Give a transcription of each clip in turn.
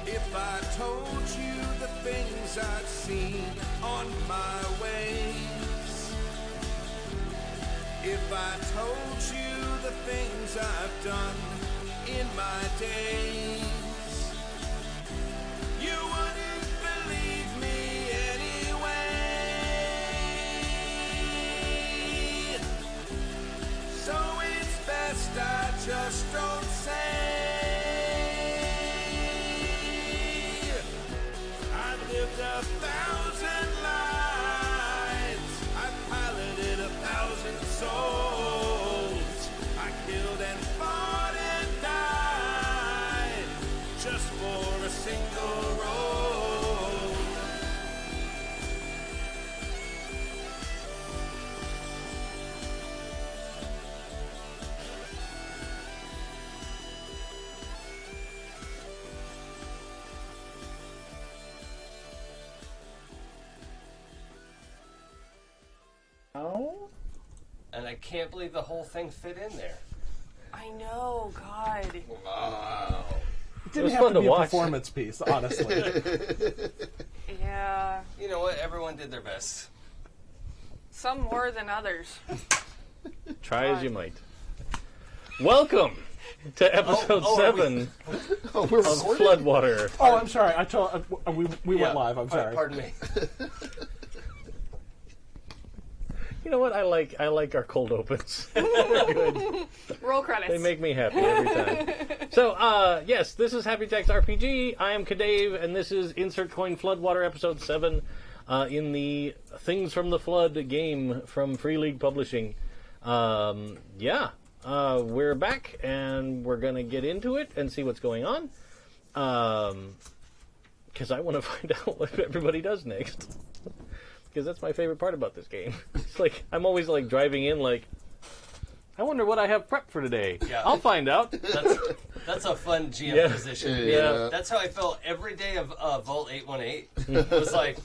If I told you the things I've seen on my ways, if I told you the things I've done in my days, you wouldn't believe me anyway. So it's best I just don't say. I've lived 1,000 lives, I've piloted 1,000 souls, I killed and fought and died just for a single role. Oh? And I can't believe the whole thing fit in there. I know, God. Wow. It didn't have fun to to be a watch. performance piece, honestly. Yeah. You know what? Everyone did their best. Some more than others. Try as you might. Welcome to episode Oh, are 7 Oh, we're of Floodwater. Oh, I'm sorry. We went live. I'm All right, sorry. pardon me. You know what? I like our cold opens. They're good. Roll credits. They make me happy every time. So, yes, this is Happy Text RPG. I am CADave, and this is Insert Coin Floodwater episode 7 in the Things from the Flood game from Free League Publishing. We're back, and we're going to get into it and see what's going on. Because I want to find out what everybody does next. Because that's my favorite part about this game. It's like, I'm always like driving in like, I wonder what I have prepped for today. Yeah. I'll find out. That's a fun GM Yeah. position. Yeah. That's how I felt every day of Vault 818. It was like,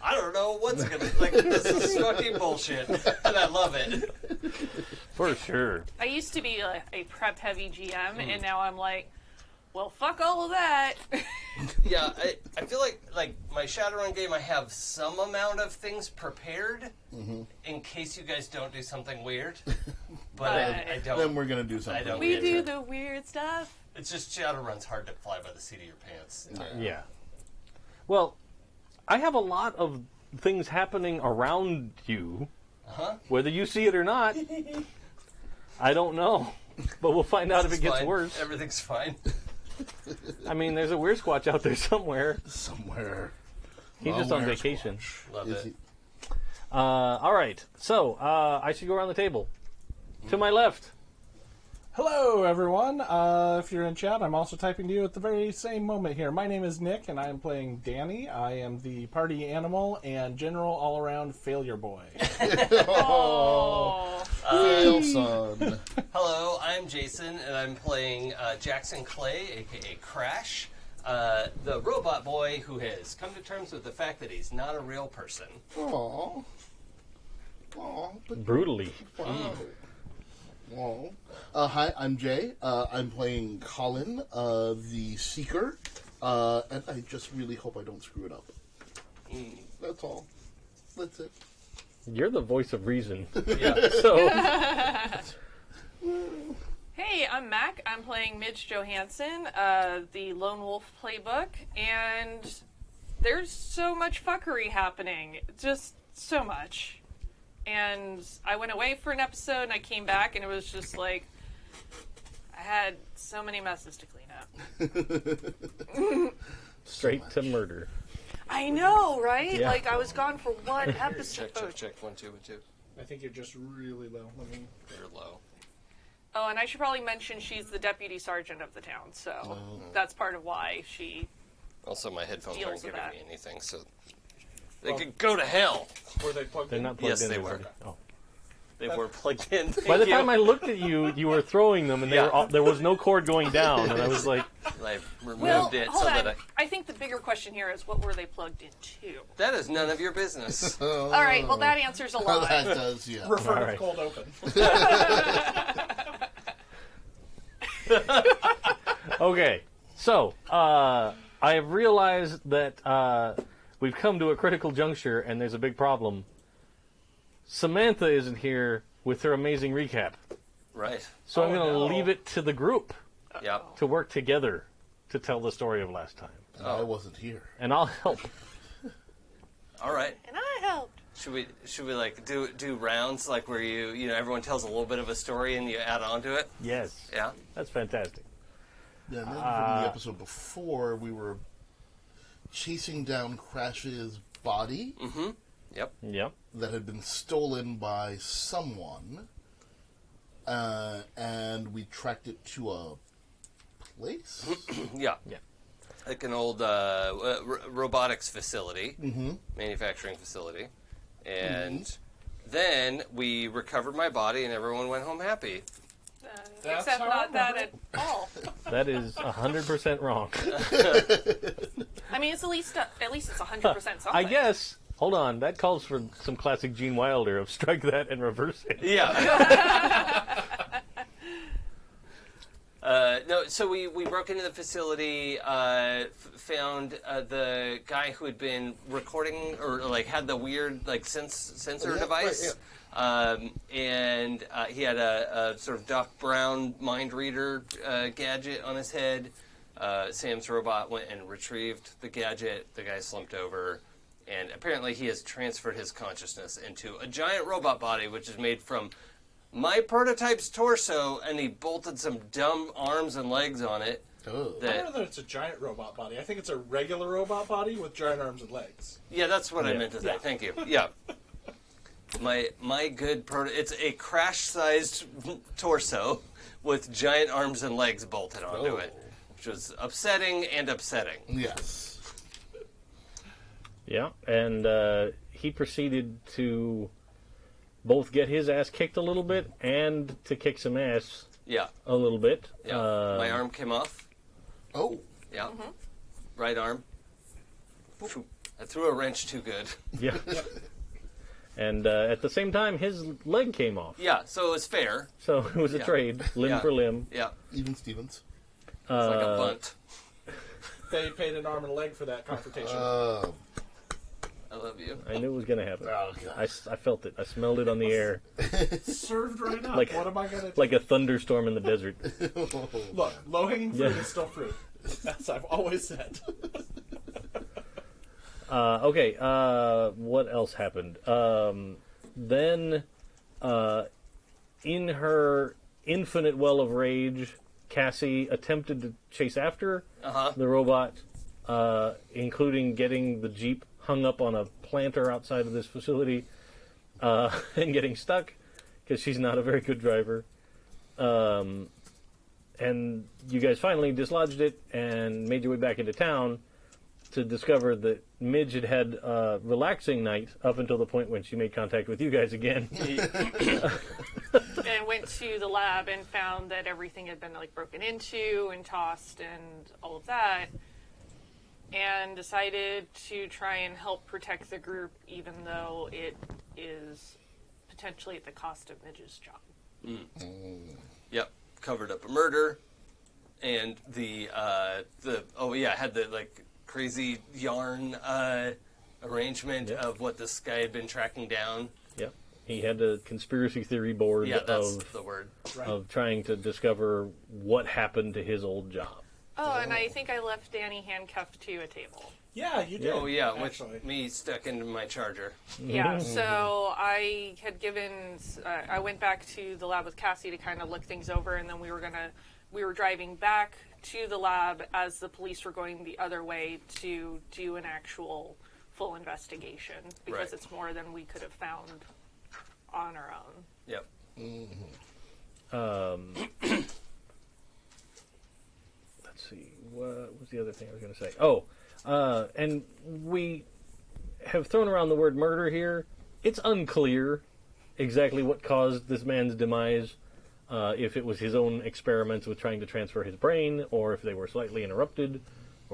I don't know what's going to... Like, this is fucking bullshit. And I love it. For sure. I used to be a prep-heavy GM, and now I'm like, well, fuck all of that. Yeah, I feel like my Shadowrun game, I have some amount of things prepared in case you guys don't do something weird. But I don't. Then we're gonna do something. I don't. We get do it. the weird stuff. It's just Shadowrun's hard to fly by the seat of your pants. Yeah. Well, I have a lot of things happening around you, whether you see it or not. I don't know, but we'll find out if it gets Fine. worse. Everything's fine. I mean, there's a weird squatch out there somewhere. Somewhere. He's just on vacation. Love Is it. he? All right, so I should go around the table. To my left. Hello, everyone. If you're in chat, I'm also typing to you at the very same moment here. My name is Nick, and I am playing Danny. I am the party animal and general all-around failure boy. Oh. Fail son. Hello, I'm Jason, and I'm playing Jackson Clay, a.k.a. Crash, the robot boy who has come to terms with the fact that he's not a real person. Aww. Aww. But Brutally. wow. Aww. Hi, I'm Jay. I'm playing Colin, the Seeker, and I just really hope I don't screw it up. That's all. That's it. You're the voice of reason. Yeah. So, Hey, I'm Mac. I'm playing Midge Johansen, the Lone Wolf playbook, and there's so much fuckery happening. Just so much. And I went away for an episode, and I came back, and it was just like, I had so many messes to clean up. straight to murder. I know, right? Yeah. Like, I was gone for one episode. Check. 1, 2, 1, 2. I think you're just really low. You're low. Oh, and I should probably mention she's the deputy sergeant of the town, so that's part of why she... Also, my headphones Deals aren't with giving that. me anything, so they could go to hell. Were they plugged They're in? not plugged Yes, in. they everybody. were. Oh. They were plugged in. By the time I looked at you, you were throwing them, and they Yeah. were all, there was no cord going down, and I was like, I removed Well, it hold so on. that I think the bigger question here is, what were they plugged into? that is none of your business. All right, well, that answers a lot. That does, yeah. Refer All to right. cold open. Okay, so I have realized that we've come to a critical juncture, and there's a big problem. Samantha isn't here with her amazing recap, Right. so I'm Oh, going to no. leave it to the group Yep. to work together to tell the story of last time, And I wasn't here. and I'll help. All right. And I helped. Should we like do rounds like where you know everyone tells a little bit of a story and you add on to it? Yes, Yeah. that's fantastic. Yeah, and then from the episode before, we were chasing down Crash's body Yep. Yep. that had been stolen by someone, and we tracked it to a place. Yeah. Yeah. Like an old robotics facility, manufacturing facility, and then we recovered my body and everyone went home happy. That's Except how I not that remember at all. That is 100% wrong. I mean, it's at least it's 100% something. I guess. Hold on, that calls for some classic Gene Wilder of strike that and reverse it. Yeah. No, so we broke into the facility, found the guy who had been recording or like had the weird like sensor Yeah, device, right, and he had a sort of Doc Brown mind reader gadget on his head. Sam's robot went and retrieved the gadget. The guy slumped over, and apparently he has transferred his consciousness into a giant robot body, which is made from my prototype's torso, and he bolted some dumb arms and legs on it. Oh. I don't know that it's a giant robot body. I think it's a regular robot body with giant arms and legs. Yeah, that's what I Yeah. meant to say. Yeah. Thank you. Yeah. My good it's a crash-sized torso with giant arms and legs bolted onto Oh. it, which was upsetting and upsetting. Yes. Yeah, and he proceeded to both get his ass kicked a little bit and to kick some ass Yeah. a little bit. Yeah. My arm came off. Oh. Yeah. Right arm. Phew. I threw a wrench too good. Yeah. And at the same time, his leg came off. Yeah, so it was fair. So it was a Yeah. trade, limb Yeah. for limb. Yeah. Even Stevens. It's like a bunt. They paid an arm and a leg for that confrontation. I love you. I knew it was going to happen. Oh, God. I felt it. I smelled it on the air, Served right up. like- What am I going to do? like a thunderstorm in the desert. Look, low-hanging fruit Yeah. is still fruit. As I've always said. Okay, what else happened? Then, in her infinite well of rage, Cassie attempted to chase after the robot, including getting the Jeep hung up on a planter outside of this facility, and getting stuck, because she's not a very good driver. And you guys finally dislodged it and made your way back into town to discover that Midge had had a relaxing night up until the point when she made contact with you guys again. And went to the lab and found that everything had been like broken into and tossed and all of that, and decided to try and help protect the group, even though it is potentially at the cost of Midge's job. Yep, covered up a murder, and had the like crazy yarn arrangement of what this guy had been tracking down. Yep. He had a conspiracy theory board Yeah, that's of the word. of trying to discover what happened to his old job. Oh, and I think I left Danny handcuffed to a table. Yeah, you did. Oh yeah, actually. with me stuck into my charger. Yeah, so I had I went back to the lab with Cassie to kind of look things over, and then we were driving back to the lab as the police were going the other way to do an actual full investigation, because Right. it's more than we could have found on our own. Yep. Let's see, what was the other thing I was going to say? Oh, and we have thrown around the word murder here. It's unclear exactly what caused this man's demise. If it was his own experiments with trying to transfer his brain, or if they were slightly interrupted,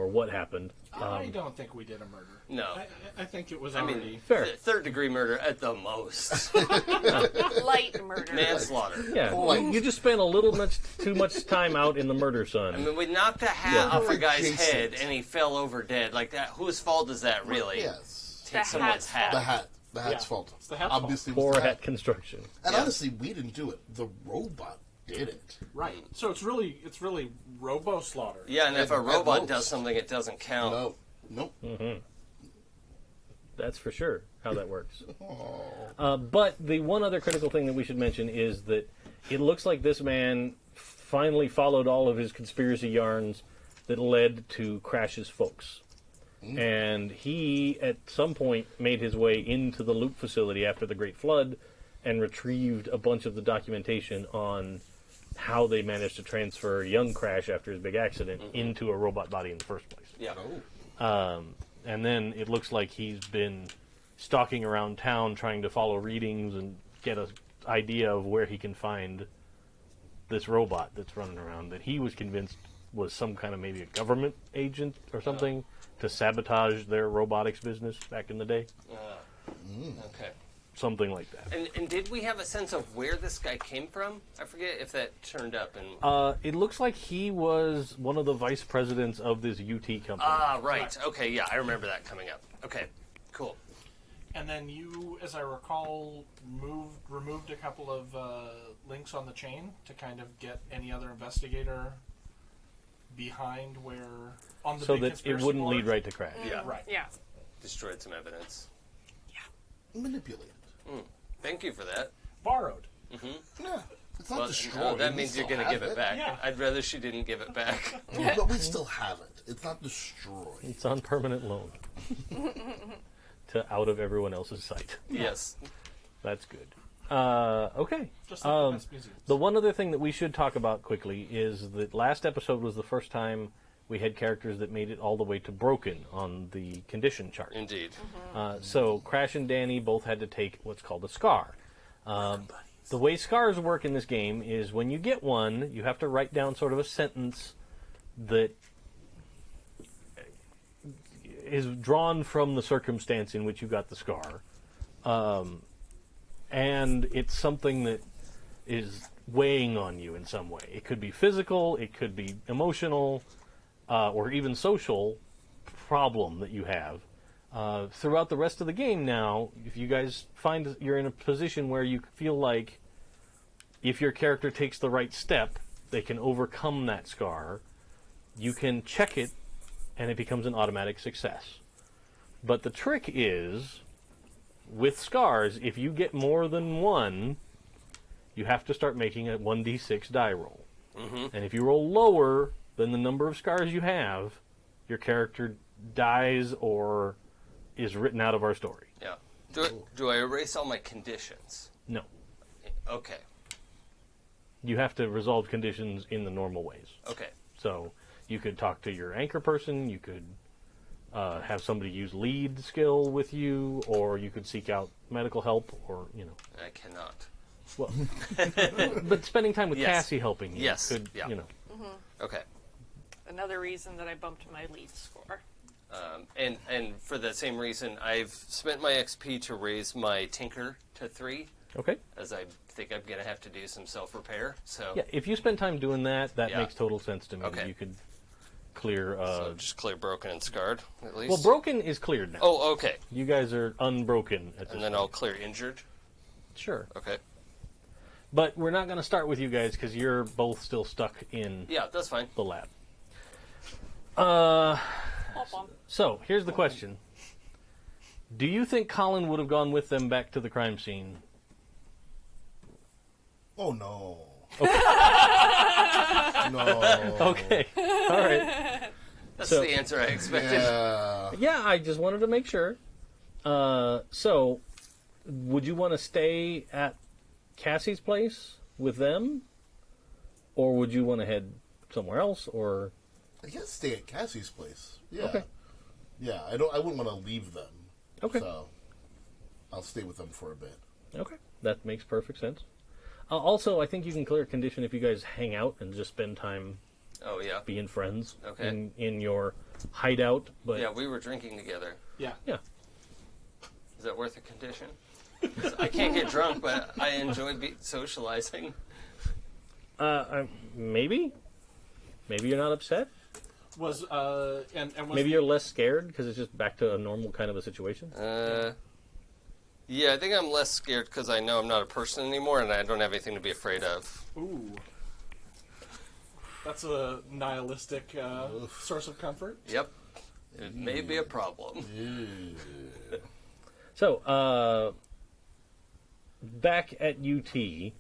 or what happened. I don't think we did a murder. No. I think it was I already... mean, Fair. third-degree murder at the most. Light murder. Manslaughter. Yeah, you just spent a little too much time out in the murder sun. I mean, we knocked a hat off a guy's Adjacent. head, and he fell over dead. Like that. Whose fault is that, really? Yes. Take The someone's hat's hat. The hat. The hat's Yeah. fault. It's the hat's fault. Obviously, it Poor was the hat construction. And Yeah. honestly, we didn't do it. The robot did it. Right. So it's really robo-slaughter. Yeah, and if a At robot most. does something, it doesn't count. No. Nope. That's for sure how that works. But the one other critical thing that we should mention is that it looks like this man finally followed all of his conspiracy yarns that led to Crash's folks. And he, at some point, made his way into the loop facility after the Great Flood and retrieved a bunch of the documentation on how they managed to transfer young Crash after his big accident into a robot body in the first place. Yeah. And then it looks like he's been stalking around town trying to follow readings and get an idea of where he can find this robot that's running around that he was convinced was some kind of maybe a government agent or something to sabotage their robotics business back in the day. Okay. Something like that. And did we have a sense of where this guy came from? I forget if that turned up. It looks like he was one of the vice presidents of this UT company. Ah, right. Okay, yeah, I remember that coming up. Okay, cool. And then you, as I recall, removed a couple of links on the chain to kind of get any other investigator behind where on the so big that it conspiracy wouldn't board. lead right to Crash. Yeah. Right. Yeah. Destroyed some evidence. Manipulated. Thank you for that. Borrowed. Yeah. It's not Well, destroyed. no, that We means you're still going to have give it back. Yeah. I'd rather she didn't give it back. But we still have it. It's not destroyed. It's on permanent loan to out of everyone else's sight. Yes. That's good. Okay. Just like the best museums. The one other thing that we should talk about quickly is that last episode was the first time we had characters that made it all the way to broken on the condition chart. Indeed. So Crash and Danny both had to take what's called a scar. The way scars work in this game is when you get one, you have to write down sort of a sentence that is drawn from the circumstance in which you got the scar. And it's something that is weighing on you in some way. It could be physical, it could be emotional, or even social problem that you have. Throughout the rest of the game now, if you guys find you're in a position where you feel like if your character takes the right step, they can overcome that scar, you can check it and it becomes an automatic success. But the trick is, with scars, if you get more than one, you have to start making a 1d6 die roll. And if you roll lower than the number of scars you have, your character dies or is written out of our story. Yeah. Do I erase all my conditions? No. Okay. You have to resolve conditions in the normal ways. Okay. So you could talk to your anchor person, you could have somebody use lead skill with you, or you could seek out medical help, or, you know. I cannot. Well, but spending time with Yes. Cassie helping you Yes. could, Yeah. you know. Okay. Another reason that I bumped my lead score. And for the same reason, I've spent my XP to raise my Tinker to 3, Okay. as I think I'm going to have to do some self-repair. So, Yeah, if you spend time doing that, that Yeah. makes total sense to me. Okay. You could clear... so just clear broken and scarred, at least. well, broken is cleared now. Oh, okay. You guys are unbroken at this And then point. I'll clear injured. Sure. Okay. But we're not going to start with you guys because you're both still stuck in Yeah, that's fine. the lab. Bump. So, here's the question. Do you think Colin would have gone with them back to the crime scene? Oh, no. Okay. No. Okay. All right. That's So- the answer I expected. Yeah. Yeah, I just wanted to make sure. So, would you want to stay at Cassie's place with them? Or would you want to head somewhere else? Or I guess stay at Cassie's place. Yeah. Okay. Yeah, I wouldn't want to leave them. Okay. So I'll stay with them for a bit. Okay, that makes perfect sense. Also, I think you can clear a condition if you guys hang out and just spend time Oh, yeah. being friends Okay. in your hideout. But Yeah, we were drinking together. Yeah. yeah. Is that worth a condition? 'Cause I can't get drunk, but I enjoy socializing. Maybe you're not upset. Was and was Maybe you're less scared because it's just back to a normal kind of a situation. Yeah, I think I'm less scared because I know I'm not a person anymore and I don't have anything to be afraid of. Ooh. That's a nihilistic source of comfort. Yep. It may be a problem. So, back at UT,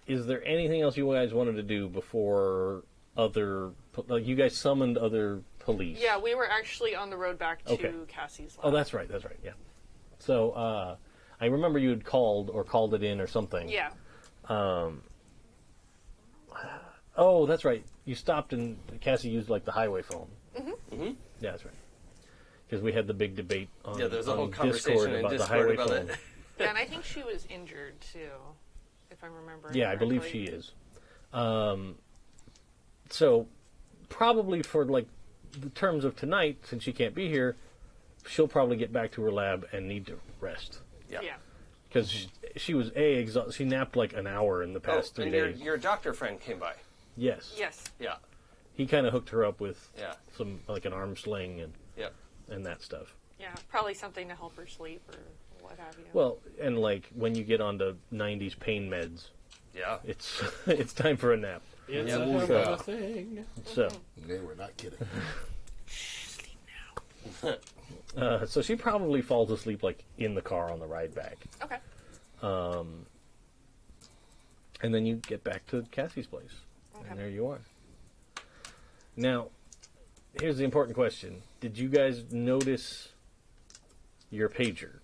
is there anything else you guys wanted to do before like you guys summoned other police? Yeah, we were actually on the road back to Okay. Cassie's lab. Oh, that's right, yeah. So, I remember you had called it in or something. Yeah. Oh, that's right. You stopped and Cassie used like the highway phone. Mm-hmm. Yeah, that's right. Because we had the big debate on, Yeah, there's a on whole conversation Discord in about the Discord highway about phone. it. Yeah, and I think she was injured too, if I'm remembering. Yeah, I believe correctly. she is. So, probably for like the terms of tonight, since she can't be here, she'll probably get back to her lab and need to rest. Yeah. Yeah. Because she was exhausted. She napped like an hour in the past 3 and days. your doctor friend came by. Yes. Yes. Yeah. He kind of hooked her up with Yeah. some like an arm sling Yep. and that stuff. Yeah, probably something to help her sleep or what have you. Well, and like when you get onto 90s pain meds, Yeah. it's it's time for a nap. It's Yeah. a hell of Yeah. a thing. So, They were not kidding. Sleep now. so she probably falls asleep like in the car on the ride back. Okay. And then you get back to Cassie's place. Okay. And there you are. Now, here's the important question. Did you guys notice your pager?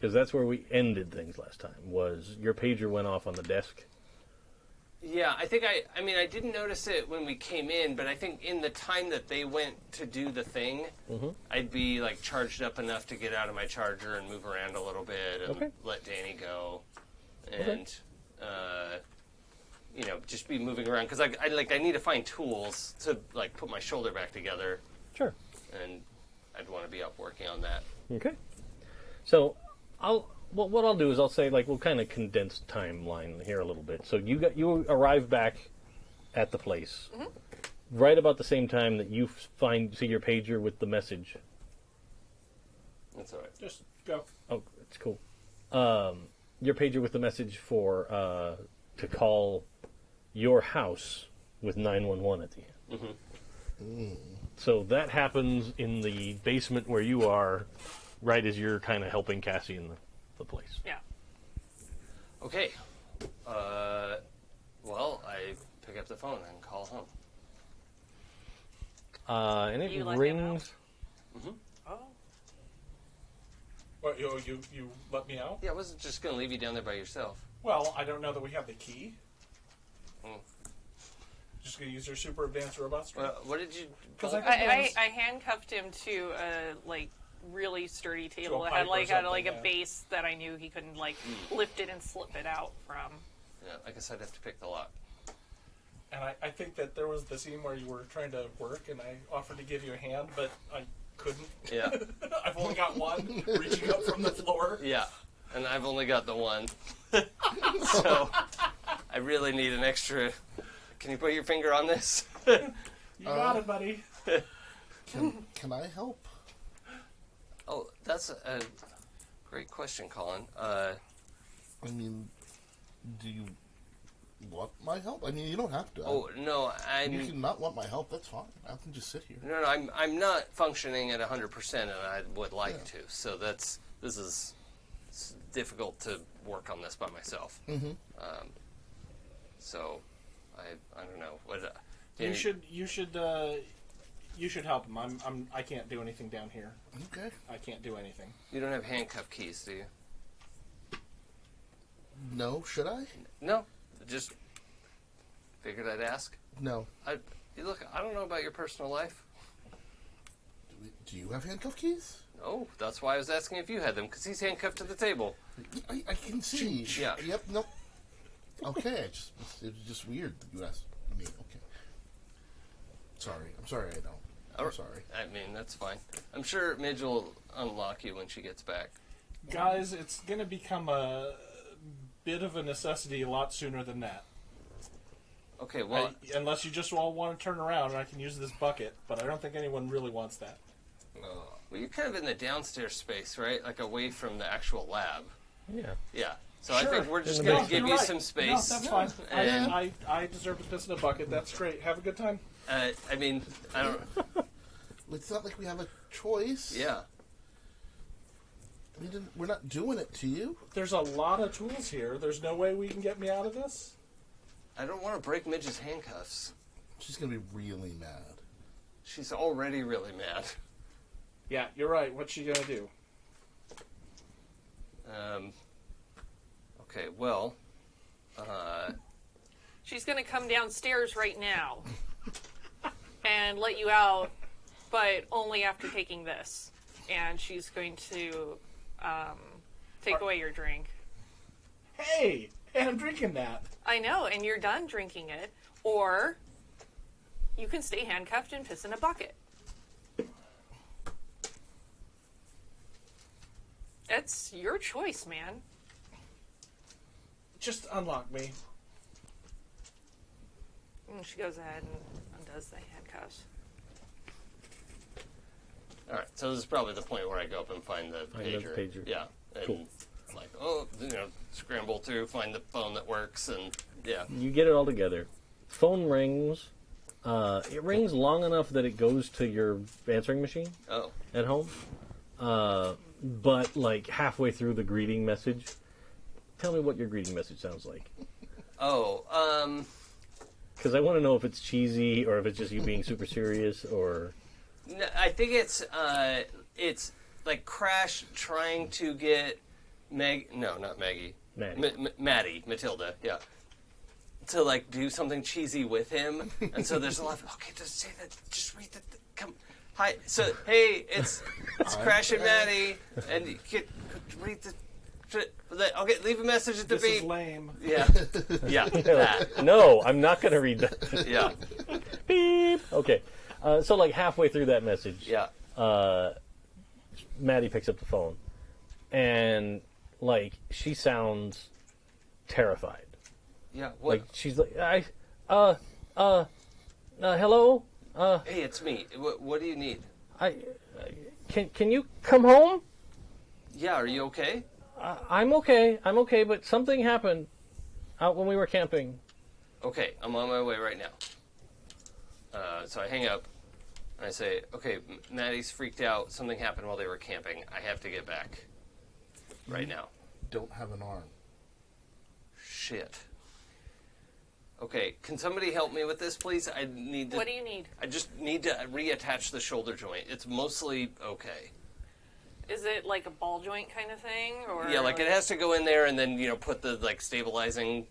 Because that's where we ended things last time, was your pager went off on the desk. Yeah, I think I mean, I didn't notice it when we came in, but I think in the time that they went to do the thing, I'd be like charged up enough to get out of my charger and move around a little bit and Okay. let Danny go, and you know, just be moving around because I need to find tools to like put my shoulder back together, Sure. and I'd want to be up working on that. Okay. So, what I'll do is I'll say, like, we'll kind of condense timeline here a little bit. So you arrive back at the place right about the same time that you see your pager with the message. That's all right. Just go. Oh, it's cool. Your pager with the message for to call your house with 911 at the end. So that happens in the basement where you are, right as you're kind of helping Cassie in the place. Yeah. Okay. Well, I pick up the phone and call home. And it You let him rings. Oh. What, you let me out? Yeah, I wasn't just going to leave you down there by yourself. Well, I don't know that we have the key. Mm. Just gonna use your super advanced robot strength. What did you... 'Cause call I- it? I handcuffed him to a like really sturdy table a that pipe had or like something, a yeah. base that I knew he couldn't like lift it and slip it out from. Yeah, I guess I'd have to pick the lock. And I think that there was the scene where you were trying to work, and I offered to give you a hand, but I couldn't. Yeah. I've only got one, reaching up from the floor. Yeah, and I've only got the one. So, I really need an extra... Can you put your finger on this? You got it, buddy. Can I help? Oh, that's a great question, Colin. I mean, do you want my help? I mean, you don't have to. Oh, no, You can not want my help. That's fine. I can just sit here. No, I'm not functioning at 100%, and I would like to. So this is it's difficult to work on this by myself. Mm-hmm. So I don't know what. You should help him. I can't do anything down here. Okay. I can't do anything. You don't have handcuff keys, do you? No, should I? No, just figured I'd ask. No. Look, I don't know about your personal life. Do you have handcuff keys? No, that's why I was asking if you had them, because he's handcuffed to the table. I can see. Yeah. Yep. Nope. Okay, it was just weird that you asked me. Okay. I'm sorry I don't. I'm sorry. I mean, that's fine. I'm sure Midge will unlock you when she gets back. Guys, it's going to become a bit of a necessity a lot sooner than that. Okay, well... Unless you just all want to turn around and I can use this bucket, but I don't think anyone really wants that. Well, you're kind of in the downstairs space, right? Like away from the actual lab. Yeah. Yeah. So Sure. I think we're just In the going to basement. give you some space. No, that's fine. And, I deserve to piss in a bucket. That's great. Have a good time. I mean, I don't... It's not like we have a choice. Yeah. We're not doing it to you. There's a lot of tools here. There's no way we can get me out of this. I don't want to break Midge's handcuffs. She's going to be really mad. She's already really mad. Yeah, you're right. What's she gonna do? Okay, well... She's going to come downstairs right now and let you out, but only after taking this. And she's going to take away your drink. Hey, I'm drinking that. I know, and you're done drinking it. Or you can stay handcuffed and piss in a bucket. It's your choice, man. Just unlock me. And she goes ahead and undoes the handcuffs. Alright, so this is probably the point where I go up and find the pager. Yeah. And Cool. like, scramble through, find the phone that works, and yeah. You get it all together. Phone rings. It rings long enough that it goes to your answering machine at home. But like halfway through the greeting message, tell me what your greeting message sounds like. Because I want to know if it's cheesy or if it's just you being super serious or... No, I think it's like Crash trying to get not Maggie. Maddie, Matilda, yeah. To like do something cheesy with him. And so there's a lot of, okay, just say that, just read the, come. Hi, so, hey, it's Crash and Maddie, and you can read the... Okay, leave a message at the This beep. is lame. Yeah, yeah, that. No, I'm not going to read that. Yeah, Beep. Okay, so like halfway through that message, yeah. Maddie picks up the phone, and like she sounds terrified. Yeah, what? Like she's like, hello. Hey, it's me. What do you need? Can you come home? Yeah, are you okay? I'm okay, but something happened out when we were camping. Okay, I'm on my way right now. So I hang up, and I say, okay, Maddie's freaked out. Something happened while they were camping. I have to get back right now. Don't have an arm. Shit. Okay, can somebody help me with this, please? I need to... What do you need? I just need to reattach the shoulder joint. It's mostly okay. Is it like a ball joint kind of thing, or Yeah, like it has to go in there and then, put the, like, stabilizing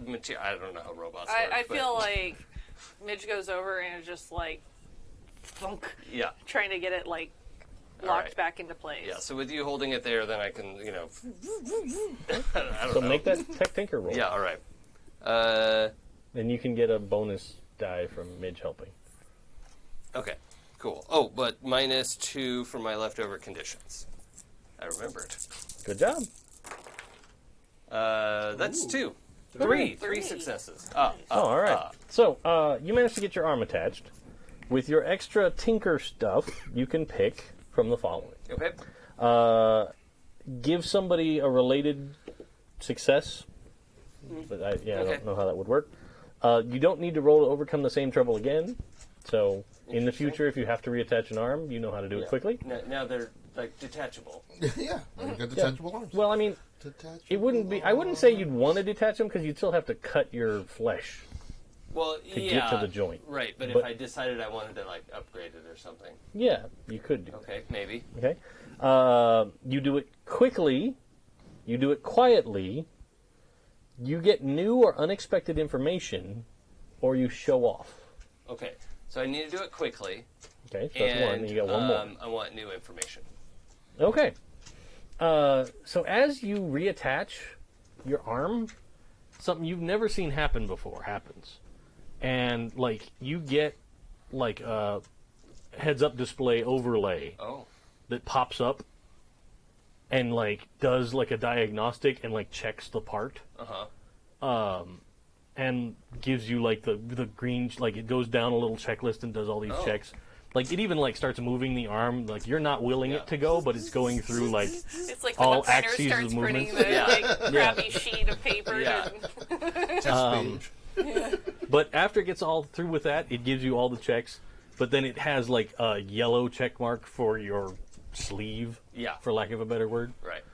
material. I don't know how robots work. I feel like Midge goes over and is just like, thunk, Yeah. trying to get it like All locked right. back into place. Yeah, so with you holding it there, then I can, I don't So know. make that tech tinker roll. Yeah, all right. And you can get a bonus die from Midge helping. Okay, cool. Oh, but -2 for my leftover conditions. I remembered. Good job. That's 2. Three successes. All right. So you managed to get your arm attached. With your extra tinker stuff, you can pick from the following. Okay. Give somebody a related success. But I don't know how that would work. You don't need to roll to overcome the same trouble again. So in the future, if you have to reattach an arm, you know how to do it quickly. Now they're like detachable. Yeah, you've got detachable arms. Well, I mean, it wouldn't be. I wouldn't say you'd want to detach them because you'd still have to cut your flesh Well, to get to the joint. Right, but if But- I decided I wanted to like upgrade it or something. Yeah, you could do. Okay, maybe. Okay. You do it quickly. You do it quietly. You get new or unexpected information, or you show off. Okay, so I need to do it quickly. Okay, so that's one. And you got one more. I want new information. Okay. So as you reattach your arm, something you've never seen happen before happens. And, like, you get, like, a heads-up display overlay Oh. that pops up and, like, does, like, a diagnostic and, like, checks the part. Uh-huh. And gives you, like, the green, like, it goes down a little checklist and does all these checks. Like, it even, like, starts moving the arm. Like, you're not willing it to go, but it's going through, like, It's like all when the printer axes starts of movement. printing the like, crappy sheet of paper. Yeah. And Test page. But after it gets all through with that, it gives you all the checks. But then it has, like, a yellow check mark for your sleeve, Yeah. for lack of a better word. Right.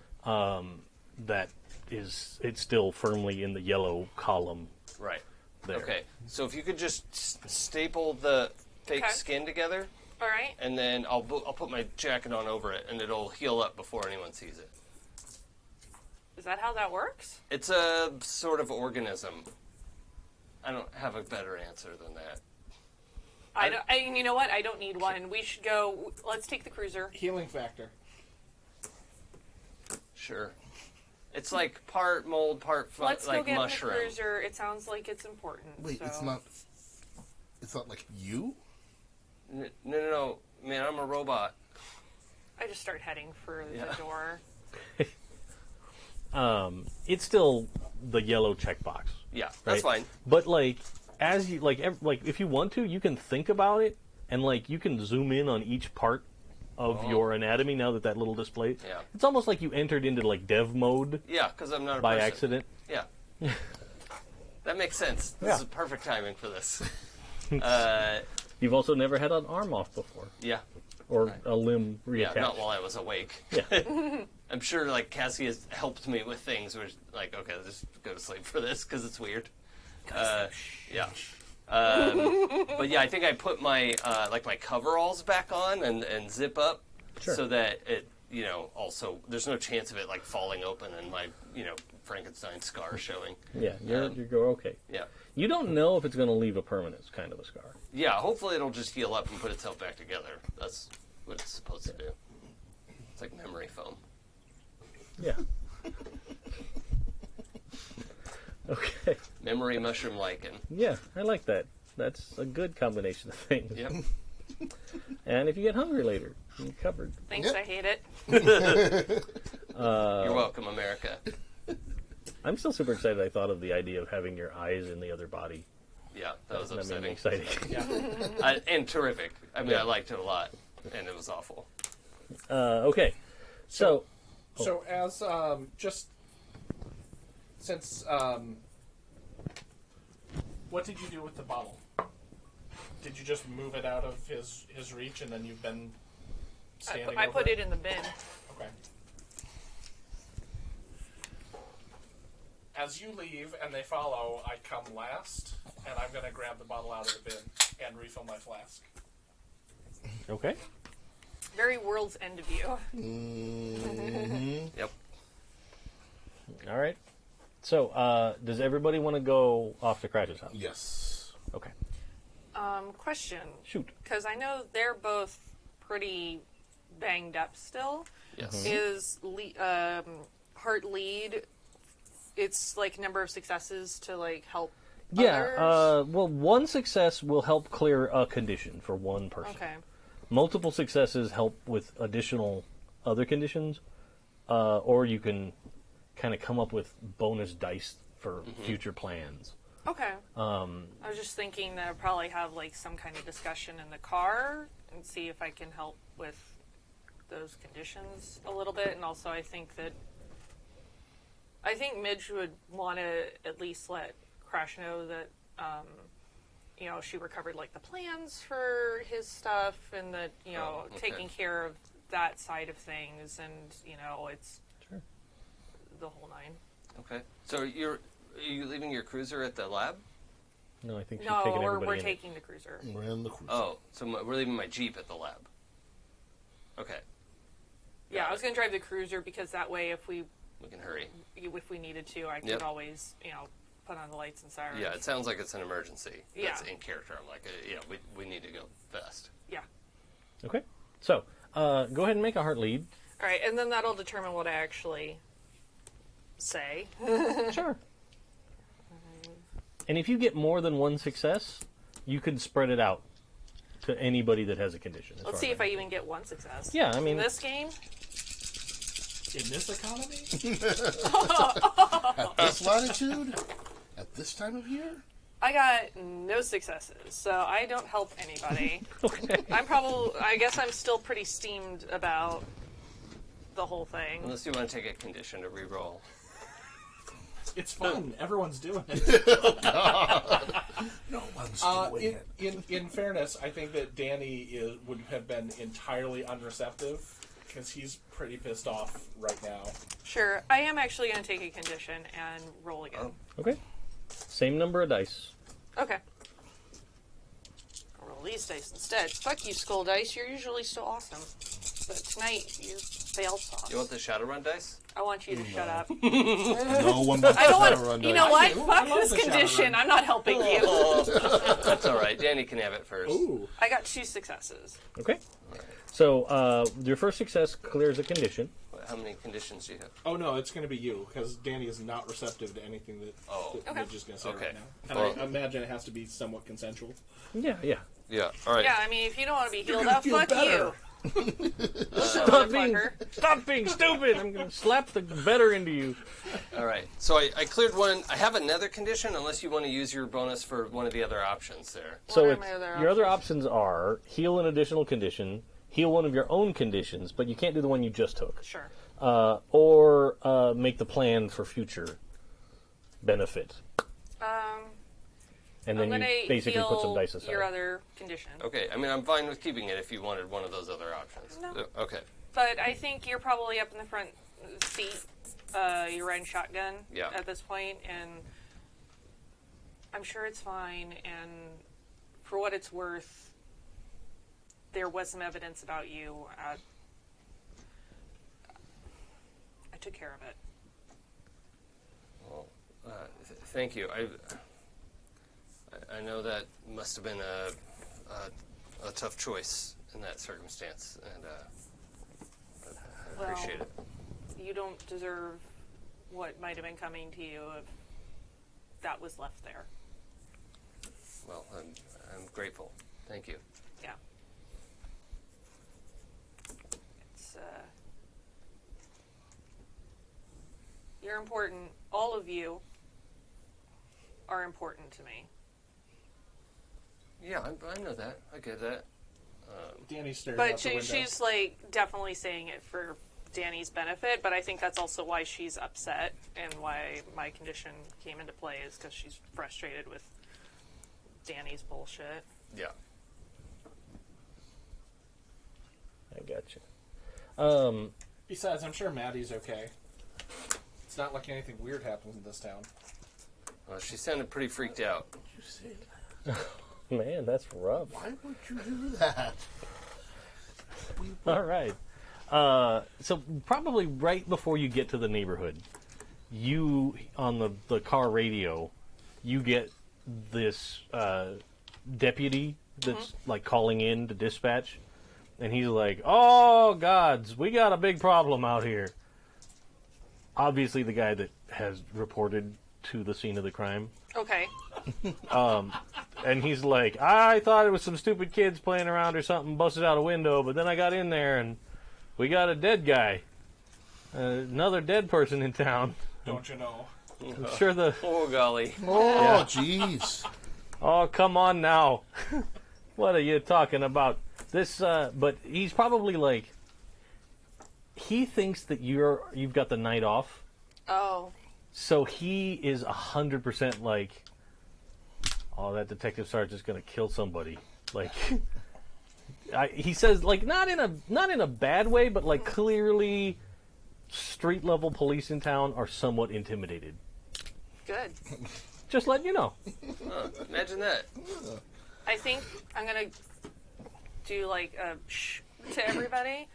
That is, it's still firmly in the yellow column Right. there. Okay. So if you could just staple the fake Okay. skin together, all right. and then I'll put my jacket on over it, and it'll heal up before anyone sees it. Is that how that works? It's a sort of organism. I don't have a better answer than that. I don't. You know what? I don't need one. We should go. Let's take the cruiser. Healing factor. Sure. It's like part mold, part Let's like go get mushroom. in the cruiser. It sounds like it's important. Wait, so. it's not. It's not like you. No. Man, I'm a robot. I just start heading for Yeah. the door. It's still the yellow checkbox. Yeah, that's Right. fine. But, like, as you, like, if you want to, you can think about it, and, like, you can zoom in on each part of your anatomy now that little display. Yeah. It's almost like you entered into, like, dev mode Yeah, because I'm not a by person. accident. Yeah. That makes sense. This Yeah. is perfect timing for this. You've also never had an arm off before, Yeah. or a limb Yeah, reattached. not while I was awake. Yeah. I'm sure, like, Cassie has helped me with things where, like, okay, I'll just go to sleep for this because it's weird. Yeah. But yeah, I think I put my, like, my coveralls back on and zip up Sure. so that it, you know, also, there's no chance of it, like, falling open and my, you know, Frankenstein scar showing. Yeah, you're okay. Yeah. You don't know if it's going to leave a permanent kind of a scar. Yeah, hopefully it'll just heal up and put itself back together. That's what it's supposed to do. It's like memory foam. Yeah. Okay. Memory mushroom lichen. Yeah, I like that. That's a good combination of things. Yep. And if you get hungry later, you're covered. Thanks, Yep. I hate it. You're welcome, America. I'm still super excited. I thought of the idea of having your eyes in the other body. Yeah, that was That made me upsetting. excited. And terrific. I mean, Yeah. I liked it a lot, and it was awful. Okay. So, So as just since what did you do with the bottle? Did you just move it out of his reach and then you've been standing I over put it in the bin. Okay. As you leave and they follow, I come last, and I'm going to grab the bottle out of the bin and refill my flask. okay. Very world's end of you. Yep. All right. So, does everybody want to go off to Cratchit's house? Yes. Okay. Question. Shoot. Because I know they're both pretty banged up still. Yes. Is heart lead? It's like number of successes to like help. Yeah. Others? Well, one success will help clear a condition for one person. Okay. Multiple successes help with additional other conditions, or you can kind of come up with bonus dice for future plans. Okay. I was just thinking that I'd probably have like some kind of discussion in the car and see if I can help with those conditions a little bit. And also I think Midge would want to at least let Crash know that, you know, she recovered like the plans for his stuff and that, you know, taking care of that side of things and, you know, it's Sure. the whole nine. Okay. So are you leaving your cruiser at the lab? No, I think she's No, taking we're everybody in. taking the cruiser. We're in the cruiser. Oh, so we're leaving my Jeep at the lab. Okay. Yeah, Got I was it. going to drive the cruiser because that way if we can hurry. If we needed to, I could Yep. always, you know, put on the lights and sirens. Yeah, it sounds like it's an emergency. Yeah. That's in character. I'm like, yeah, we need to go fast. Yeah. Okay. So, go ahead and make a heart lead. All right, and then that'll determine what I actually say. Sure. And if you get more than one success, you can spread it out to anybody that has a condition. Let's see if I even get one success. Yeah, I mean... In this game? In this economy? At this latitude? At this time of year? I got no successes, so I don't help anybody. Okay. I guess I'm still pretty steamed about the whole thing. Unless you want to take a condition to re-roll. It's fun. Everyone's doing it. No one's doing it. In fairness, I think that Danny would have been entirely unreceptive because he's pretty pissed off right now. Sure, I am actually going to take a condition and roll again. Okay. Same number of dice. Okay. I'll roll these dice instead. Fuck you, Skull Dice. You're usually so awesome. But tonight, you failed sauce. You want the Shadowrun dice? I want you to shut up. No one wants I don't to want. run You know dice. what? do. I Fuck love this the condition. Shadowrun. I'm not helping you. That's all right. Danny can have it first. Ooh. I got 2 successes. Okay. So, your first success clears a condition. How many conditions do you have? Oh no, it's going to be you because Danny is not receptive to anything that, that Okay. Midge is going to say Okay. right now. And Well- I imagine it has to be somewhat consensual. Yeah. Yeah. All right. Yeah, I mean, if you don't want to be healed gonna up, feel fuck better. you. Stop being stupid! I'm going to slap the better into you. All right. So I cleared one. I have another condition, unless you want to use your bonus for one of the other options there. So are it's, my other your other options are heal an additional condition, heal one of your own conditions, but you can't do the one you just took. Sure. Or make the plan for future benefit. And I'm then gonna you basically heal put some dice aside. your other condition. Okay. I mean, I'm fine with keeping it if you wanted one of those other options. No. Okay. But I think you're probably up in the front seat. You're riding shotgun Yeah. at this point, and I'm sure it's fine. And for what it's worth, there was some evidence about you. I took care of it. Well, thank you. I know that must have been a tough choice in that circumstance, and I appreciate it. You don't deserve what might have been coming to you if that was left there. Well, I'm grateful. Thank you. Yeah. It's you're important. All of you are important to me. Yeah, I know that. I get that. Danny stares But out the window. she's like definitely saying it for Danny's benefit, but I think that's also why she's upset and why my condition came into play is because she's frustrated with Danny's bullshit. Yeah. I gotcha. Besides, I'm sure Maddie's okay. It's not like anything weird happens in this town. Well, she sounded pretty freaked out. You say that? Man, that's rough. Why would you do that? All right. So probably right before you get to the neighborhood, you, on the car radio, you get this deputy that's like calling in to dispatch, and he's like, "Oh gods, we got a big problem out here." Obviously the guy that has reported to the scene of the crime. Okay. And he's like, "I thought it was some stupid kids playing around or something, busted out a window, but then I got in there and we got a dead guy. Another dead person in town." Don't you know? I'm sure the... Oh, golly. Oh, jeez. Oh, come on now. What are you talking about? This, but he's probably like... He thinks that you've got the night off. Oh. So he is 100% like, "Oh, that detective sergeant's gonna kill somebody." Like, he says, like, not in a bad way, but like clearly, street level police in town are somewhat intimidated. Good. Just letting you know. Imagine that. I think I'm gonna do like a shh to everybody.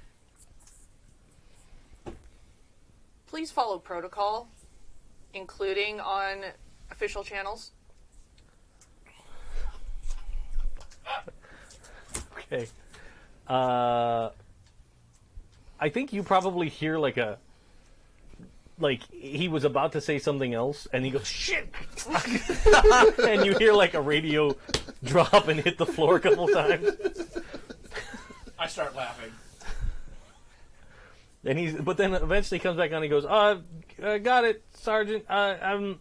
Please follow protocol, including on official channels. Okay. I think you probably hear like like he was about to say something else, and he goes, "Shit!" and you hear like a radio drop and hit the floor a couple times. I start laughing. And but then eventually comes back on. And he goes, "Got it, Sergeant. I'm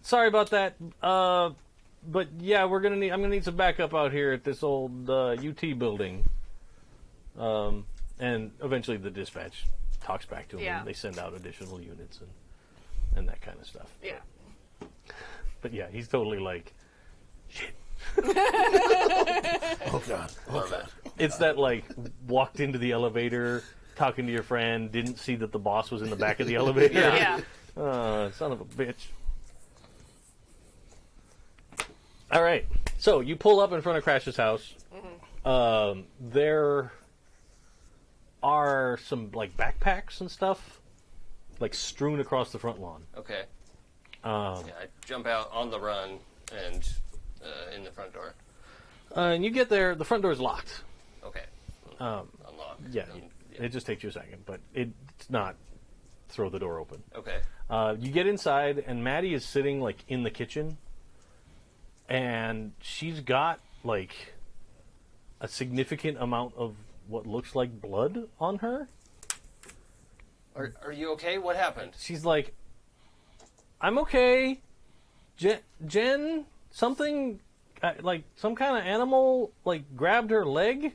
sorry about that. But yeah, I'm gonna need some backup out here at this old UT building." And eventually the dispatch talks back to him, and they send out additional units and that kind of stuff. Yeah. But yeah, he's totally like, shit. Oh God. Oh God. It's that like walked into the elevator talking to your friend, didn't see that the boss was in the back of the elevator. Yeah. Son of a bitch. All right, so you pull up in front of Crash's house. Mm-hmm. There are some like backpacks and stuff like strewn across the front lawn. Okay. I jump out on the run and in the front door. And you get there, the front door is locked. Okay. Unlock. Yeah, it just takes you a second, but it's not throw the door open. Okay. You get inside, and Maddie is sitting like in the kitchen, and she's got like a significant amount of what looks like blood on her. Are you okay? What happened? She's like, I'm okay. Jen, something like some kind of animal like grabbed her leg.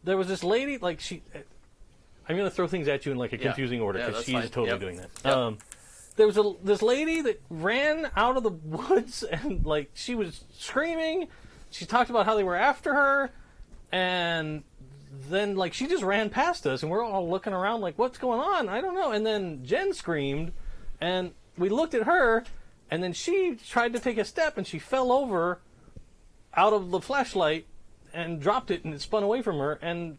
There was this lady, like I'm going to throw things at you in like a confusing order because she's totally doing that. Yep. There was this lady that ran out of the woods and like she was screaming. She talked about how they were after her, and then like she just ran past us, and we're all looking around like, what's going on? I don't know. And then Jen screamed, and we looked at her, and then she tried to take a step, and she fell over out of the flashlight and dropped it, and it spun away from her. And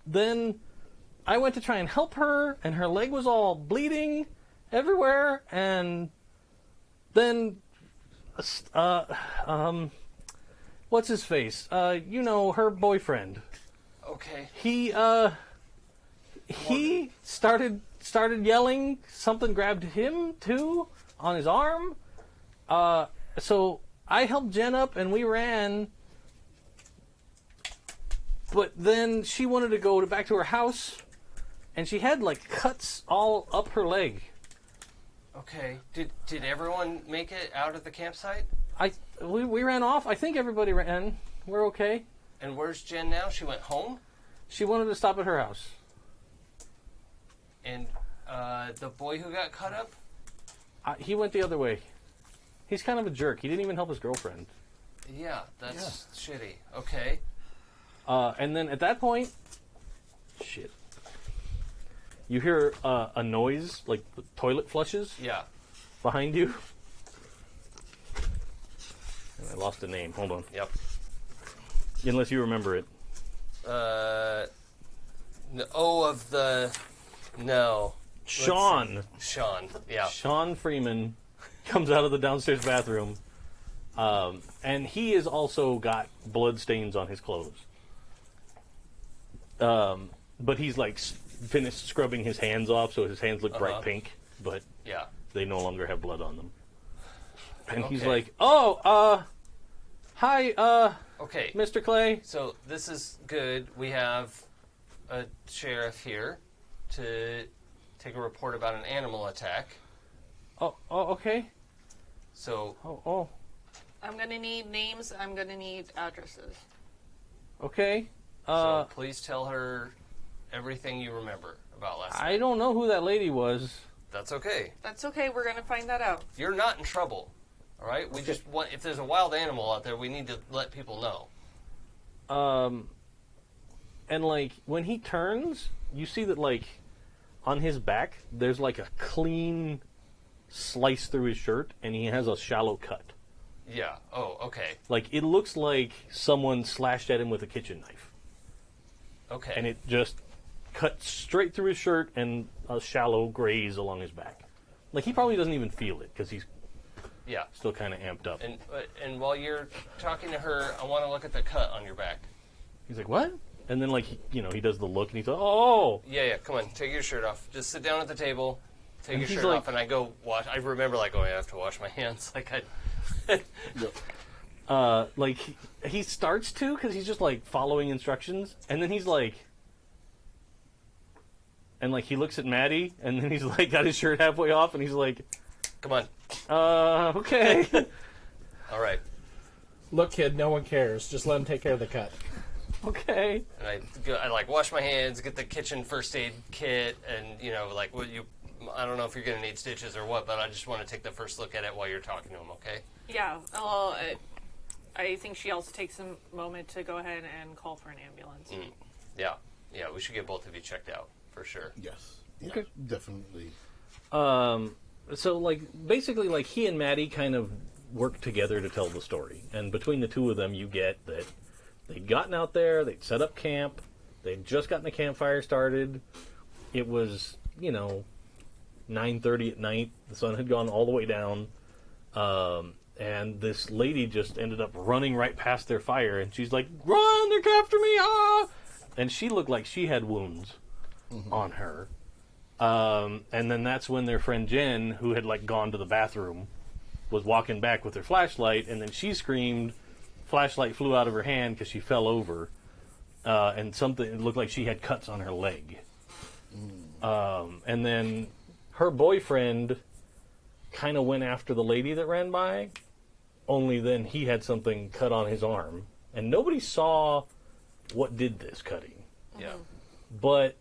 then I went to try and help her, and her leg was all bleeding everywhere. And then what's his face? Her boyfriend. Okay. He started yelling. Something grabbed him too on his arm. So I helped Jen up and we ran. But then she wanted to go back to her house, and she had like cuts all up her leg. Okay. Did everyone make it out of the campsite? We ran off. I think everybody ran. We're okay. And where's Jen now? She went home? She wanted to stop at her house. And the boy who got cut up? He went the other way. He's kind of a jerk. He didn't even help his girlfriend. Yeah, that's shitty. Okay. And then at that point, shit. You hear a noise, like the toilet flushes. Yeah. Behind you. And I lost the name. Hold on. Yep. Unless you remember it. No. Sean. Sean, yeah. Sean Freeman comes out of the downstairs bathroom, and he has also got blood stains on his clothes. But he's like finished scrubbing his hands off, so his hands look bright pink, but they no longer have blood on them. And he's like, "Oh, hi, okay, Mr. Clay." So this is good. We have a sheriff here to take a report about an animal attack. Oh, okay. So. Oh. I'm gonna need names. I'm gonna need addresses. Okay. So please tell her everything you remember about last night. I don't know who that lady was. That's okay. That's okay. We're gonna find that out. You're not in trouble. All right. We just want, if there's a wild animal out there, we need to let people know. And like when he turns, you see that like on his back there's like a clean slice through his shirt, and he has a shallow cut. Yeah. Oh, okay. Like it looks like someone slashed at him with a kitchen knife. Okay. And it just cut straight through his shirt and a shallow graze along his back. Like he probably doesn't even feel it because he's still kind of amped up. And while you're talking to her, I want to look at the cut on your back. He's like, "What?" And then like he does the look and he's like, "Oh." Yeah. Come on, take your shirt off. Just sit down at the table. take your shirt off, and I go wash. I remember like going, I have to wash my hands. Like like he starts to because he's just like following instructions, and then he's like, and like he looks at Maddie, and then he's like got his shirt halfway off, and he's like, come on. Okay. All right. Look, kid, no one cares. Just let him take care of the cut. Okay. And I like wash my hands, get the kitchen first aid kit, and like I don't know if you're gonna need stitches or what, but I just want to take the first look at it while you're talking to him. Okay? Yeah. Well, I think she also takes a moment to go ahead and call for an ambulance. Yeah. Yeah. We should get both of you checked out for sure. Yes. Yeah, Okay. definitely. So like basically like he and Maddie kind of work together to tell the story, and between the two of them, you get that they'd gotten out there, they'd set up camp, they'd just gotten the campfire started. It was 9:30 at night. The sun had gone all the way down. And this lady just ended up running right past their fire, and she's like, "Run! They're after me!" Ah! And she looked like she had wounds on her. And then that's when their friend Jen, who had like gone to the bathroom, was walking back with her flashlight, and then she screamed. Flashlight flew out of her hand because she fell over, and it looked like she had cuts on her leg. And then her boyfriend kind of went after the lady that ran by, only then he had something cut on his arm. And nobody saw what did this cutting. Yeah. But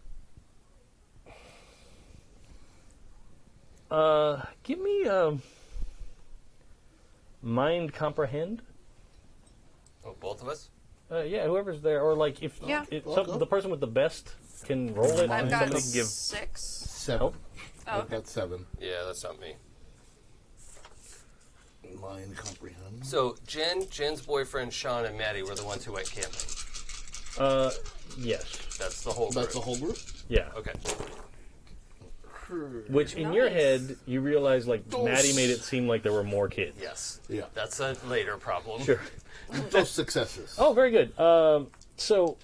give me mind comprehend. Oh, both of us? Yeah, whoever's there, or like if Yeah. the person with the best can roll it, I've and got somebody can give 6. 7. Oh, I've got 7. Yeah, that's not me. Mind comprehend. So Jen's boyfriend Sean and Maddie were the ones who went camping. Yes, That's the whole group. That's the whole group? yeah. Okay. Which in your Nice. head you realize like Dos. Maddie made it seem like there were more kids. Yes. Yeah. That's a later problem. Sure. Those successes. Oh, very good. So,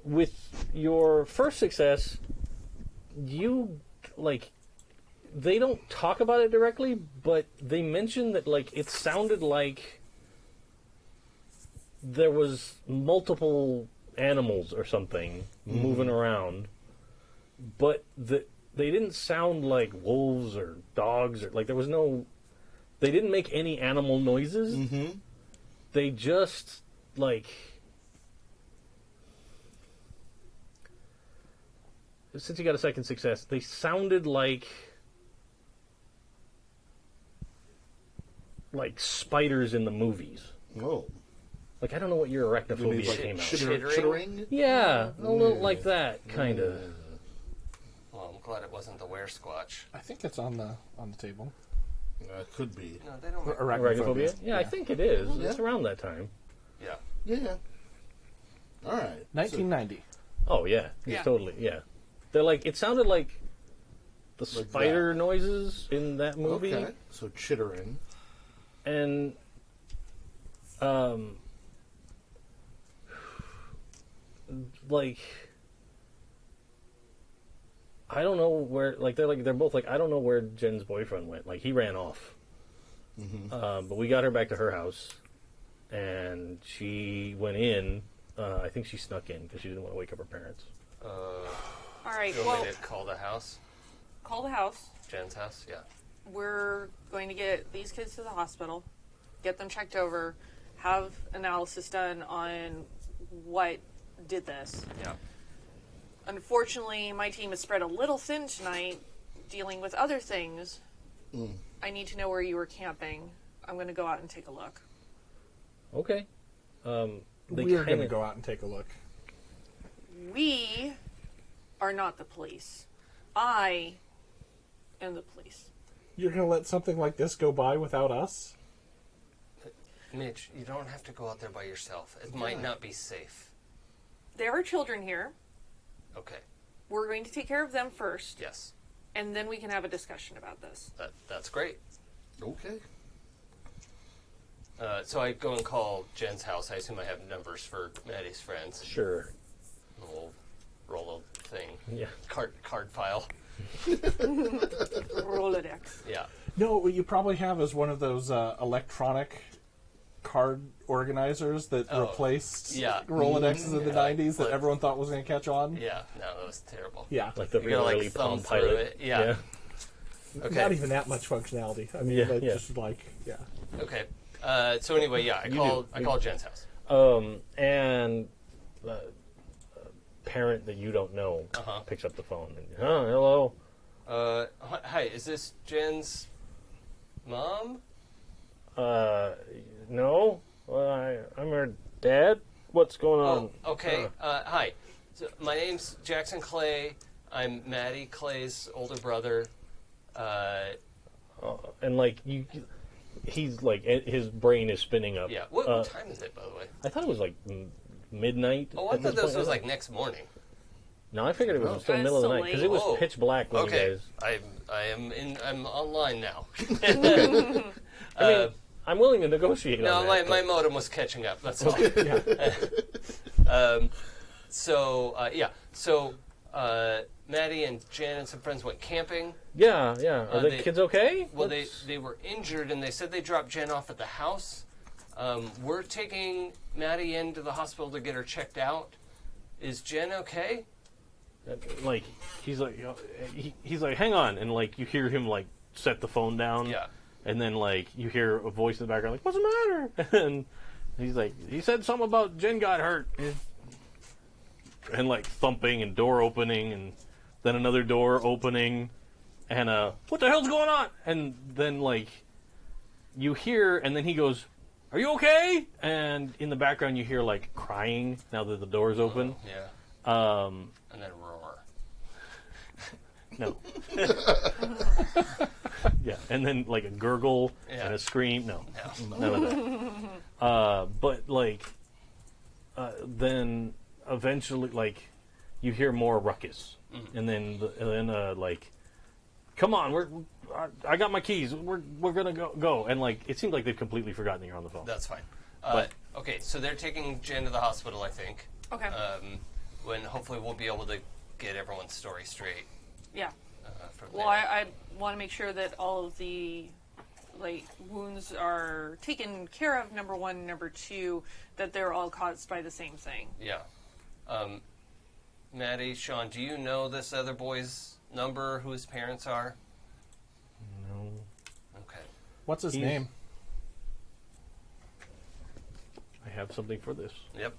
with your first success, you like they don't talk about it directly, but they mention that like it sounded like there was multiple animals or something moving around, but they didn't sound like wolves or dogs or like there was no. They didn't make any animal noises. Mm-hmm. They just like. Since you got a second success, they sounded like spiders in the movies. Oh. Like I don't know what your You mean arachnophobia like came out. chittering? Yeah, a little like that, kind of. Well, I'm glad it wasn't the weresquatch. I think it's on the table. Could be. No, they don't. Arachnophobia? Yeah, I think it is. Yeah. It's around that time. Yeah. Yeah. All right. 1990. Oh yeah, Yeah. totally. Yeah, they're like it sounded like the Like spider noises in that movie, Okay. So chittering. and like I don't know where. They're both like I don't know where Jen's boyfriend went. Like he ran off. But we got her back to her house, and she went in. I think she snuck in because she didn't want to wake up her parents. All right. You Well, want me to call the house? call the house. Jen's house? Yeah. We're going to get these kids to the hospital, get them checked over, have analysis done on what did this. Yeah. Unfortunately, my team is spread a little thin tonight, dealing with other things. I need to know where you were camping. I'm going to go out and take a look. Okay. We're going to go out and take a look. We are not the police. I am the police. You're going to let something like this go by without us? Midge, you don't have to go out there by yourself. It might not be safe. There are children here. Okay. We're going to take care of them first, Yes. and then we can have a discussion about this. That's great. Okay. So I go and call Jen's house. I assume I have numbers for Maddie's friends. Sure. We'll roll a thing. Yeah. Card file. Rolodex. Yeah. No, what you probably have is one of those electronic card organizers that replaced Yeah. Rolodexes in the Yeah, 90s that but- everyone thought was going to catch on. Yeah. No, that was terrible. Yeah. Like the You gotta, really like, thumb Palm through Pilot. it. Yeah. Okay. Not even that much functionality. I mean, Yeah, it's yeah. just like, yeah. Okay. So anyway, yeah, I called Jen's house. And the parent that you don't know Uh-huh. picks up the phone. And, hello. Hi, is this Jen's mom? No. I'm her dad. What's going on? Oh, okay. Hi. So, my name's Jackson Clay. I'm Maddie Clay's older brother. And like he's like his brain is spinning up. Yeah. What time is it, by the way? I thought it was like midnight. Oh, I at thought this this point. was like next morning. No, I figured it was still It's middle of the still night because late. it was Oh. pitch black when Okay. you guys. I'm online now. I mean, I'm willing to negotiate. No, on my that, my modem was catching up. That's all. Yeah. So Maddie and Jan and some friends went camping. yeah. Are the they- kids okay? Well, What's- they were injured, and they said they dropped Jen off at the house. We're taking Maddie into the hospital to get her checked out. Is Jen okay? like he's like he's like hang on, and like you hear him like set the phone down. Yeah. And then like you hear a voice in the background like, "What's the matter?" And he's like, he said something about Jen got hurt, and like thumping and door opening, and then another door opening, and what the hell's going on? And then like you hear, and then he goes, "Are you okay?" And in the background you hear like crying now that the door's open. Yeah. And then roar. No. Yeah, and then like a gurgle and a scream. No, none of that. But like, then eventually, like, you hear more ruckus, and then like, come on, I got my keys. We're gonna go. And like, it seems like they've completely forgotten that you're on the phone. That's fine. But- Okay, so they're taking Jen to the hospital, I think. Okay. When hopefully we'll be able to get everyone's story straight. Yeah. From Well, there. I want to make sure that all of the wounds are taken care of. Number one, number two, that they're all caused by the same thing. Yeah. Maddie, Sean, do you know this other boy's number, who his parents are? No. Okay. What's his He's- name? I have something for this. Yep.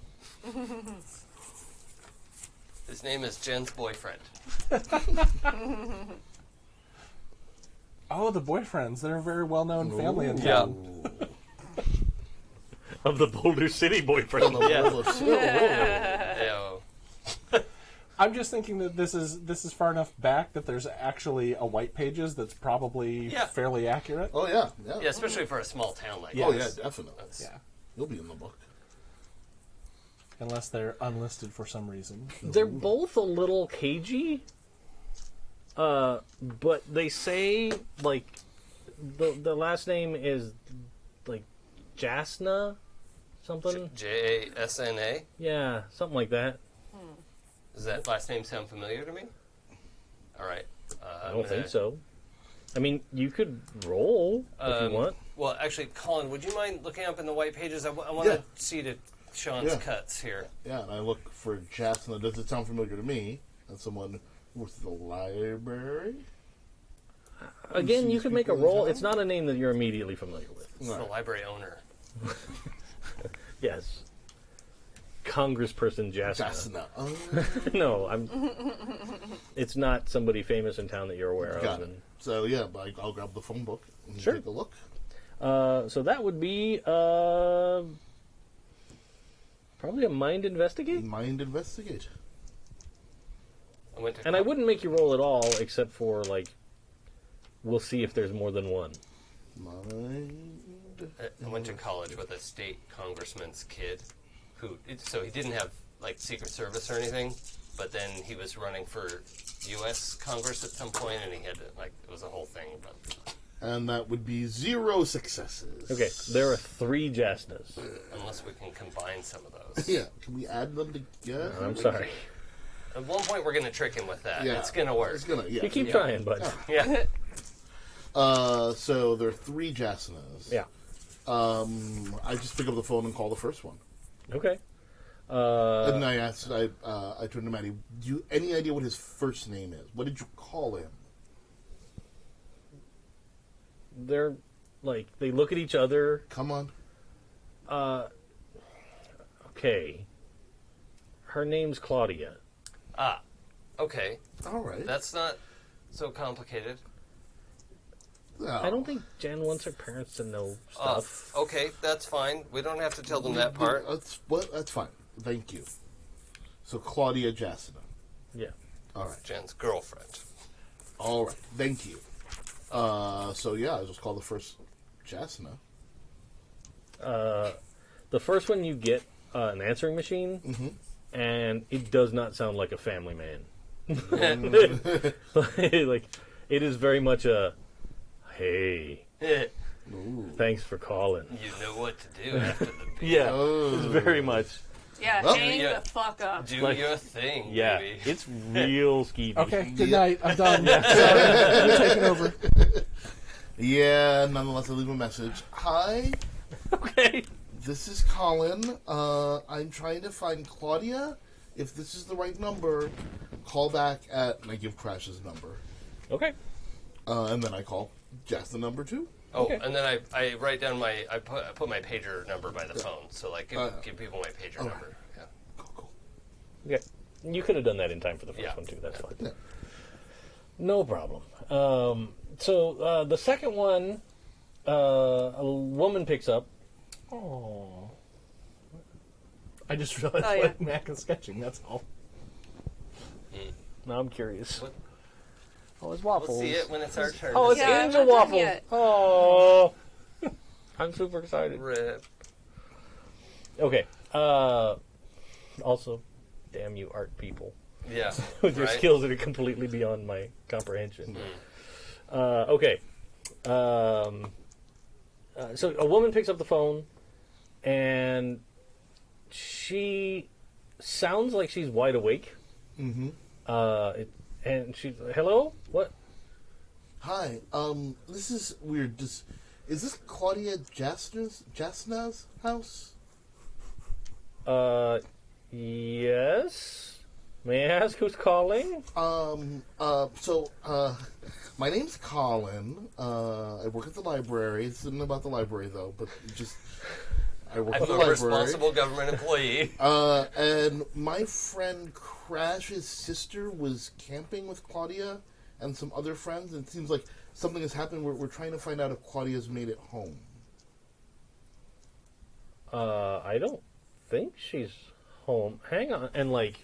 His name is Jen's boyfriend. Oh, the Boyfriends. They're a very well-known family in Yeah. town. Of the Boulder City boyfriend. Yeah. I'm just thinking that this is far enough back that there's actually a white pages that's probably Yeah. fairly accurate. Oh yeah. Yeah, especially for a small town like Oh yeah, this. definitely. Yeah. You'll be in the book. Unless they're unlisted for some reason. They're both a little cagey, but they say like the last name is like Jasna, something. Jasna? Yeah, something like that. Does that last name sound familiar to me? All right. I don't think so. I mean, you could roll if you want. Well, actually, Colin, would you mind looking up in the white pages? I want Yeah. to see Sean's Yeah. cuts here. Yeah, and I look for Jasna. Does it sound familiar to me? As someone with the library? Again, you these could make a people in roll. town? It's not a name that you're immediately familiar with. It's the library owner. Yes. Congressperson Jasna. Jasna. Oh, No, it's not somebody famous in town that you're aware got of. it. So yeah, I'll grab the phone book and Sure. take a look. So that would be probably a mind investigate. Mind investigate. I went to And I wouldn't make you roll at all, except for like, we'll see if there's more than one. Mind. I went to college with a state congressman's kid, so he didn't have like Secret Service or anything, but then he was running for U.S. Congress at some point, and he had to, like, it was a whole thing. But And that would be 0 successes. Okay, there are 3 Jasnas. unless we can combine some of those. Yeah, can we add them together? I'm sorry. At one point, we're going to trick him with that. Yeah. It's going to work. It's gonna. Yeah. You keep trying, bud. Yeah. So there are 3 Jasinas. Yeah. I just pick up the phone and call the first one. Okay. And I asked, I turned to Maddie, do you any idea what his first name is? What did you call him? They're like, they look at each other. Come on. Okay. Her name's Claudia. Ah, okay. All right. That's not so complicated. I don't think Jen wants her parents to know stuff. Okay, that's fine. We don't have to tell them that part. That's fine. Thank you. So Claudia Jasina. Yeah. All right. Jen's girlfriend. All right. Thank you. So yeah, I just call the first Jasina. The first one you get an answering machine, and it does not sound like a family man. Like, it is very much a, hey, thanks for calling. You know what to do after the beat. Yeah, it's very much. Yeah, Well, hang yeah. the fuck up. Do Like- your thing, Yeah, baby. it's real skeevy. Okay, good night. I'm done. Sorry, you're taking over. Yeah. Nonetheless, I leave a message. Hi, Okay. this is Colin. I'm trying to find Claudia. If this is the right number, call back at. And I give Crash's number, Okay. and then I call Jasina number 2. Oh, Okay. and then I write down I put my pager number by the phone. So, like, give people my pager number. Yeah. Cool. Okay. You could have done that in time for the first Yeah. one, too. That's fine. Yeah. No problem. So the second one, a woman picks up. Oh. I just realized Oh, yeah. what Mac is sketching, that's all. Now I'm curious. What? Oh, it's We'll waffles. see it when it's our turn. Oh, to it's see Yeah, angel I'm not done waffles. yet. Oh, I'm super excited. Rip. Okay. Also, damn you, art people, Yeah. with your right? skills that are completely beyond my comprehension. Okay. So a woman picks up the phone, and she sounds like she's wide awake. Mm-hmm. And she's, hello? What? Hi. This is weird. Is this Claudia Jasina's house? Yes. May I ask who's calling? My name's Colin. I work at the library. This isn't about the library, though, but I work I'm at the a library. responsible government employee. And my friend Crash's sister was camping with Claudia and some other friends, and it seems like something has happened. We're trying to find out if Claudia's made it home. I don't think she's home. Hang on. And, like,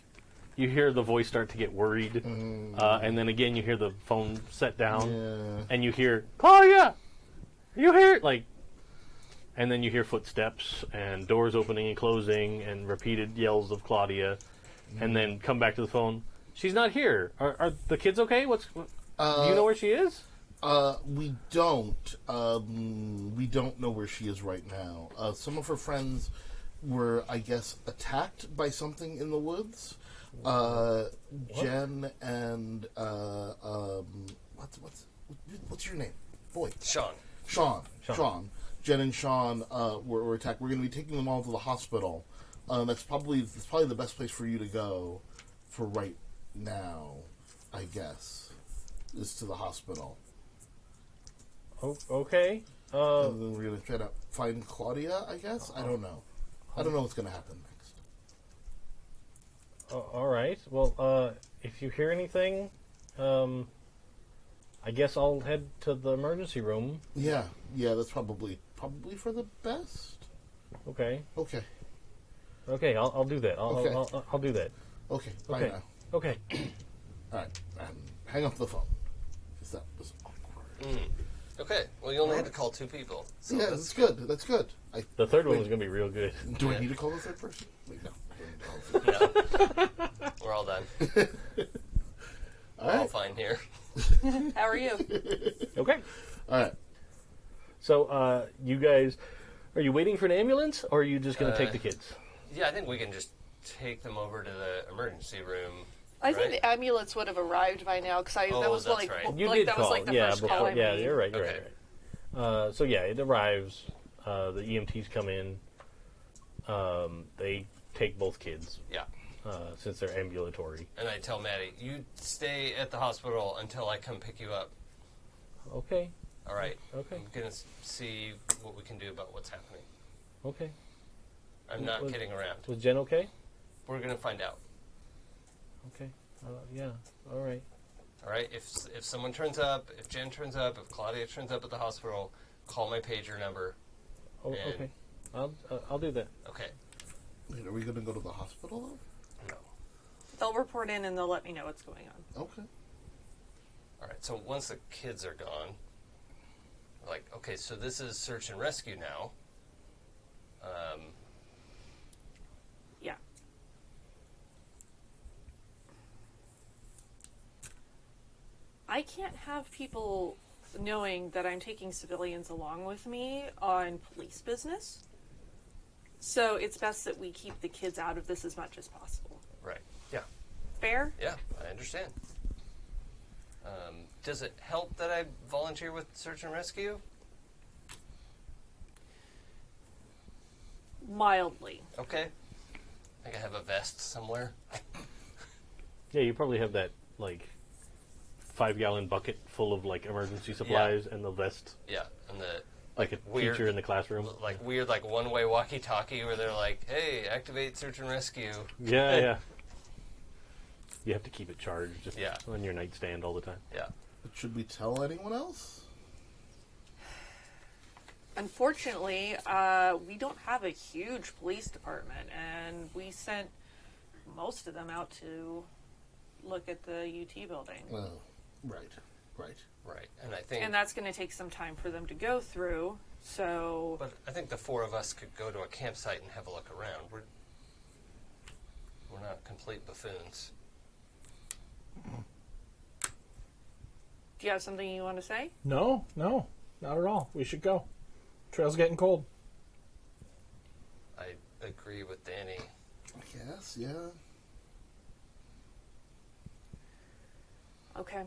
you hear the voice start to get worried. And then again, you hear the phone set down. Yeah. And you hear, Claudia! You hear it? Like, and then you hear footsteps and doors opening and closing and repeated yells of Claudia. And then come back to the phone. She's not here. Are the kids okay? Do you know where she is? We don't. We don't know where she is right now. Some of her friends were, I guess, attacked by something in the woods. Jen and what's your name? Boy, Sean. Sean. Jen and Sean were attacked. We're going to be taking them all to the hospital. That's probably the best place for you to go for right now, I guess, is to the hospital. Oh, okay. And then we're going to try to find Claudia, I guess? I don't know. I don't know what's going to happen next. All right. Well, if you hear anything, I guess I'll head to the emergency room. Yeah, that's probably for the best. Okay. Okay, I'll do that. Okay. I'll do that. bye Okay. now. Okay. All right, hang up the phone. Because that was awkward. Okay. Well, you only had to call 2 people. So Yeah, that's good. That's good. The third one was going to be real good. Do I need to call the third person? Wait, no. I don't need to call the third person. No. We're all done. All We're all right. fine here. How are you? Okay. All right. So, you guys, are you waiting for an ambulance, or are you just going to take the kids? Yeah, I think we can just take them over to the emergency room I think right? the amulets would have arrived by now because that Oh, was that's like right. You like did that call. was like the first call I made. You're right. Okay. So yeah, it arrives. The EMTs come in. They take both kids Yeah. since they're ambulatory. And I tell Maddie, you stay at the hospital until I come pick you up. Okay. All right. Okay. I'm going to see what we can do about what's happening. Okay. I'm not kidding around. Was Jen okay? We're going to find out. Okay. Yeah. All right. All right? If someone turns up, if Jen turns up, if Claudia turns up at the hospital, call my pager number. Oh, And- okay. I'll do that. Okay. Wait, are we going to go to the hospital? No. They'll report in and they'll let me know what's going on. Okay. All right. So once the kids are gone, like, okay, so this is search and rescue now. Yeah. I can't have people knowing that I'm taking civilians along with me on police business. So it's best that we keep the kids out of this as much as possible. Right. Yeah. Fair? Yeah, I understand. Does it help that I volunteer with search and rescue? Mildly. Okay. I think I have a vest somewhere. Yeah, you probably have that like 5-gallon bucket full of like emergency supplies and the vest, Yeah, and the like a weird- teacher in the classroom. like weird like one-way walkie-talkie where they're like, "Hey, activate search and rescue." Yeah. You have to keep it charged just Yeah. on your nightstand all the time. Yeah. But should we tell anyone else? Unfortunately, we don't have a huge police department, and we sent most of them out to look at the UT building. Well, right. Right. And I think And that's going to take some time for them to go through, so... but I think the four of us could go to a campsite and have a look around. We're not complete buffoons. Do you have something you want to say? No, not at all. We should go. Trail's getting cold. I agree with Danny. Yes, yeah. Okay.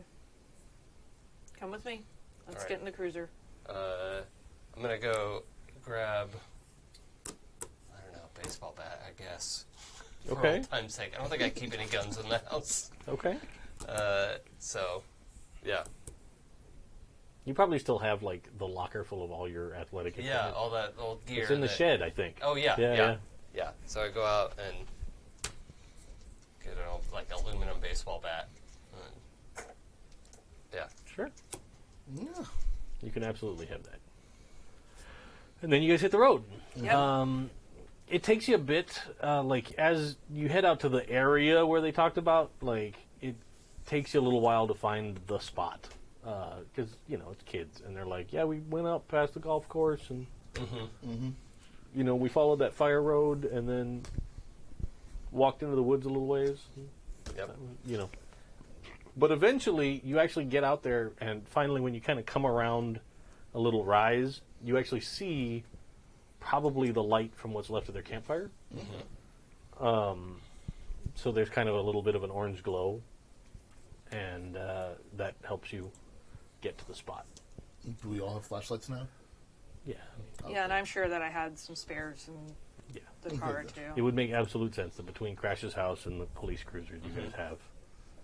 Come with me. Let's All right. get in the cruiser. I'm gonna go grab, I don't know, baseball bat, I guess. For Okay. old time's sake. I don't think I keep any guns in the house. Okay. So, yeah. You probably still have like the locker full of all your athletic Yeah, equipment. all that old gear. It's in the that- shed, I think. Oh, yeah, Yeah. yeah. So I go out and get an old, like, aluminum baseball bat. And, yeah. Sure. Yeah. You can absolutely have that. And then you guys hit the road. Yep. It takes you a bit, like, as you head out to the area where they talked about, like, it takes you a little while to find the spot. Because, you know, it's kids. And they're like, yeah, we went out past the golf course and, you know, we followed that fire road and then walked into the woods a little ways. Yep. You know. But eventually, you actually get out there, and finally, when you kind of come around a little rise, you actually see probably the light from what's left of their campfire. So there's kind of a little bit of an orange glow, and that helps you get to the spot. Do we all have flashlights now? Yeah, Yeah, and I'm sure that I had some spares in yeah. the car, good. too. It would make absolute sense that between Crash's house and the police cruisers, you guys have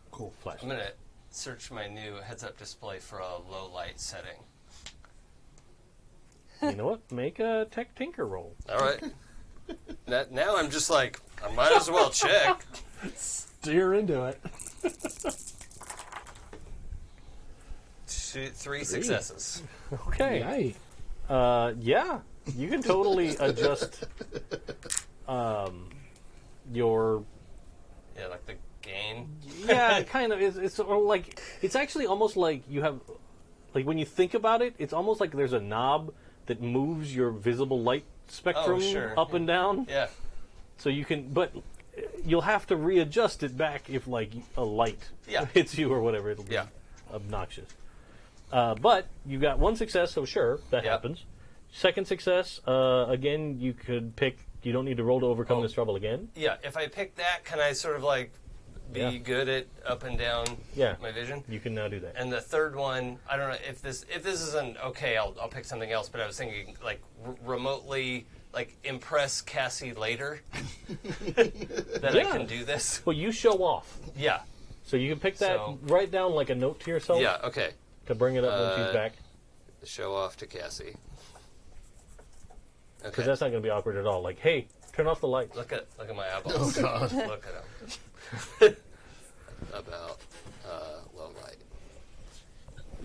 Cool. I'm flashlights. going to search my new heads-up display for a low-light setting. You know what? Make a tech tinker roll. All right. Now I'm just like, I might as well check. Steer into it. 3 successes. Okay. Yay. Yeah, you can totally adjust your. Yeah, like the gain. Yeah, kind of. It's sort of like it's actually almost like you have, like when you think about it, it's almost like there's a knob that moves your visible light spectrum sure. up and down. Yeah. So you can, but you'll have to readjust it back if like a light Yeah. hits you or whatever. It'll be Yeah. obnoxious. But you got one success, so sure, that Yep. happens. Second success, again, you could pick. You don't need to roll to overcome Oh. this trouble again. Yeah, if I pick that, can I sort of like be good at up and down my vision. You can now do that. And the third one, I don't know if this isn't okay. I'll pick something else. But I was thinking like remotely impress Cassie later that I can do this. Well, you show off. Yeah. So you can pick that, write down like a note to yourself. Yeah. Okay. To bring it up when she's back. Show off to Cassie. Because Okay. that's not going to be awkward at all. Like, hey, turn off the lights. Look at my eyeballs. Oh, God. Look at them. About low light.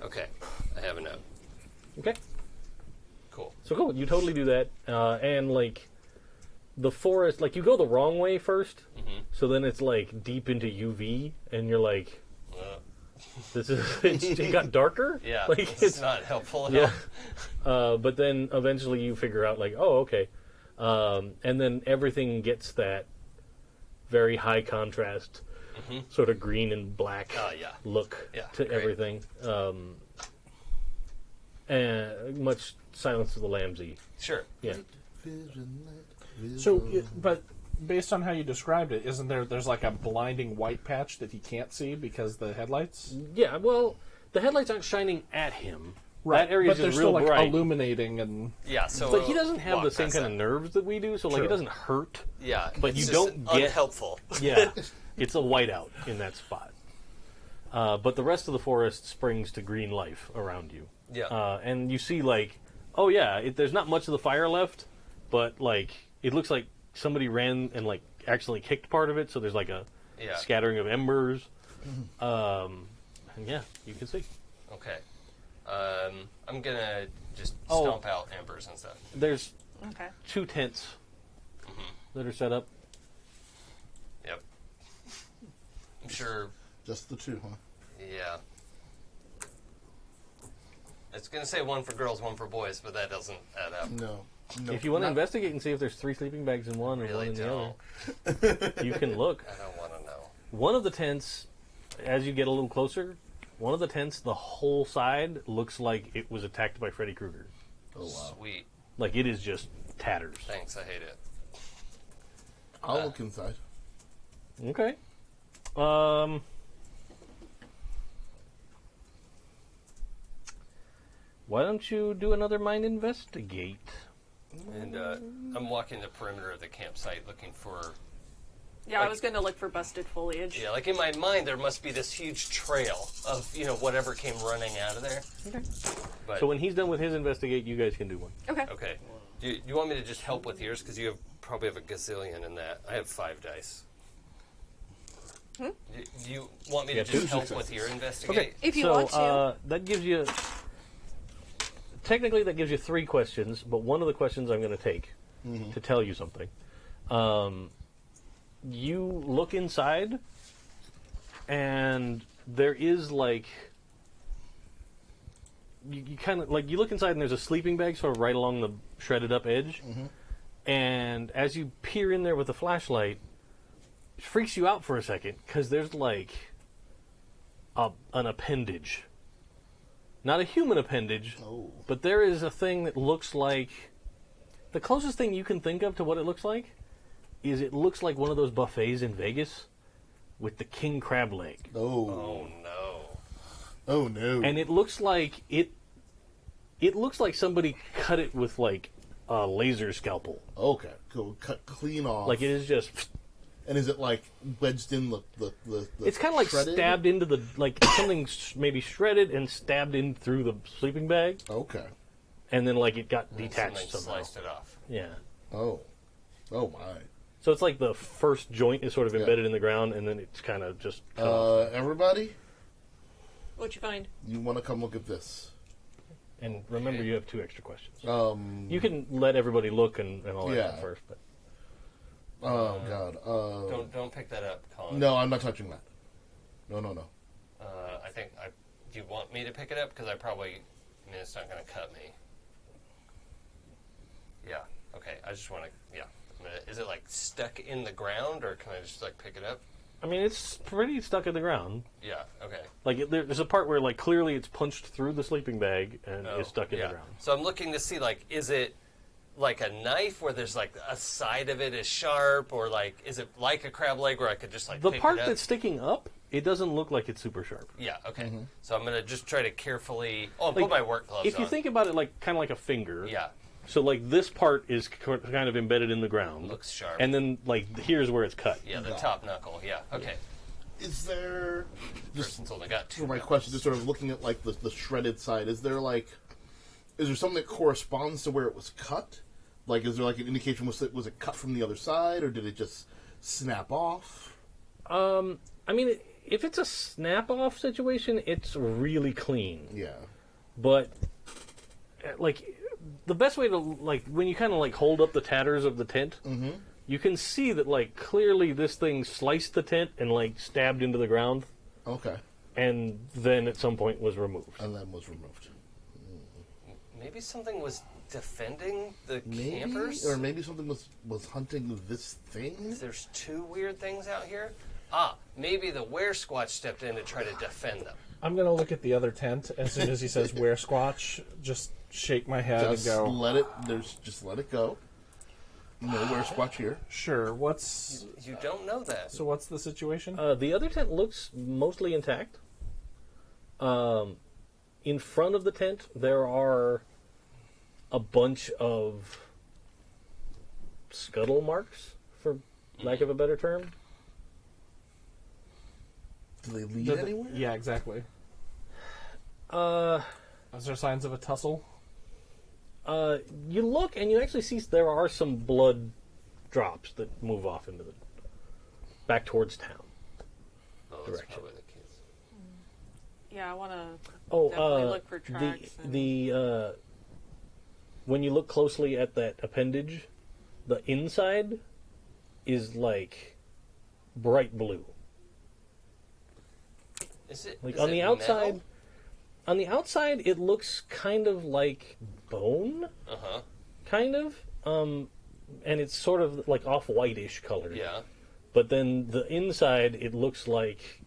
Okay. I have a note. Okay. Cool. So cool. You totally do that. And like the forest, like you go the wrong way first. Mm-hmm. So then it's like deep into UV, and you're like, this is it got darker. Yeah. Like it's not helpful at all. But then eventually you figure out like, oh, okay. And then everything gets that very high contrast, sort of green and black look to great. everything. And much Silence of the Lambsy. Sure. Yeah. So, but based on how you described it, isn't there's like a blinding white patch that he can't see because the headlights? Yeah, well, the headlights aren't shining at him. That area but is they're just still real like bright. illuminating and... Yeah, so But he doesn't have walk the same past kind of that. nerves that we do, so like True. it doesn't hurt. Yeah, But it's you just don't get- unhelpful. Yeah, it's a whiteout in that spot. But the rest of the forest springs to green life around you. Yeah. And you see, like, oh yeah, there's not much of the fire left, but like it looks like somebody ran and like accidentally kicked part of it, so there's like a scattering of embers. And yeah, you can see. Okay. I'm gonna just stomp out embers and stuff. There's Okay. 2 tents that are set up. Yep. I'm sure. Just the 2, huh? Yeah. It's gonna say one for girls, one for boys, but that doesn't add up. No. If you want to investigate and see if there's 3 sleeping bags in one and Really one in don't. the other, you can look. I don't want to know. One of the tents, as you get a little closer, one of the tents, the whole side looks like it was attacked by Freddy Krueger. Oh, wow. Sweet. Like it is just tatters. Thanks. I hate it. I'll look inside. Okay. Why don't you do another mind investigate? And I'm walking the perimeter of the campsite looking for. Yeah, I was going to look for busted foliage. Yeah, like in my mind, there must be this huge trail of whatever came running out of there. Okay. But So when he's done with his investigate, you guys can do one. Okay. okay, do you want me to just help with yours because you probably have a gazillion in that? I have 5 dice. Do you want me to Yeah, just 2 help successes. with your investigate? If you so want to. that gives you. Technically, that gives you 3 questions, but one of the questions I'm going to take to tell you something. You look inside, and there is like you kind of like you look inside, and there's a sleeping bag sort of right along the shredded up edge. And as you peer in there with the flashlight, it freaks you out for a second because there's like an appendage. Not a human appendage, but there is a thing that looks like... The closest thing you can think of to what it looks like is it looks like one of those buffets in Vegas with the king crab leg. Oh no! Oh, no. And it looks like it looks like somebody cut it with like a laser scalpel. Okay, go cut clean off. Like it is just... And is it like wedged in the It's kind of like shredded? stabbed into the... Like something maybe shredded and stabbed in through the sleeping bag. Okay. And then like it got Something detached somehow. sliced it off. Yeah. Oh. Oh, my. So it's like the first joint is sort of embedded in the ground, and then it's kind of just cut off. Everybody, What'd you find? you want to come look at this? And remember, you have 2 extra questions. You You can let everybody look and all that Yeah. stuff first, but Oh, God. Don't pick that up, Colin. No, I'm not touching that. No. I think do you want me to pick it up? Because it's not going to cut me. Yeah. Okay. I just want to. Yeah. Is it like stuck in the ground, or can I just like pick it up? I mean, it's pretty stuck in the ground. Yeah. Okay. Like there's a part where like clearly it's punched through the sleeping bag and Oh, is stuck in yeah. the ground. So I'm looking to see like, is it like a knife where there's like a side of it is sharp, or like is it like a crab leg where I could just like The pick part it up? that's sticking up, it doesn't look like it's super sharp. Yeah, okay. So I'm gonna just try to carefully. Oh, I'll put my work gloves on. If you think about it like kind of like a finger. Yeah, So like this part is kind of embedded in the ground. looks sharp. And then like here's where it's cut. yeah, the top knuckle. Yeah, okay. Is there, just Person's only got two. for my knuckles. question, just sort of looking at like the shredded side, is there something that corresponds to where it was cut? Like, is there like an indication, was it cut from the other side, or did it just snap off? I mean, if it's a snap-off situation, it's really clean. Yeah. But like the best way to like when you kind of like hold up the tatters of the tent, you can see that like clearly this thing sliced the tent and like stabbed into the ground, Okay. and then at some point was removed. And then was removed. Maybe something was defending the Maybe, campers? or maybe something was hunting this thing. There's two weird things out here. Ah, maybe the were-squatch stepped in to try to defend them. I'm going to look at the other tent as soon as he says where squatch. Just shake my head Just and go, let it. Just let it go. No, where's Squatch here? sure, what's... You don't know that. So what's the situation? The other tent looks mostly intact. In front of the tent, there are a bunch of scuttle marks, for lack of a better term. Do they lead Does it- anywhere? Yeah, exactly. Is there signs of a tussle? You look and you actually see there are some blood drops that move off into the back towards town. Oh, that's Direction. probably the case. Yeah, I want to Oh, definitely look for tracks. the when you look closely at that appendage, the inside is like bright blue. Is it Like is on it the outside, metal? on the outside, it looks kind of like bone, Uh-huh. kind of, and it's sort of like off-whitish colored. Yeah. But then the inside, it looks like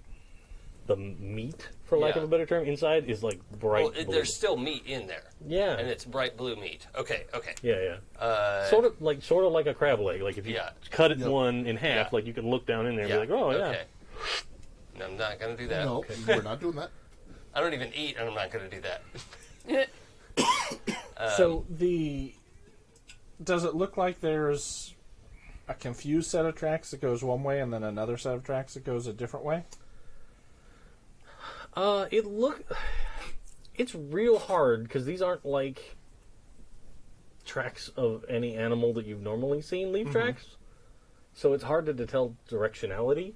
the meat, for lack Yeah. of a better term. Inside is like bright Well, blue. there's still meat in there. Yeah. And it's bright blue meat. Okay, okay. Yeah. Sort Sort of like a crab leg. Like if you Yeah. cut it Yep. one in half, Yeah. like you can look down in there and Yeah. be like, oh okay. No, I'm not going to do that. No, we're not doing that. I don't even eat, and I'm not going to do that. So does it look like there's a confused set of tracks that goes one way and then another set of tracks that goes a different way? It's real hard because these aren't like tracks of any animal that you've normally seen leave tracks. So it's hard to tell directionality.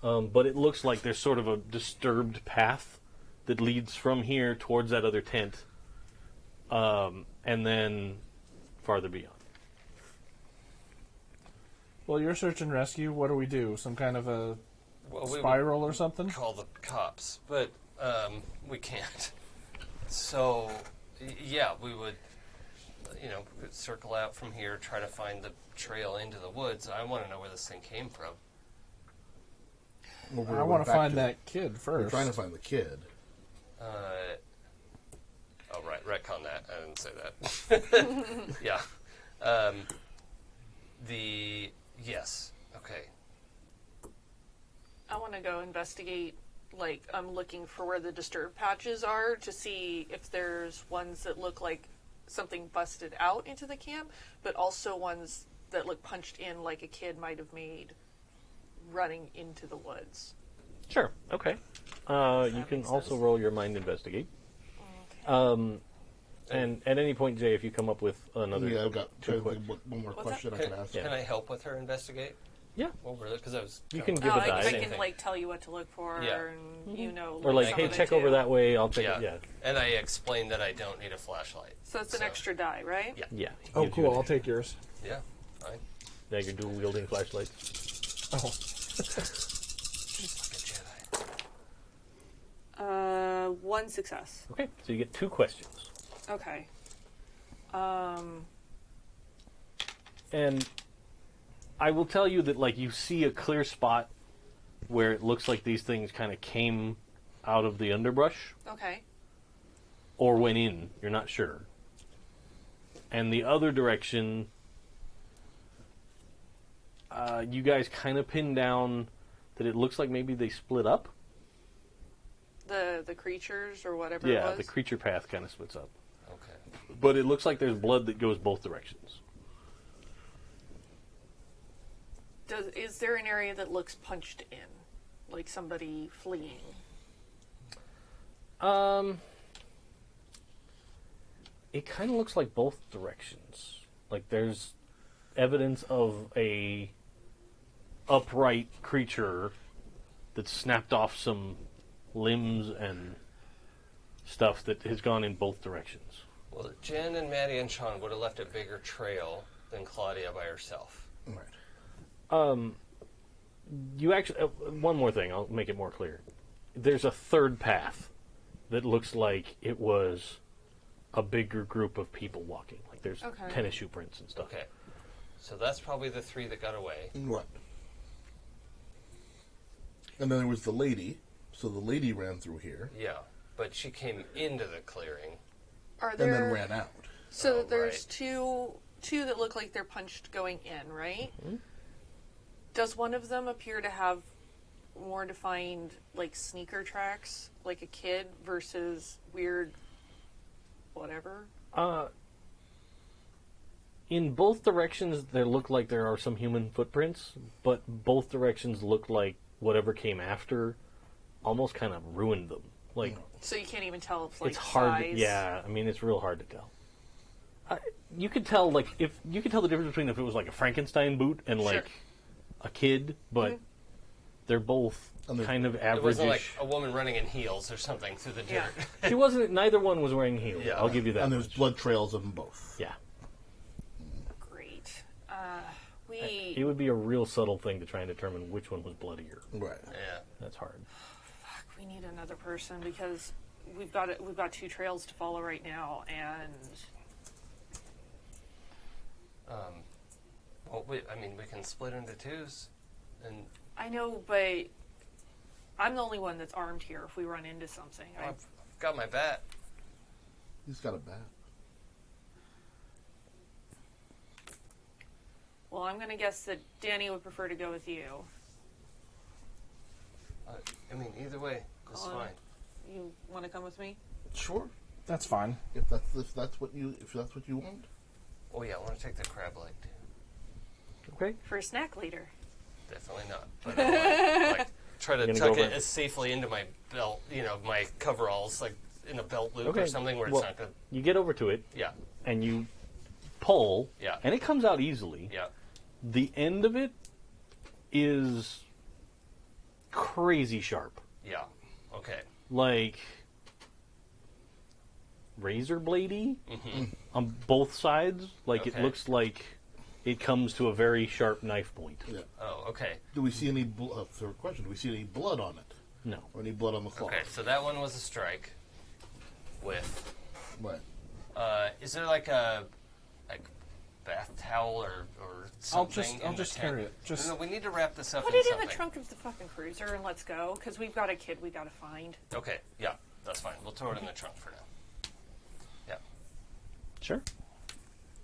But it looks like there's sort of a disturbed path that leads from here towards that other tent, and then farther beyond. Well, you're search and rescue. What do we do? Some kind of a Well, we would spiral or something? call the cops, but we can't. So, yeah, we would, circle out from here, try to find the trail into the woods. I want to know where this thing came from. Well, I want to find that kid We're first. trying to find the kid. Right, retcon that. I didn't say that. Yeah. Yes. Okay. I want to go investigate. Like, I'm looking for where the disturbed patches are to see if there's ones that look like something busted out into the camp, but also ones that look punched in like a kid might have made running into the woods. Sure. Okay. You can makes also sense. roll your mind investigate. Okay. And at any point, Jay, if you come up with another, Yeah, I've got two quick. one more What's question I Can, can ask. Yeah. can I help with her investigate? Yeah. What were they? Because I was. You kinda can give a I die. can thing. like tell you what to look for, Yeah. and you know, Or like, some hey, of it check too. over that way. I'll take Yeah. it. Yeah. And I explained that I don't need a flashlight. So it's an extra die, right? Yeah. Yeah. Oh, Gives you cool. an- I'll take yours. Yeah. Fine. Now you're dual wielding flashlights. Oh, She's like a Jedi. One success. Okay. So you get 2 questions. Okay. And I will tell you that, like, you see a clear spot where it looks like these things kind of came out of the underbrush Okay. or went in. You're not sure. And the other direction, you guys kind of pinned down that it looks like maybe they split up. The creatures or whatever it Yeah, was? the creature path kind of splits up. Okay. But it looks like there's blood that goes both directions. Is there an area that looks punched in? Like somebody fleeing? It kind of looks like both directions. Like there's evidence of a upright creature that snapped off some limbs and stuff that has gone in both directions. Well, Jen and Maddie and Sean would have left a bigger trail than Claudia by herself. Right. You actually, one more thing, I'll make it more clear. There's a third path that looks like it was a bigger group of people walking. Like there's tennis shoe prints and stuff. Okay. So that's probably the 3 that got away. Right. And then there was the lady. So the lady ran through here. Yeah. But she came into the clearing. Are there... And then ran out. So Oh, there's right. two that look like they're punched going in, right? Mm-hmm. Does one of them appear to have more defined, like, sneaker tracks, like a kid, versus weird whatever? In both directions, there look like there are some human footprints, but both directions look like whatever came after almost kind of ruined them. Like So you can't even tell if, like, it's hard. size. Yeah, I mean it's real hard to tell. You could tell, like, if you could tell the difference between if it was like a Frankenstein boot and like a kid, but they're both kind of It average. wasn't like a woman running in heels or something through the dirt. Yeah. She wasn't. Neither one was wearing heels. Yeah. I'll give you that. And there's much. blood trails of them both. Yeah. Great. It would be a real subtle thing to try and determine which one was bloodier. Right. Yeah. That's hard. We need another person because we've got 2 trails to follow right now, and Well, we can split into 2s, and I know, but I'm the only one that's armed here. If we run into something, I've got my bat. He's got a bat. well, I'm gonna guess that Danny would prefer to go with you. Either way, it's Colin? fine. You want to come with me? Sure. That's fine. If that's what you want. Oh yeah, I want to take the crab leg too. Okay. For a snack later. Definitely not. But I like try to You're gonna tuck go it over- as safely into my belt, my coveralls, like in a belt loop or something where well, it's not good. You get over to it Yeah, and you pull. Yeah. And it comes out easily. yeah. The end of it is crazy sharp. Yeah. Okay. Like razor bladey on both sides. Like it Okay. looks like it comes to a very sharp knife point. Yeah. Oh, okay. Do we see any? Third question. Do we see any blood on it, No. or any blood on the cloth? Okay, so that one was a strike. With, Right. is there like a bath towel or something? I'll in the just tent? carry it. Just No, we need to wrap this up Put in it in something. the trunk of the fucking cruiser and let's go, because we've got a kid we gotta find. Okay, yeah, that's fine. We'll throw it in the trunk for now. Yeah, Sure.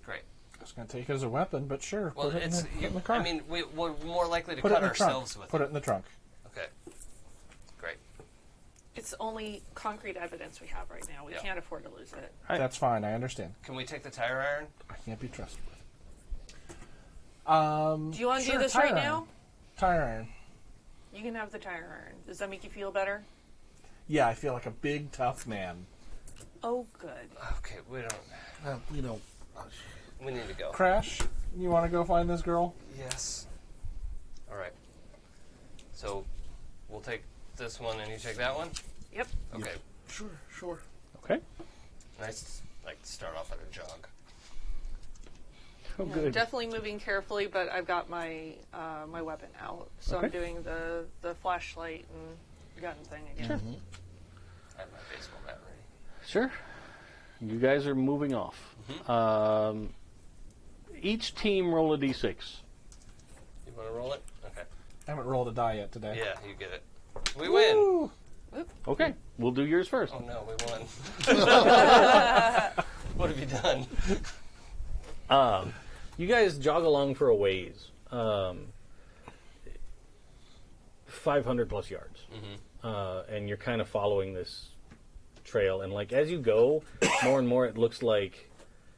great. I was going to take it as a weapon, but sure. Well, put it it's in the car. we're more likely to put it cut in the trunk. ourselves with Put it in the trunk. Okay, great. It's the only concrete evidence we have right now. We Yeah. can't afford to lose it. Right. That's fine. I understand. Can we take the tire iron? I can't be trusted with. Do you want to Sure, do this tire right iron. now? Tire iron. You can have the tire iron. Does that make you feel better? Yeah, I feel like a big, tough man. Oh, good. Okay, we don't. We don't. We need to go. Crash, you want to go find this girl? Yes. All right. So we'll take this one, and you take that one. Yep. Okay. Sure. Okay. Nice. Like start off at a jog. Oh, Yeah, good. definitely moving carefully, but I've got my my weapon out, so I'm Okay. doing the flashlight and gun thing again. Sure. I have my baseball bat ready. Sure. You guys are moving off. Each team roll a d6. You want to roll it? Okay. I haven't rolled a die yet today. Yeah, you get it. We win. Woo! Okay. We'll do yours first. Oh no, we won. What have you done? You guys jog along for a ways. 500 plus yards. And you're kind of following this trail. And, like, as you go, more and more it looks like,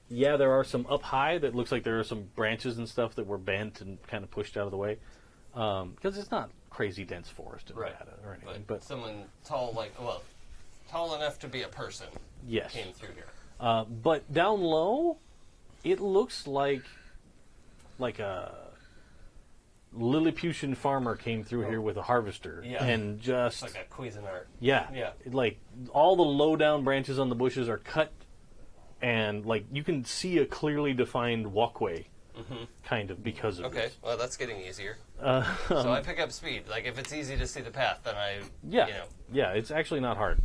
yeah, there are some up high that looks like there are some branches and stuff that were bent and kind of pushed out of the way. Because it's not crazy dense forest in Nevada or anything. But someone tall, tall enough to be a person yes. came through here. But down low, it looks like a Lilliputian farmer came through here with a harvester and just it's like a Cuisinart. Yeah. Like all the low down branches on the bushes are cut, and like you can see a clearly defined walkway, kind of because of Okay, this. well that's getting easier. So I pick up speed. Like if it's easy to see the path, then yeah, it's actually not hard.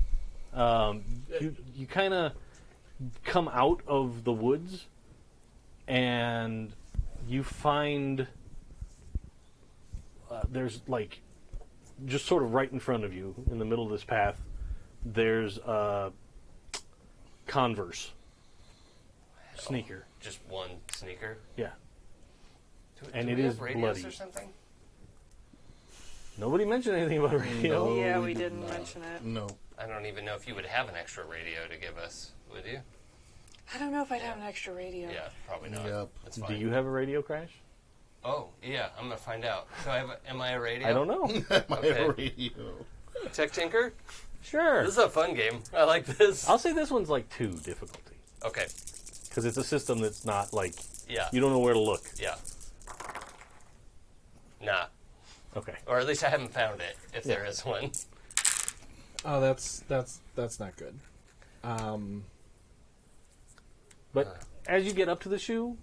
You kind of come out of the woods, and you find. There's like, just sort of right in front of you, in the middle of this path, there's a Converse sneaker. Just one sneaker. Yeah. Do it we is have radios bloody. or something? Nobody mentioned anything about radio. No. Yeah, we didn't mention it. No. I don't even know if you would have an extra radio to give us, would you? I don't know if I'd have an extra radio. Yeah, probably not. Yep. That's fine. Do you have a radio, Crash? Oh, yeah, I'm going to find out. So am I a radio? I don't know. My Okay. radio. Tech Tinker? Sure. This is a fun game. I like this. I'll say this one's like 2 difficulty. Okay, Because it's a system that's not like, yeah, you don't know where to look. yeah. Nah. Okay. Or at least I haven't found it, if there is one. Oh, that's not good. But as you get up to the shoe,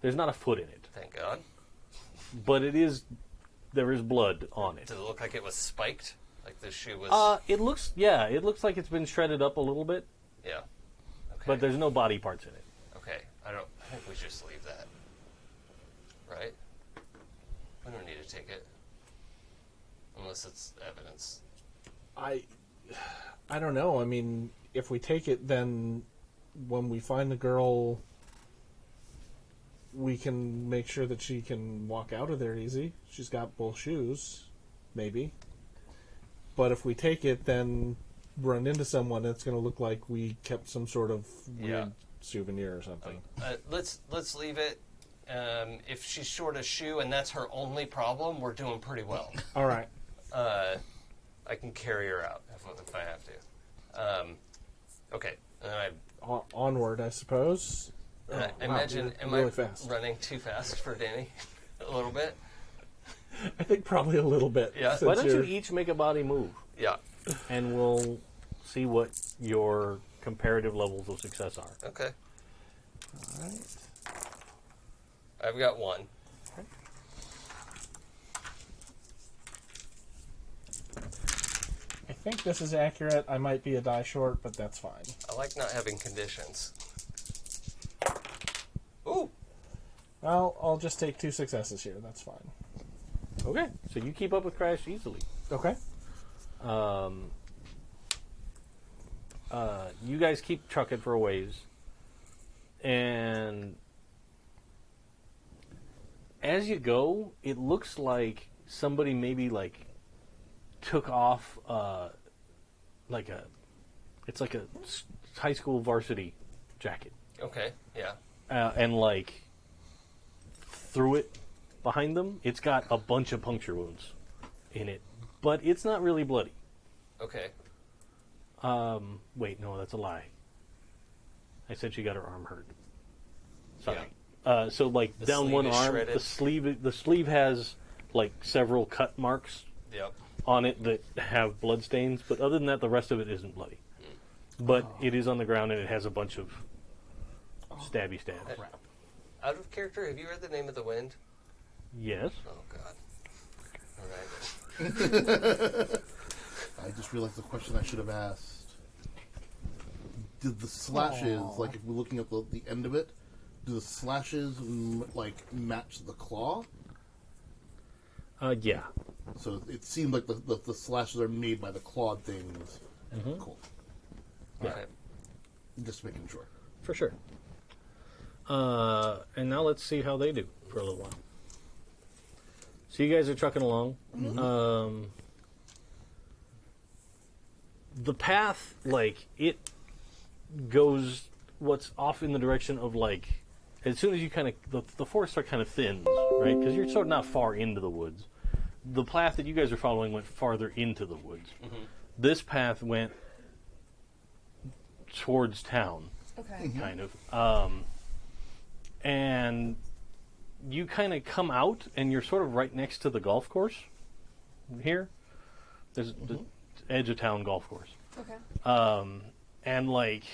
there's not a foot in it. Thank God. But there is blood on it. Does it look like it was spiked? Like the shoe was... It looks like it's been shredded up a little bit, yeah. Okay. but there's no body parts in it. Okay, I think we should just leave that. Right? We don't need to take it. Unless it's evidence. I don't know. I mean, if we take it, then when we find the girl, we can make sure that she can walk out of there easy. She's got both shoes, maybe. But if we take it, then run into someone, it's going to look like we kept some sort of weird souvenir or something. Let's leave it. If she's short a shoe and that's her only problem, we're doing pretty well. All right. I can carry her out if I have to. Okay. Onward, I suppose. I imagine, am really I fast. running too fast for Danny? A little bit? I think probably a little bit. Yeah. Why since don't you each make a body move, Yeah. and we'll see what your comparative levels of success are. Okay. All right. I've got one. I think this is accurate. I might be a die short, but that's fine. I like not having conditions. Ooh. Well, I'll just take 2 successes here. That's fine. Okay, so you keep up with Crash easily. Okay. You guys keep trucking for a ways, and as you go, it looks like somebody maybe like took off it's like a high school varsity jacket, Okay. Yeah. and like threw it behind them. It's got a bunch of puncture wounds in it, but it's not really bloody. Okay. Wait, no, that's a lie. I said she got her arm hurt. Sorry. So like The down sleeve one is arm, shredded. the sleeve has like several cut marks Yep. on it that have blood stains, but other than that, the rest of it isn't bloody. But it is on the ground and it has a bunch of stabby stabs. Out of character, have you read The Name of the Wind? Yes. Oh, God. All right. I just realized the question I should have asked. Did the slashes, like if we're looking at the end of it, do the slashes match the claw? Yeah. So it seemed like the slashes are made by the clawed things. Cool. Yeah. All right. Just making sure. For sure. And now let's see how they do for a little while. So you guys are trucking along. The path, like, it goes what's off in the direction of, like, as soon as you kind of, the forest are kind of thins, right? Because you're sort of not far into the woods. The path that you guys are following went farther into the woods. This path went towards town, Okay. kind of. And you kind of come out, and you're sort of right next to the golf course here. There's the edge of town golf course. Okay. And, like,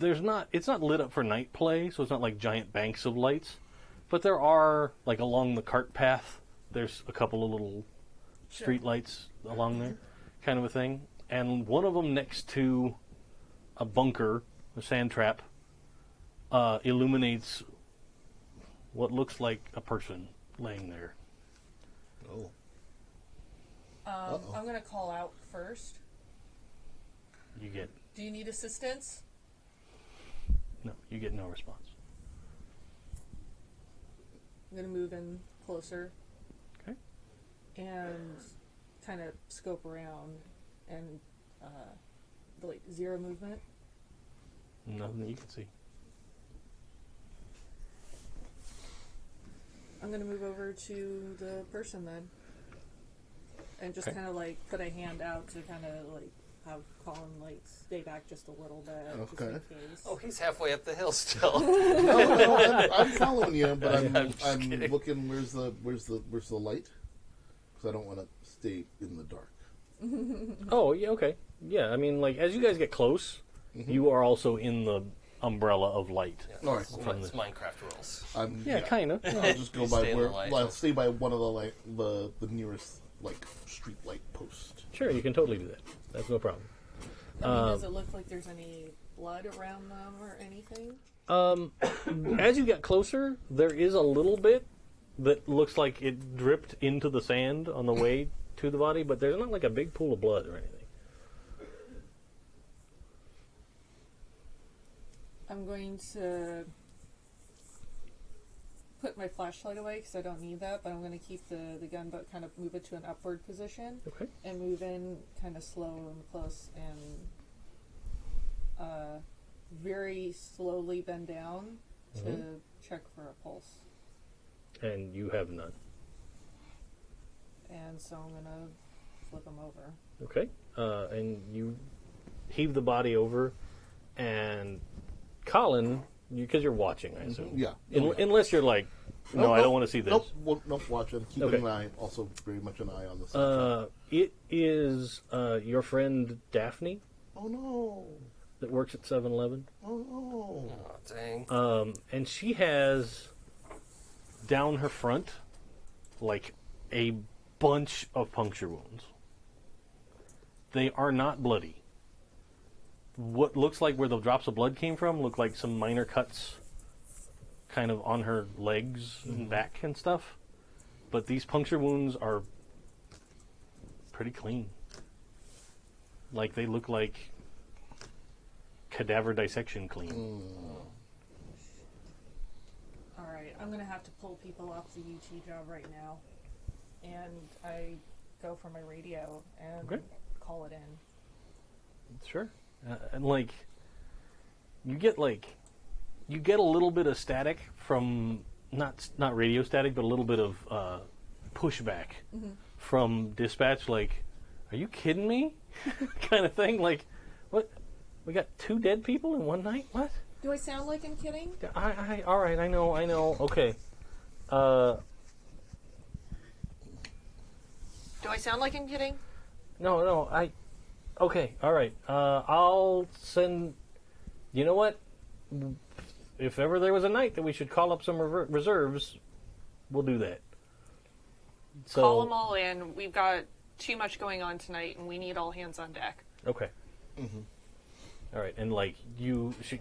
it's not lit up for night play, so it's not like giant banks of lights. But there are, like, along the cart path, there's a couple of little street lights along there, kind of a thing. And one of them next to a bunker, a sand trap, illuminates what looks like a person laying there. Oh. I'm going to call out first. You get Do you need assistance? you get no response. I'm going to move in closer. Okay. And kind of scope around and like zero movement. Nothing that you can see. I'm going to move over to the person then. And just Okay. kind of like put a hand out to kind of like have Colin like stay back just a little bit. Just Okay. in case. Oh, he's halfway up the hill still. No, I'm following you, but I'm just I'm kidding. looking. Where's the light? Because I don't want to stay in the dark. Oh, yeah, okay. Yeah, I mean, like, as you guys get close, you are also in the umbrella of light. All right. It's Minecraft rules. Yeah, kind of. I'll just go You by stay in the where. light. I'll stay by one of the nearest like street light post. Sure, you can totally do that. That's no problem. I mean, does it look like there's any blood around them or anything? As you get closer, there is a little bit that looks like it dripped into the sand on the way to the body, but there's not like a big pool of blood or anything. I'm going to put my flashlight away because I don't need that, but I'm going to keep the gun, but kind of move it to an upward position Okay. and move in kind of slow and close and very slowly bend down to check for a pulse. And you have none. And so I'm going to flip him over. Okay. And you heave the body over, and Colin, because you're watching, I assume. Yeah. Unless you're like, no, I don't want to see this. Nope. Nope. Watch it. Keeping Okay. an eye. Also, very much an eye on the sun. It is your friend Daphne Oh no. that works at 7-Eleven. Oh no. Oh, dang. And she has down her front like a bunch of puncture wounds. They are not bloody. What looks like where the drops of blood came from look like some minor cuts kind of on her legs and back and stuff. But these puncture wounds are pretty clean. Like they look like cadaver dissection clean. Alright, I'm going to have to pull people off the UT job right now. And I go for my radio and Okay. call it in. Sure. And like you get a little bit of static from not radio static, but a little bit of pushback from dispatch. Like, are you kidding me? Kind of thing. Like, what? We got 2 dead people in one night? What? Do I sound like I'm kidding? All right. I know. Okay. Do I sound like I'm kidding? No. Okay. All right. I'll send. You know what? If ever there was a night that we should call up some reserves, we'll do that. So, Call them all in. We've got too much going on tonight, and we need all hands on deck. Okay. All right, and like she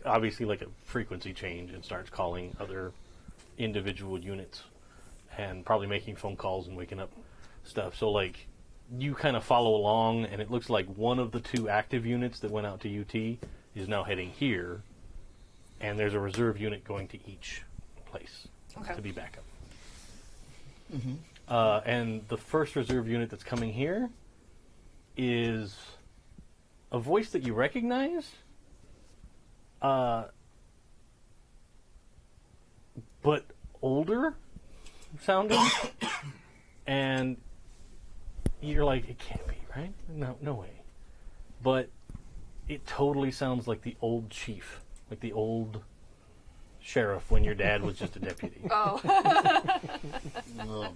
obviously like a frequency change and starts calling other individual units and probably making phone calls and waking up stuff. So like you kind of follow along, and it looks like one of the 2 active units that went out to UT is now heading here, and there's a reserve unit going to each place Okay. to be backup. And the first reserve unit that's coming here is a voice that you recognize, but older sounding, and you're like, it can't be, right? No way. But it totally sounds like the old chief, like the old sheriff when your dad was just a deputy. Oh, boy.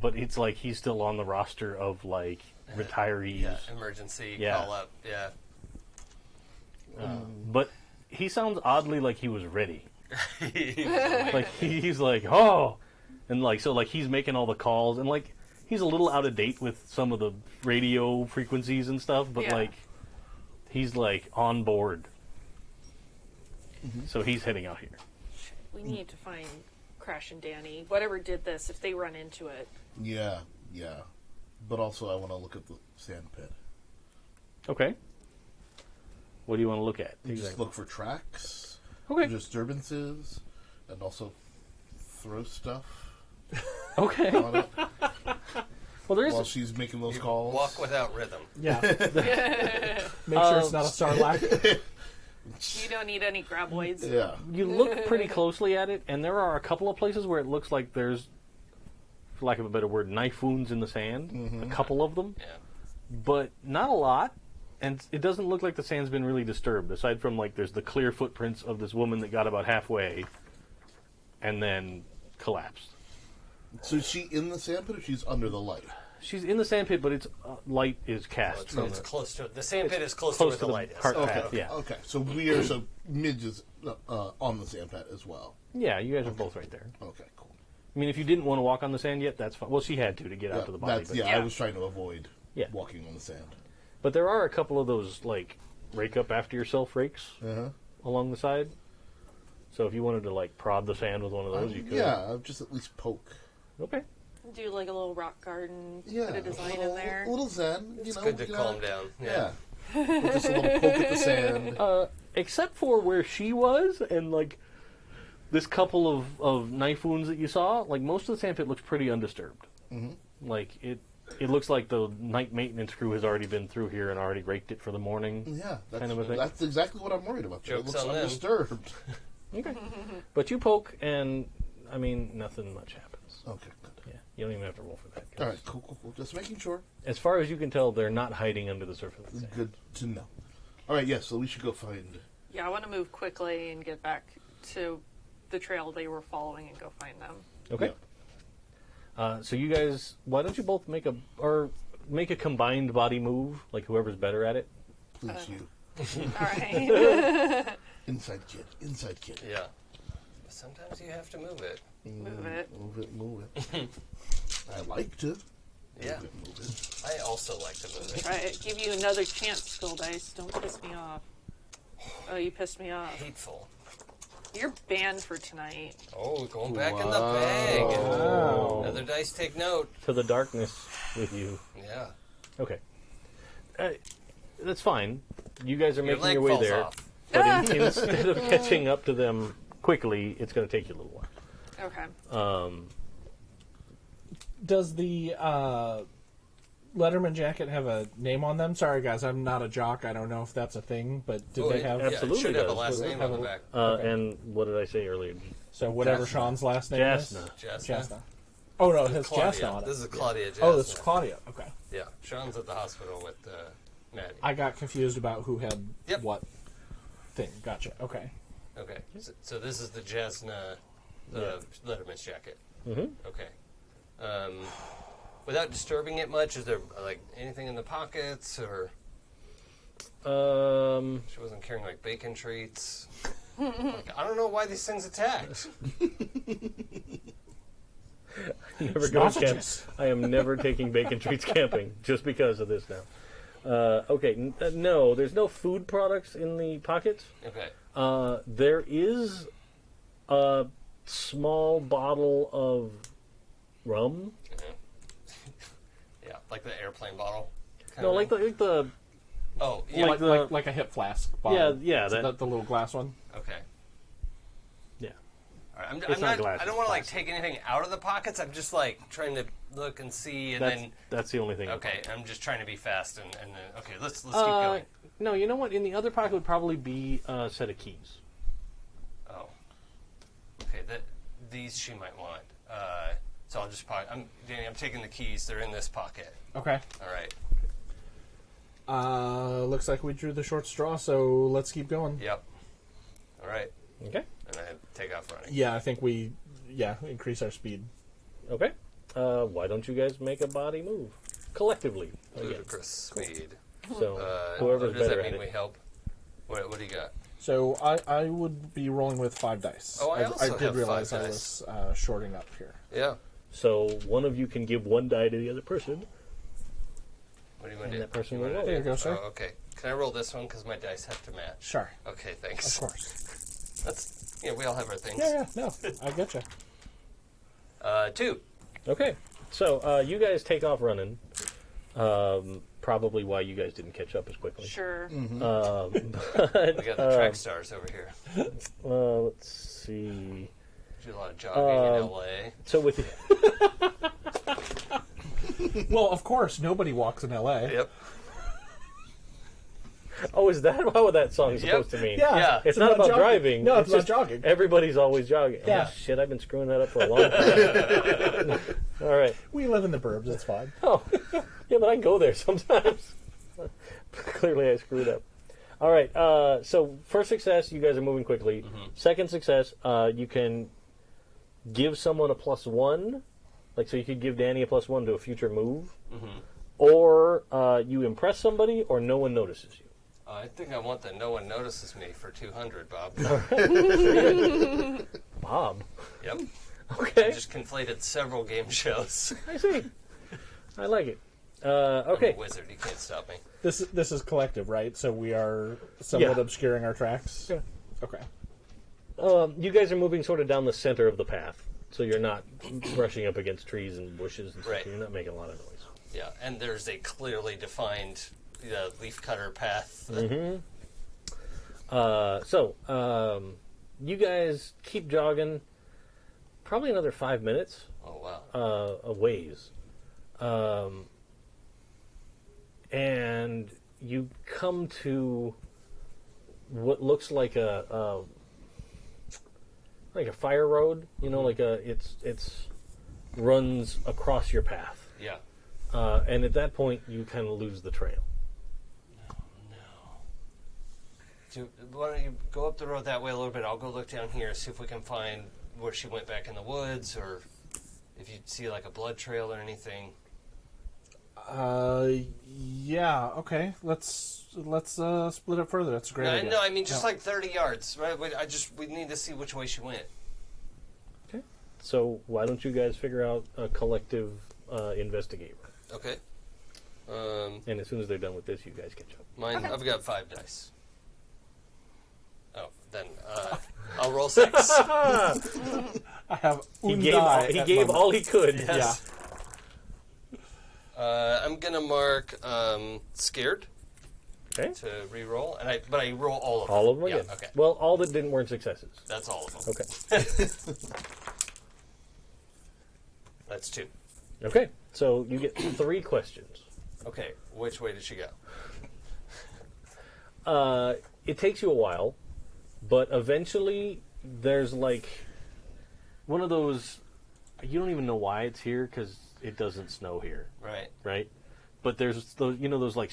But it's like he's still on the roster of like retirees. Yeah, emergency Yeah. call up. Yeah. But he sounds oddly like he was ready. Like he's like, oh, and like so like he's making all the calls, and like he's a little out of date with some of the radio frequencies and stuff, but Yeah. like he's like on board. So he's heading out here. We need to find Crash and Danny. Whatever did this, if they run into it. Yeah. But also, I want to look at the sand pit. Okay. What do you want to look at? Just look for tracks, Okay. disturbances, and also throw stuff Okay. on it Well, there is. while she's making those calls. Walk without rhythm. Yeah. Make sure it's not a Sarlacc. You don't need any graboids. Yeah. You look pretty closely at it, and there are a couple of places where it looks like there's, for lack of a better word, knife wounds in the sand. A couple of them, Yeah. but not a lot. And it doesn't look like the sand's been really disturbed, aside from like there's the clear footprints of this woman that got about halfway and then collapsed. So is she in the sand pit or she's under the light? She's in the sand pit, but its light is cast It's, from it's it. close to the sand pit is close to Close where to the light is. cart Okay. path, yeah. Okay. So Midge is on the sand pit as well. Yeah, you guys are both right there. Okay, cool. I mean, if you didn't want to walk on the sand yet, that's fine. Well, she had to get out to the body. That's, But, yeah, Yeah. I was trying to avoid Yeah. walking on the sand. but there are a couple of those, like, rake up after yourself rakes Uh-huh. along the side. So if you wanted to, like, prod the sand with one of those, you could. Yeah, just at least poke. Okay. Do like a little rock garden, Yeah, put a design little, in there. A little zen, It's you know. good to you calm know. down. Yeah. Just a little poke at the sand. Except for where she was and, like, this couple of knife wounds that you saw, like, most of the sand pit looks pretty undisturbed. Mm-hmm. Like, it looks like the night maintenance crew has already been through here and already raked it for the morning. Yeah, that's, kind of a thing. that's exactly what I'm worried about. It Joke's looks on them. undisturbed. Okay. But you poke, and, I mean, nothing much happens. Okay, good. Yeah, you don't even have to roll for that. 'Cause All right, cool. Just making sure. as far as you can tell, they're not hiding under the surface of the sand. Good to know. All right, yes, so we should go find... Yeah, I want to move quickly and get back to the trail they were following and go find them. Okay. So you guys, why don't you both make a combined body move, like whoever's better at it? Please, you. All right. Inside kid. Yeah. But sometimes you have to move it. Move it. Move it. I like to. Yeah. Move it. I also like to move it. Try it. Give you another chance, Skull Dice. Don't piss me off. Oh, you pissed me off. Hateful. You're banned for tonight. Oh, going back in the bag. Wow. Another dice take note. To the darkness with you. Yeah. Okay. That's fine. You guys are Your making leg your way falls there. off. But instead of catching up to them quickly, it's going to take you a little while. Okay. Does the Letterman jacket have a name on them? Sorry, guys, I'm not a jock. I don't know if that's a thing, but did they have... Yeah, Absolutely it should have a does. last Does it name have on the a- back. And what did I say earlier? So whatever Jasna. Sean's last name Jasna. is? Jasna. Oh, no, it has Claudia. Jasna on it. This is Claudia Jasna. Oh, this is Claudia. Okay. Yeah. Sean's at the hospital with Maddie. I got confused about who had Yep. what thing. Gotcha. Okay. Okay. So this is the Jasna, Letterman's jacket. Mm-hmm. Okay. Without disturbing it much, is there like anything in the pockets, or she wasn't carrying like bacon treats? Like, I don't know why these things attacked. Never go camp. Sausages. I am never taking bacon treats camping just because of this now. Okay, no, there's no food products in the pockets. Okay. There is a small bottle of rum. Yeah, like the airplane bottle. No, like the Oh, yeah. Like a hip flask bottle. Yeah, So that. the little glass one. Okay. Yeah. All right. It's not glass, I don't it's want to plastic. take anything out of the pockets. I'm just trying to look and see, and That's the only thing. Okay, I'm just trying to be fast, and then okay, let's keep going. No, you know what? In the other pocket would probably be a set of keys. Oh. Okay, these she might want. So I'll just pocket. Danny, I'm taking the keys. They're in this pocket. Okay. All right. Looks like we drew the short straw, so let's keep going. Yep. All right. Okay. And I take off running. Yeah, I think we increase our speed. Okay. Why don't you guys make a body move collectively? Again. Ludicrous speed. So whoever's does better that at mean it. we help? What do you got? So I would be rolling with 5 dice. Oh, I also did have realize 5 I dice. was shorting up here. Yeah. So one of you can give 1 die to the other person. What do you want And to do? that person You will wanna roll. do- There you go, sir. Oh, okay. Can I roll this one because my dice have to match? Sure, Okay, thanks. of course. That's we all have our things. Yeah, no, I get you. 2. Okay. So you guys take off running. Probably why you guys didn't catch up as quickly. Sure. We got the track stars over here. Let's see. Do a lot of jogging in LA. So with Well, of course, nobody walks in L.A. Yep. oh, is that what that song's Yep. supposed to mean? Yeah. It's not about jogging. driving. No, it's about just jogging. Everybody's always jogging. Yeah. Oh, shit, I've been screwing that up for a long time. All right. We live in the burbs. It's fine. Oh, yeah, but I go there sometimes. Clearly, I screwed up. All right. So first success, you guys are moving quickly. Second success, you can give someone a +1. Like, so you could give Danny a +1 to a future move, or you impress somebody, or no one notices you. I think I want the no one notices me for 200, Bob. Bob. Yep. I Okay. just conflated several game shows. I see. I like it. I'm Okay. a wizard. You can't stop me. This is collective, right? So we are somewhat Yeah. obscuring our tracks. Yeah. Okay. You guys are moving sort of down the center of the path, so you're not brushing up against trees and bushes and stuff. Right. You're not making a lot of noise. Yeah, and there's a clearly defined leaf cutter path. You guys keep jogging, probably another 5 minutes Oh, wow. a ways, and you come to what looks like a fire road. You know, like it's runs across your path, Yeah. and at that point you kind of lose the trail. Why don't you go up the road that way a little bit? I'll go look down here, see if we can find where she went back in the woods, or if you see like a blood trail or anything. Yeah. Okay. Let's split up further. That's a great idea. No, I mean just like 30 yards, right? We need to see which way she went. Okay. So why don't you guys figure out a collective investigate? Okay. And as soon as they're done with this, you guys catch up. Mine. I've got 5 dice. Oh, then I'll roll 6. I have. He die gave at gave moment. all he could. Yes. I'm gonna mark scared Okay. to re-roll, but I roll all of them. All of them Yeah. again. Okay. Well, all that didn't weren't successes. That's all of them. Okay. That's 2. Okay. So you get 3 questions. Okay. Which way did she go? It takes you a while, but eventually there's like one of those. You don't even know why it's here because it doesn't snow here, Right. right? But there's those, those like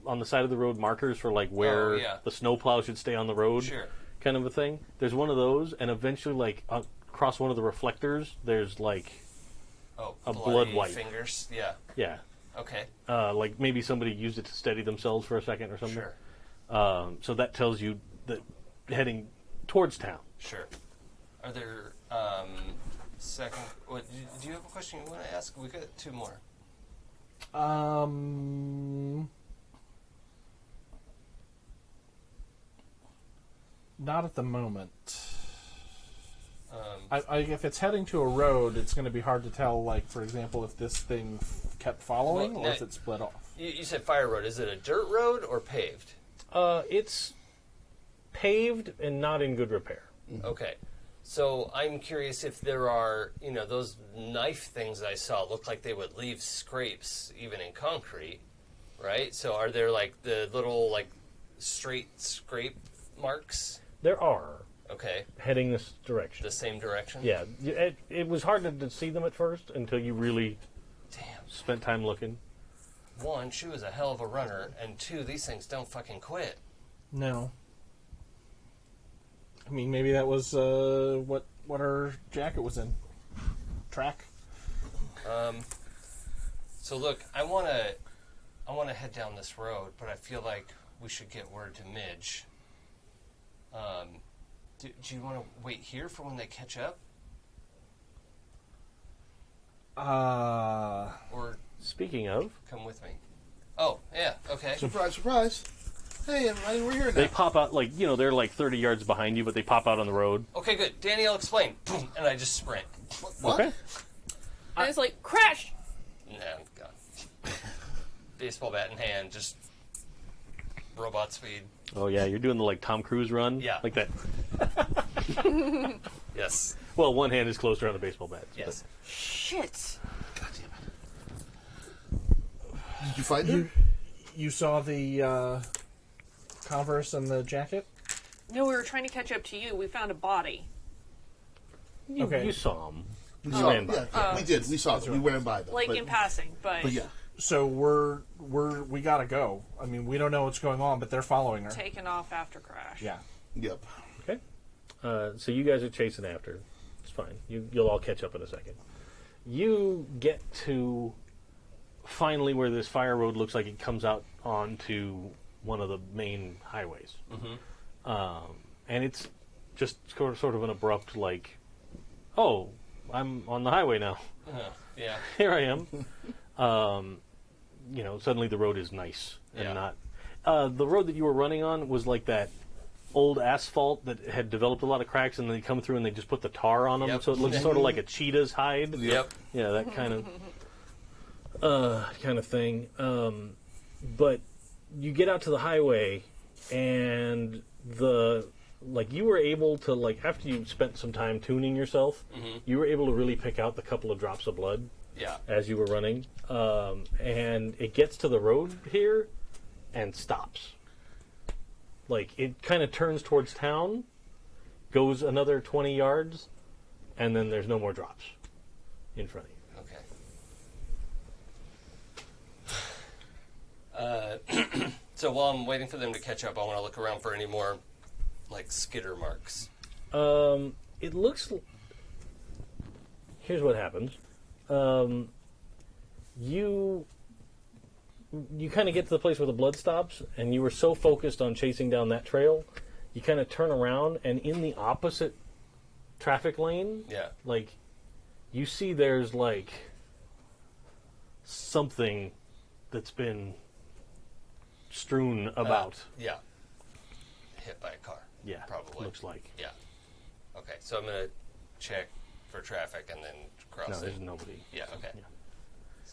on the side of the road markers for like where yeah. the snowplow should stay on the road, Sure. kind of a thing. There's one of those, and eventually, like across one of the reflectors, there's like Oh, A bloody blood wipe. fingers. Yeah. yeah, Okay. like maybe somebody used it to steady themselves for a second or something. Sure. So that tells you that heading towards town. Sure. Are there second? What? Do you have a question you want to ask? We got 2 more. Not at the moment. If it's heading to a road, it's going to be hard to tell. Like, for example, if this thing kept following Well, or if it split off. You said fire road. Is it a dirt road or paved? It's paved and not in good repair. Okay. So I'm curious if there are, those knife things I saw look like they would leave scrapes even in concrete, right? So are there like the little like straight scrape marks? There are. Okay. Heading this direction. The same direction? Yeah. It was hard to see them at first until you really Damn. spent time looking. 1, she was a hell of a runner, and 2, these things don't fucking quit. No. I mean, maybe that was what her jacket was in. Track. So look, I wanna head down this road, but I feel like we should get word to Midge. Do you want to wait here for when they catch up? Or Speaking of, come with me? Oh, yeah, okay. Surprise, surprise. Hey, everybody, we're here now. they pop out, like, they're like 30 yards behind you, but they pop out on the road. Okay, good. Danny, I'll explain. Boom, and I just sprint. What? Okay. I was like, crash! No, God. Baseball bat in hand, just robot speed. Oh, yeah, you're doing the, like, Tom Cruise run? Yeah. Like that. Yes. Well, one hand is closed around the baseball bat. Yes. Shit. God damn it. Did you find her? You saw the Converse and the jacket? No, we were trying to catch up to you. We found a body. Okay. You saw him. We You saw ran them. by. Yeah, we did. We saw them. We ran by them. Like but, in passing, But yeah. So we gotta go. I mean, we don't know what's going on, but they're following her. taken off after crash. Yeah. Yep. Okay. So you guys are chasing after. It's fine. You'll all catch up in a second. You get to finally where this fire road looks like it comes out onto one of the main highways. Mm-hmm. And it's just sort of an abrupt, like, oh, I'm on the highway now. Yeah. Here I am. Suddenly the road is nice and Yeah. not. The road that you were running on was like that old asphalt that had developed a lot of cracks, and they come through and they just put the tar on them, Yep. so it looks sort of like a cheetah's hide. Yep. Yeah, that kind of thing. But you get out to the highway, and you were able to, like, after you spent some time tuning yourself, you were able to really pick out the couple of drops of blood Yeah. as you were running. And it gets to the road here and stops. Like, it kind of turns towards town, goes another 20 yards, and then there's no more drops in front of you. Okay. So while I'm waiting for them to catch up, I want to look around for any more, like, skidder marks. It looks... Here's what happens. You kind of get to the place where the blood stops, and you were so focused on chasing down that trail, you kind of turn around, and in the opposite traffic lane, Yeah. like, you see there's, like, something that's been strewn about. Yeah. Hit by a car. Yeah, Probably. looks like. Yeah. Okay, so I'm going to check for traffic and then cross No, it. there's nobody. Yeah, okay. Yeah.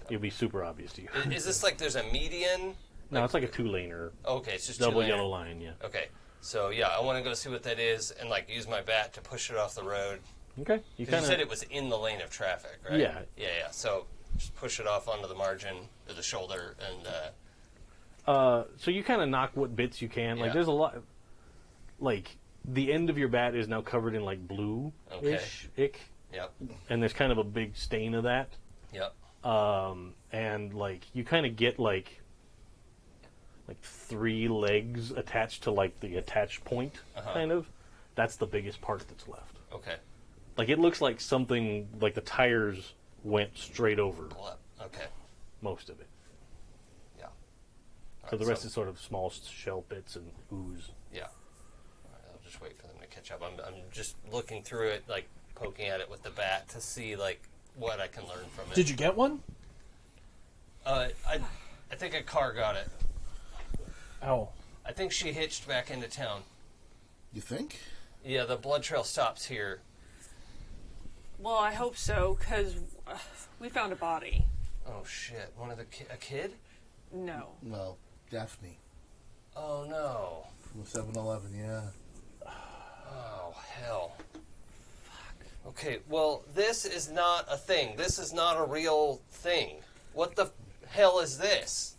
It'll be super obvious to you. Is this like there's a median? No, it's like a two-laner. Okay, it's just Double two-laner. yellow line, yeah. Okay, so yeah, I want to go see what that is and like use my bat to push it off the road. Okay. You 'Cause kind you said of... it was in the lane of traffic, right? Yeah. Yeah, yeah. So just push it off onto the margin or the shoulder and So you kind of knock what bits you can. Like, Yeah. there's a lot... Like, the end of your bat is now covered in, like, blue-ish ick. yep, And there's kind of a big stain of that. yep. And, like, you kind of get, like 3 legs attached to, like, the attach point, kind of. That's the biggest part that's left. Okay. Like, it looks like something, like the tires went straight over Pull up. Okay. most of it. Yeah. So the rest is sort of small shell bits and ooze. Yeah. All right, I'll just wait for them to catch up. I'm just looking through it, like poking at it with the bat to see like what I can learn from it. Did you get one? I think a car got it. Oh. I think she hitched back into town. You think? Yeah, the blood trail stops here. Well, I hope so, because we found a body. Oh shit! A kid? No. No, Daphne Oh no. from 7-Eleven. Yeah. Oh hell. Fuck. Okay, well, this is not a thing. This is not a real thing. What the hell is this?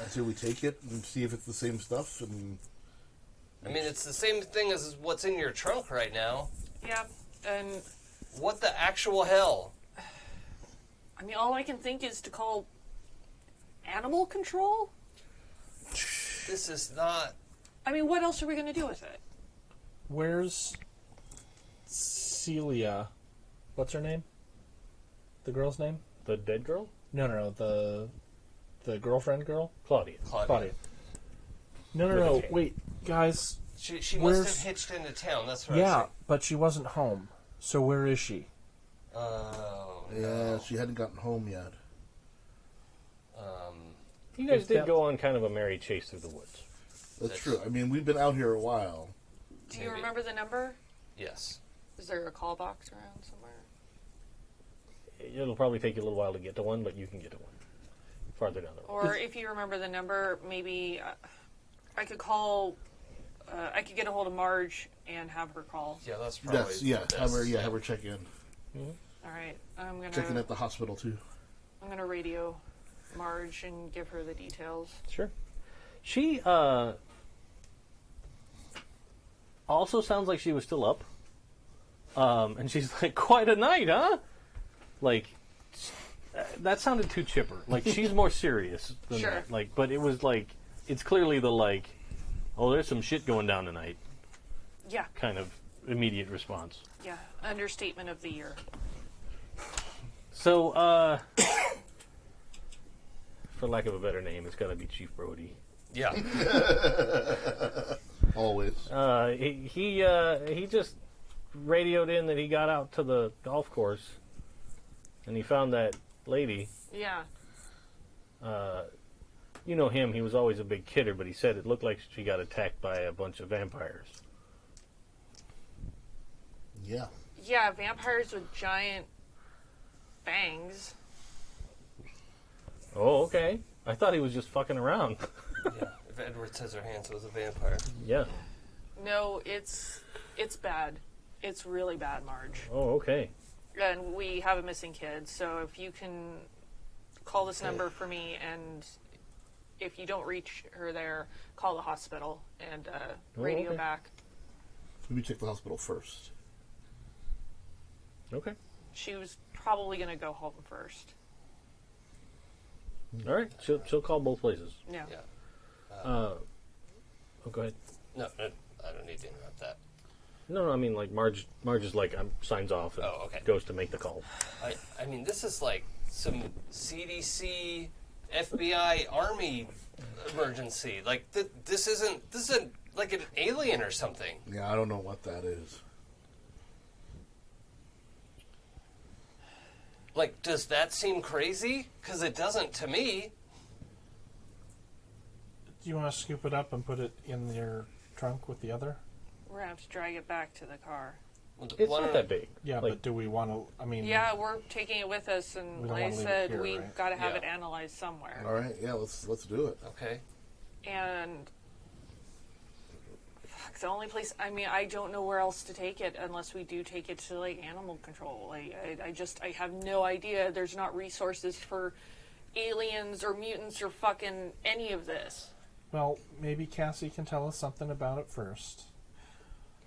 Until we take it and see if it's the same stuff, and I mean, it's the same thing as what's in your trunk right now. Yeah, and What the actual hell? I mean, all I can think is to call animal control. This is not. I mean, what else are we going to do with it? Where's Celia? What's her name? The girl's name? The dead girl? No. The girlfriend girl? Claudia. Claudia. No. With a K. Wait, guys. She Where's- must have hitched into town. That's what I Yeah, was but she wasn't home. So where is she? saying. Oh, yeah, no. she hadn't gotten home yet. You guys Is did that- go on kind of a merry chase through the woods. That's true. I mean, we've been out here a while. Do you Maybe. remember the number? Yes. Is there a call box around somewhere? It'll probably take you a little while to get to one, but you can get to one. Farther down the road. Or if you remember the number, maybe I could call. I could get a hold of Marge and have her call. Yeah, that's probably. Yes, yeah. the Have her, best. have her check in. All right, I'm Checking gonna at the hospital too. radio Marge and give her the details. Sure. She also sounds like she was still up. And she's like, quite a night, huh? Like, that sounded too chipper. Like, she's more serious than Sure. that. Like, but it was like, it's clearly the like, oh, there's some shit going down tonight Yeah, kind of immediate response. yeah. Understatement of the year. So, for lack of a better name, it's got to be Chief Brody. Yeah. Always. He just radioed in that he got out to the golf course and he found that lady. Yeah. You know him, he was always a big kidder, but he said it looked like she got attacked by a bunch of vampires. Yeah. Yeah, vampires with giant fangs. Oh, okay. I thought he was just fucking around. Yeah. If Edward Scissorhands was a vampire. Yeah. No, it's bad. It's really bad, Marge. Oh, okay. And we have a missing kid, so if you can call this number for me, and if you don't reach her there, call the hospital and radio okay. back. Maybe check the hospital first. Okay. She was probably going to go home first. All right. She'll call both places. Yeah. Yeah. Oh, go ahead. No, I don't need to interrupt that. No, I mean, like, Marge is like, signs off and Oh, okay. goes to make the call. I mean, this is like some CDC, FBI, Army emergency. Like, this isn't like an alien or something. Yeah, I don't know what that is. Like, does that seem crazy? Because it doesn't to me. Do you want to scoop it up and put it in your trunk with the other? We're going to have to drag it back to the car. It's Why not don't- that big. Yeah, Like, but do we want to? I mean, Yeah, we're taking it with us, and We don't like I wanna leave it said, here, we've right? got to have Yeah. it analyzed somewhere. All right, yeah, let's do it. Okay. And fuck, the only place, I mean, I don't know where else to take it unless we do take it to like animal control. Like, I have no idea. There's not resources for aliens or mutants or fucking any of this. Well, maybe Cassie can tell us something about it first.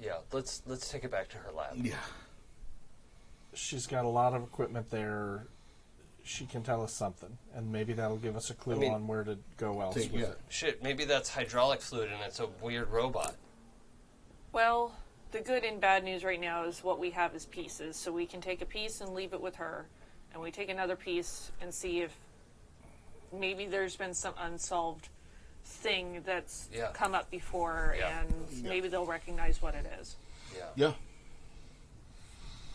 Yeah, let's take it back to her lab. Yeah. She's got a lot of equipment there. She can tell us something, and maybe that'll give us a clue I mean, on where to go else with Yeah. it. Shit, maybe that's hydraulic fluid and it's a weird robot. Well, the good and bad news right now is what we have is pieces. So we can take a piece and leave it with her, and we take another piece and see if maybe there's been some unsolved thing that's Yeah. come up before, Yeah. and maybe they'll recognize what it is. Yeah. Yeah.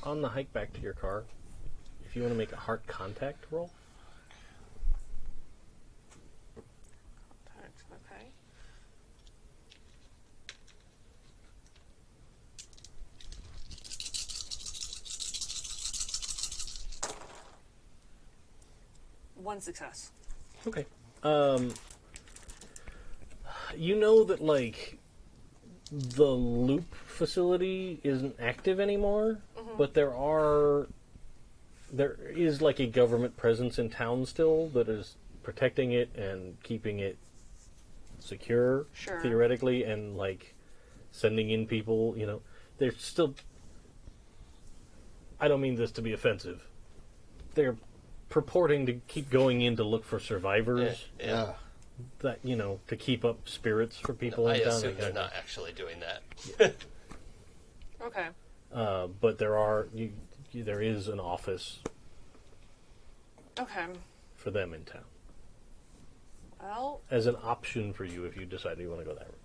on the hike back to your car, if you want to make a heart contact roll. Okay. 1 success. Okay. You know that, like, the loop facility isn't active anymore, but there is, like, a government presence in town still that is protecting it and keeping it secure, Sure. theoretically, and, like, sending in people, you know. They're still... I don't mean this to be offensive. They're purporting to keep going in to look for survivors. Yeah. That, you know, to keep up spirits for people I in town. assume they're not actually doing that. Okay. But there is an office Okay. for them in town Well, as an option for you if you decide you want to go that route.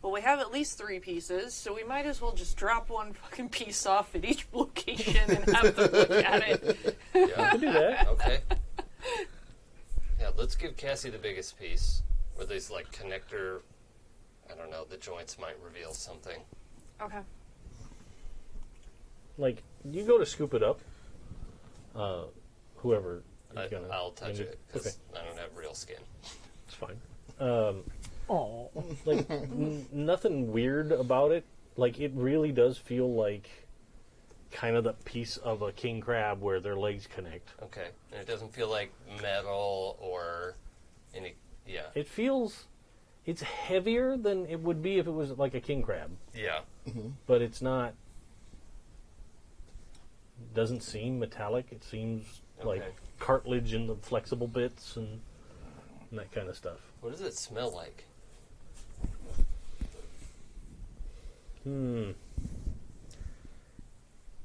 well, we have at least 3 pieces, so we might as well just drop 1 fucking piece off at each location and have them look at it. Yeah. Do that. Okay. Yeah, let's give Cassie the biggest piece. Where these, like, connector... I don't know, the joints might reveal something. Okay. Like, you go to scoop it up. Whoever is gonna. I'll touch it, because Okay, I don't have real skin. it's fine. Oh, Like, nothing weird about it. Like, it really does feel like kind of the piece of a king crab where their legs connect. Okay. And it doesn't feel like metal or any... Yeah. It feels... It's heavier than it would be if it was like a king crab. Yeah. But it's not... Doesn't seem metallic. It seems like Okay. cartilage in the flexible bits and that kind of stuff. What does it smell like?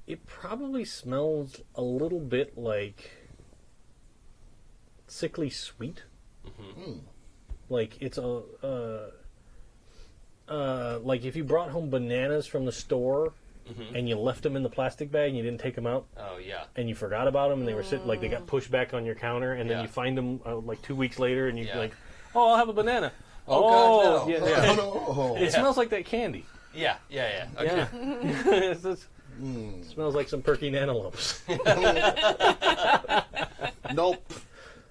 It probably smells a little bit like sickly sweet. Like it's like if you brought home bananas from the store and you left them in the plastic bag and you didn't take them out Oh, yeah. and you forgot about them and they were sitting like they got pushed back on your counter and then Yeah. you find them like 2 weeks later and you're Yeah. like, oh, I'll have a banana. Oh, God, no. yeah, yeah. Oh, no. It smells like that candy. Yeah. Okay. Yeah. It's just- smells like some perky nanolumps. Nope.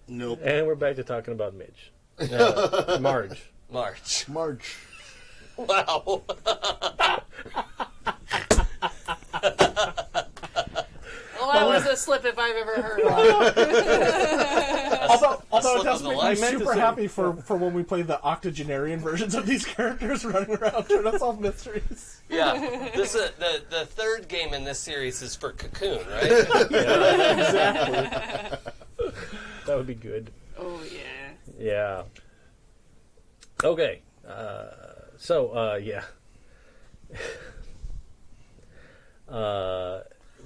Nope. And we're back to talking about Midge. Marge. March. March. Wow. Well, that was a slip if I've ever heard one. although it slip does of the make light. me I meant to super say- happy for when we play the octogenarian versions of these characters running around trying to solve mysteries. Yeah. This the third game in this series is for Cocoon, right? Exactly. That would be good. Oh, yeah. Yeah. Okay. Yeah.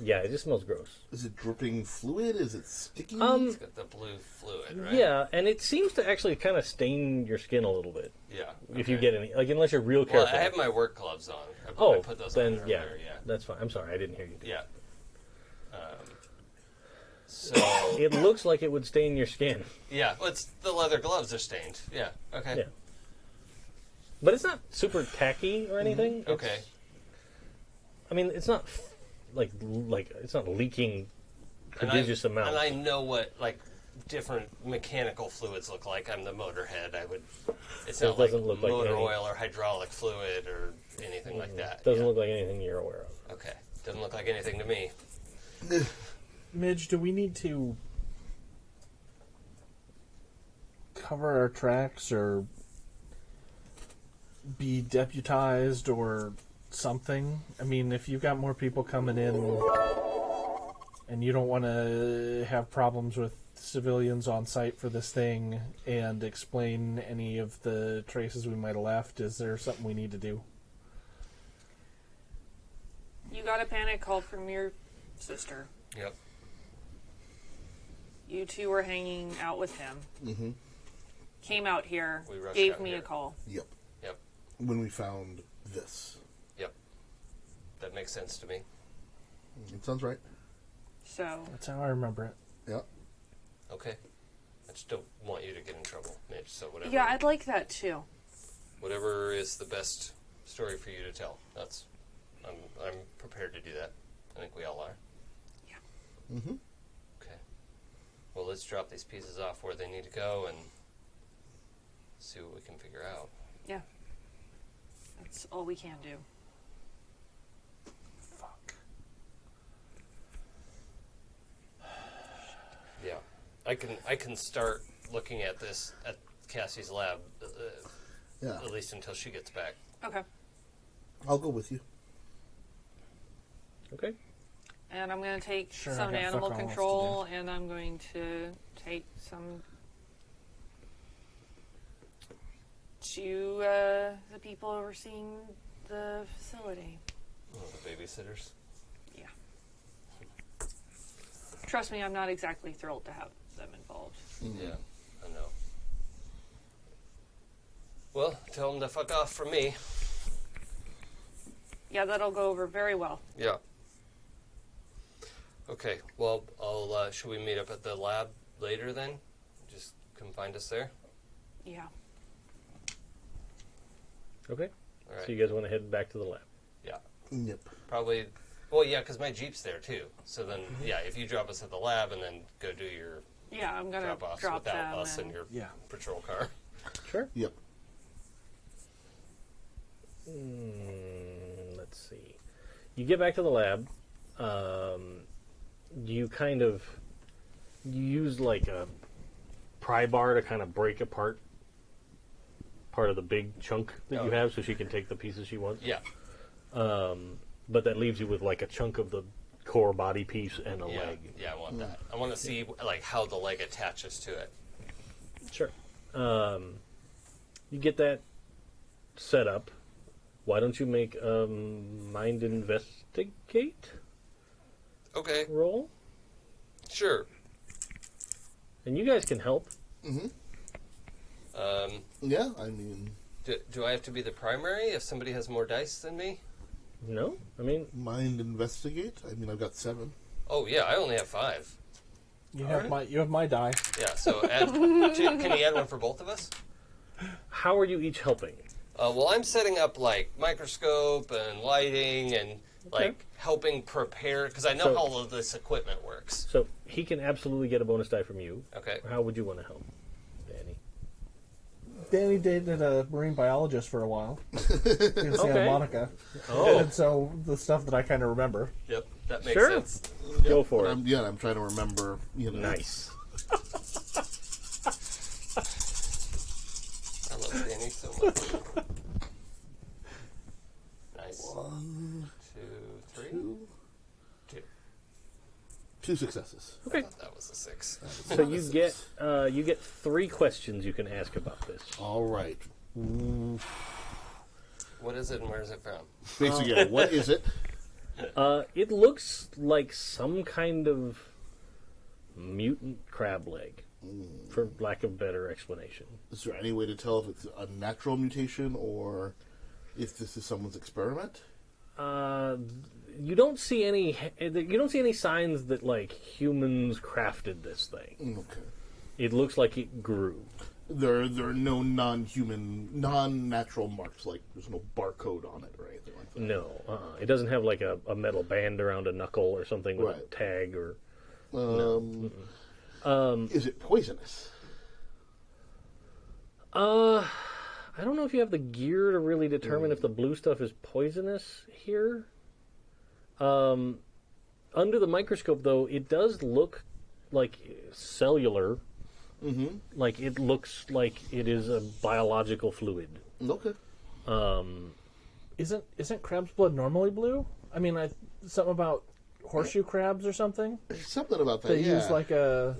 Yeah, it just smells gross. Is it dripping fluid? Is it sticky? It's got the blue fluid, right? Yeah, and it seems to actually kind of stain your skin a little bit. Yeah. If you okay. get any, like, unless you're real Well, careful. I have my work gloves on. I Oh, put those then on yeah, earlier, yeah. that's fine. I'm sorry, I didn't hear you. Yeah. So It looks like it would stain your skin, yeah, well, it's the leather gloves are stained. Yeah. Okay. Yeah. but it's not super tacky or anything. It's- Okay. I mean, it's not like it's not leaking prodigious amounts. And I know what like different mechanical fluids look like. I'm the Motorhead. It's It not like doesn't look like motor any- oil or hydraulic fluid or anything like that. Doesn't Yeah. look like anything you're aware of. Okay. Doesn't look like anything to me. Midge, do we need to cover our tracks or be deputized or something? I mean, if you've got more people coming in and you don't want to have problems with civilians on site for this thing and explain any of the traces we might have left, is there something we need to do? You got a panic call from your sister. Yep. You two were hanging out with him. Mm-hmm. Came out here, We rushed gave out me here. a call. Yep. Yep. When we found this. Yep. That makes sense to me. It sounds right. So, That's how I remember it. Yep. Okay. I just don't want you to get in trouble, Mitch. So whatever. yeah, I'd like that too. Whatever is the best story for you to tell. I'm prepared to do that. I think we all are. Mm-hmm. Okay. Well, let's drop these pieces off where they need to go and see what we can figure out. Yeah. That's all we can do. Fuck. Yeah. I can start looking at this at Cassie's lab, Yeah. at least until she gets back. Okay. I'll go with you. Okay. And I'm going to take Sure, some I got animal fuck all else to control, and I'm going to take some to the people overseeing the facility. Oh, the babysitters. Yeah. Trust me, I'm not exactly thrilled to have them involved. Yeah, I know. Well, tell them to fuck off from me. Yeah, that'll go over very well. Yeah. Okay, well, should we meet up at the lab later then? Just come find us there? Yeah. Okay. All right. So you guys want to head back to the lab? Yeah. Yep. Probably, well, yeah, because my Jeep's there too. So then, yeah, if you drop us at the lab and then go do your Yeah, I'm going to drop-offs drop without them. us and in your Yeah. patrol car. Sure. Yep. Let's see. You get back to the lab. You kind of use like a pry bar to kind of break apart part of the big chunk that you Okay. have, so she can take the pieces she wants. Yeah. But that leaves you with like a chunk of the core body piece and a Yeah. leg. Yeah, I want that. I want to see like how the leg attaches to it. Sure. You get that set up. Why don't you make a mind investigate Okay, roll? sure. And you guys can help. Yeah, I mean, Do I have to be the primary if somebody has more dice than me? No? I mean, mind investigate. I mean, I've got 7. Oh yeah, I only have 5. You have my die. Yeah, so can you add one for both of us? how are you each helping? Well, I'm setting up like microscope and lighting and like helping prepare because I know So- how all of this equipment works. So he can absolutely get a bonus die from you. Okay. How would you want to help, Danny? Danny dated a marine biologist for a while in Santa Okay. Monica. Oh. And so the stuff that I kind of remember. Yep, that makes Sure. sense. Go for it. I'm trying to remember, Nice. I love Danny so much. Nice. 1, 2, 3. 2, 2. 2 successes. I thought that was a 6. So you get 3 questions you can ask about this. All right. What is it and where is it from? Basically, what is it? It looks like some kind of mutant crab leg, for lack of better explanation. Is there any way to tell if it's a natural mutation or if this is someone's experiment? You don't see any signs that like humans crafted this thing. Okay. It looks like it grew. There are no non-natural marks, like there's no barcode on it or anything like that. No, it doesn't have like a metal band around a knuckle or something with a Right. tag or. Is it poisonous? I don't know if you have the gear to really determine if the blue stuff is poisonous here. Under the microscope, though, it does look like cellular. Mm-hmm. Like it looks like it is a biological fluid. Okay. Isn't crab's blood normally blue? I mean, something about horseshoe crabs or something. Something about that. They yeah. use like a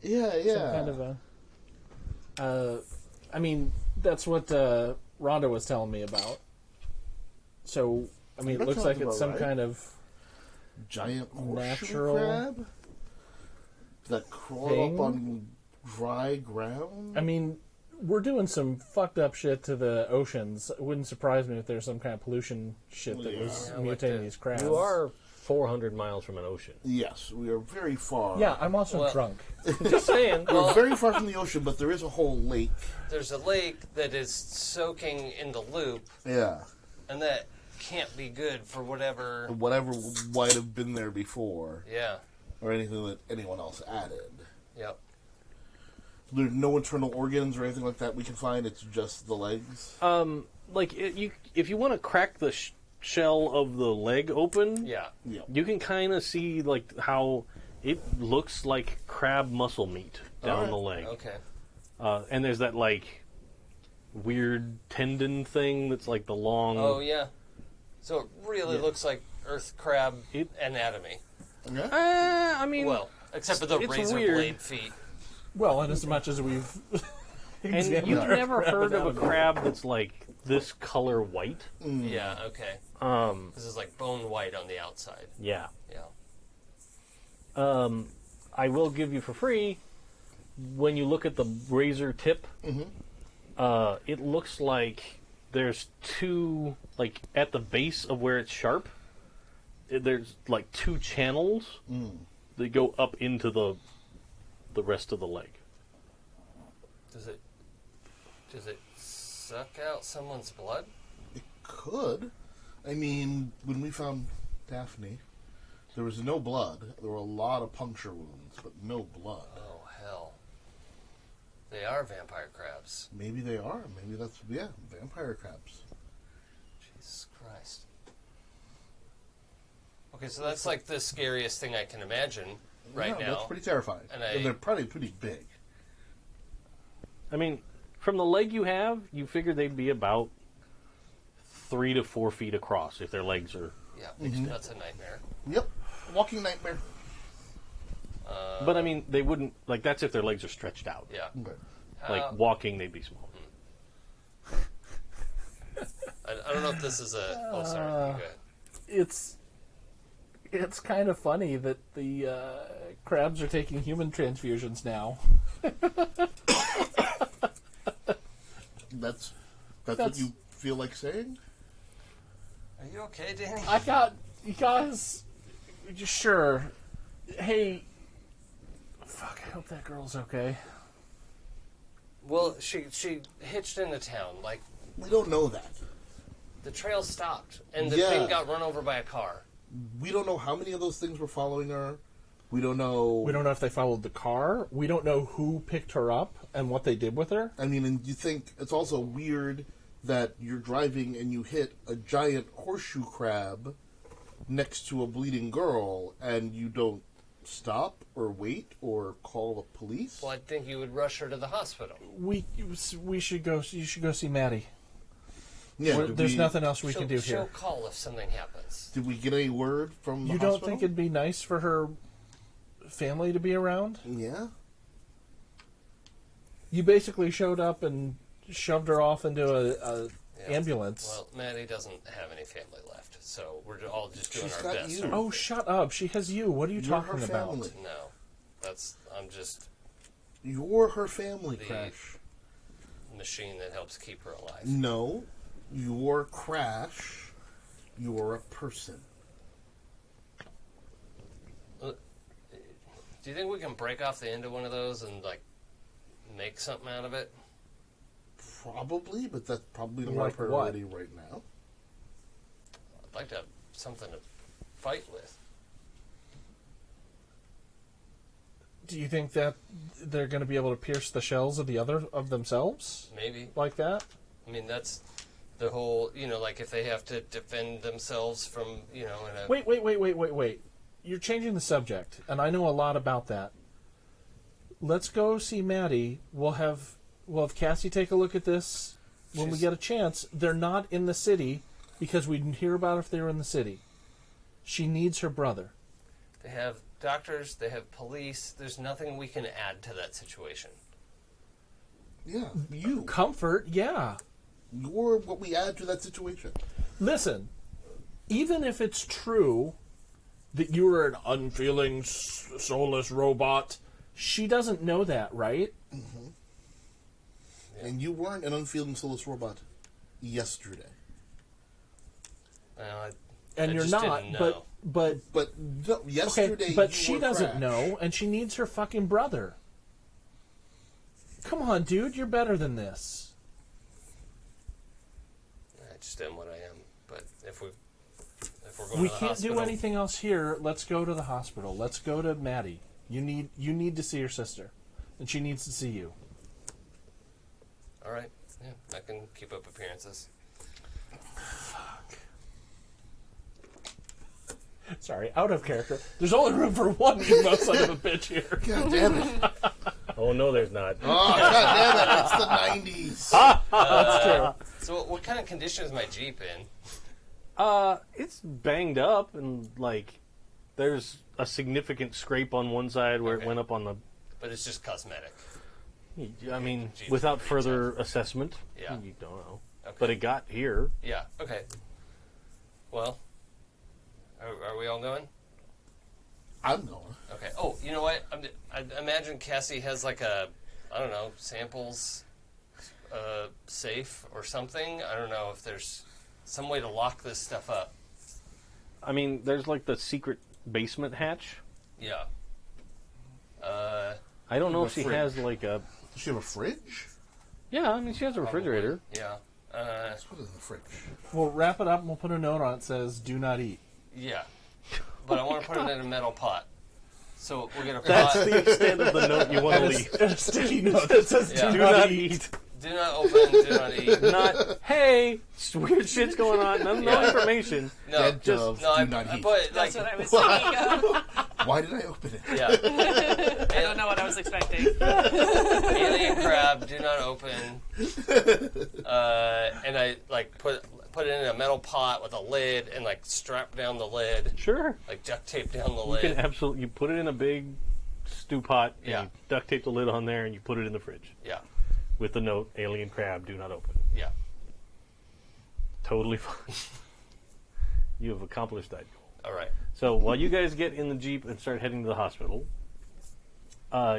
yeah. some kind of a. I mean, that's what Rhonda was telling me about. So, I mean, it That looks sounds like it's about some right. kind of giant horseshoe natural crab that crawl thing? up on dry ground. I mean, we're doing some fucked up shit to the oceans. It wouldn't surprise me if there's some kind of pollution shit that was Yeah, like mutating the- these crabs. You are 400 miles from an ocean. Yes, we are very far. Yeah, I'm also Well- drunk. Just saying. We're very far from the ocean, but there is a whole lake. There's a lake that is soaking in the loop, Yeah. and that can't be good for whatever. Whatever might have been there before. Yeah. or anything that anyone else added. Yep. There's no internal organs or anything like that we can find. It's just the legs. If you want to crack the shell of the leg open, Yeah. you can kind of see like how it looks like crab muscle meat down the leg. Okay. And there's that like weird tendon thing that's like the long. Oh yeah. So it really looks like earth crab anatomy. Okay. I mean, Well, except for the it's razor weird. blade feet. Well, and as much as we've and examined you've our never crab heard of a anatomy. crab that's like this color white. Yeah. Okay. This is like bone white on the outside. Yeah. Yeah. I will give you for free, when you look at the razor tip, it looks like there's two, like at the base of where it's sharp, there's like two channels that go up into the rest of the leg. Does it suck out someone's blood? It could. I mean, when we found Daphne, there was no blood. There were a lot of puncture wounds, but no blood. Oh hell. They are vampire crabs. Maybe they are. Maybe that's, vampire crabs. Jesus Christ. Okay, so that's like the scariest thing I can imagine right now. That's pretty terrifying. And they're probably pretty big. I mean, from the leg you have, you figure they'd be about 3 to 4 feet across if their legs are. Yeah, that's a nightmare. Yep. Walking nightmare. But I mean, they wouldn't, like, that's if their legs are stretched out. Yeah. Okay. Like, walking, they'd be small. I don't know if this is a... Oh, sorry. You go ahead. It's kind of funny that the crabs are taking human transfusions now. That's what you feel like saying? Are you okay, Danny? You guys, sure. Hey, fuck, I hope that girl's okay. Well, she hitched into town. Like, We don't know that. the trail stopped, and the Yeah. thing got run over by a car. We don't know how many of those things were following her. We don't know. We don't know if they followed the car. We don't know who picked her up and what they did with her. I mean, and you think it's also weird that you're driving and you hit a giant horseshoe crab next to a bleeding girl and you don't stop or wait or call the police? Well, I think you would rush her to the hospital. We should go. You should go see Maddie. Yeah, There's nothing else we she'll, can do she'll here. call if something happens. Did we get any word from the You hospital? don't think it'd be nice for her family to be around? Yeah. You basically showed up and shoved her off into a Yeah. ambulance. Well, Maddie doesn't have any family left, so we're all just doing She's our got best. you. Oh, shut up. She has you. What are you You're talking her about? family. No, I'm just You're her family, The- Crash. a machine that helps keep her alive. No, you're Crash. You're a person. Do you think we can break off the end of one of those and like make something out of it? Probably, but that's probably not Like our priority right now. I'd like to have something to fight with. Do you think that they're going to be able to pierce the shells of the other of themselves Maybe. like that? I mean, that's the whole, like if they have to defend themselves from, in a... Wait. You're changing the subject, and I know a lot about that. Let's go see Maddie. We'll have Cassie take a look at this when we get a chance. They're not in the city because we didn't hear about if they were in the city. She needs her brother. They have doctors, they have police. There's nothing we can add to that situation. Yeah, you. Comfort, yeah. You're what we add to that situation. Listen, even if it's true that you were an unfeeling, soulless robot, she doesn't know that, right? Mm-hmm. Yeah. And you weren't an unfeeling soulless robot yesterday. And I you're just not, didn't know. but no, yesterday. okay, but you she were doesn't Crash. know, and she needs her fucking brother. Come on, dude, you're better than this. I just am what I am. But if if we're going We to the can't hospital. do anything else here. Let's go to the hospital. Let's go to Maddie. You need to see your sister, and she needs to see you. All right. Yeah, I can keep up appearances. Sorry, out of character. There's only room for one emo son of a bitch here. God damn it. Oh, no, there's not. Oh, God damn it. It's the 90s. That's true. So what kind of condition is my Jeep in? It's banged up, and, like, there's a significant scrape on one side where it Okay. went up on the... But it's just cosmetic. I mean, Jeep's without pretty further assessment, Yeah. you don't know. Okay. But it got here. Yeah, okay. Well, are we all going? I'm going. Okay. Oh, you know what? I imagine Cassie has like a, I don't know, samples safe or something. I don't know if there's some way to lock this stuff up. I mean, there's, like, the secret basement hatch. Yeah. I don't know if The she fridge. has, like, a... Does she have a fridge? Yeah, I mean, she has a refrigerator. Yeah. What is in the fridge? We'll wrap it up and we'll put a note on it that says, do not eat. Yeah. But I want to put it in a metal pot. So we'll get a That's pot. the extent of the note you want to And leave. a sticky note that says, Yeah. do Do not not eat. eat. Do not open, do not eat. Not, hey, weird shit's going on. No Yeah. information. No, Dead just doves no. do I not eat. put That's like what I was thinking of. Why did I open it? yeah. I don't know what I was expecting. Alien crab, do not open. And I like put it in a metal pot with a lid and like strap down the lid, Sure. like duct tape down the You can lid. absolutely, you put it in a big stew pot, and Yeah. you duct tape the lid on there, and you put it in the fridge. Yeah, With the note, alien crab, do not open. yeah. Totally fine. You have accomplished that goal. All right. So while you guys get in the Jeep and start heading to the hospital,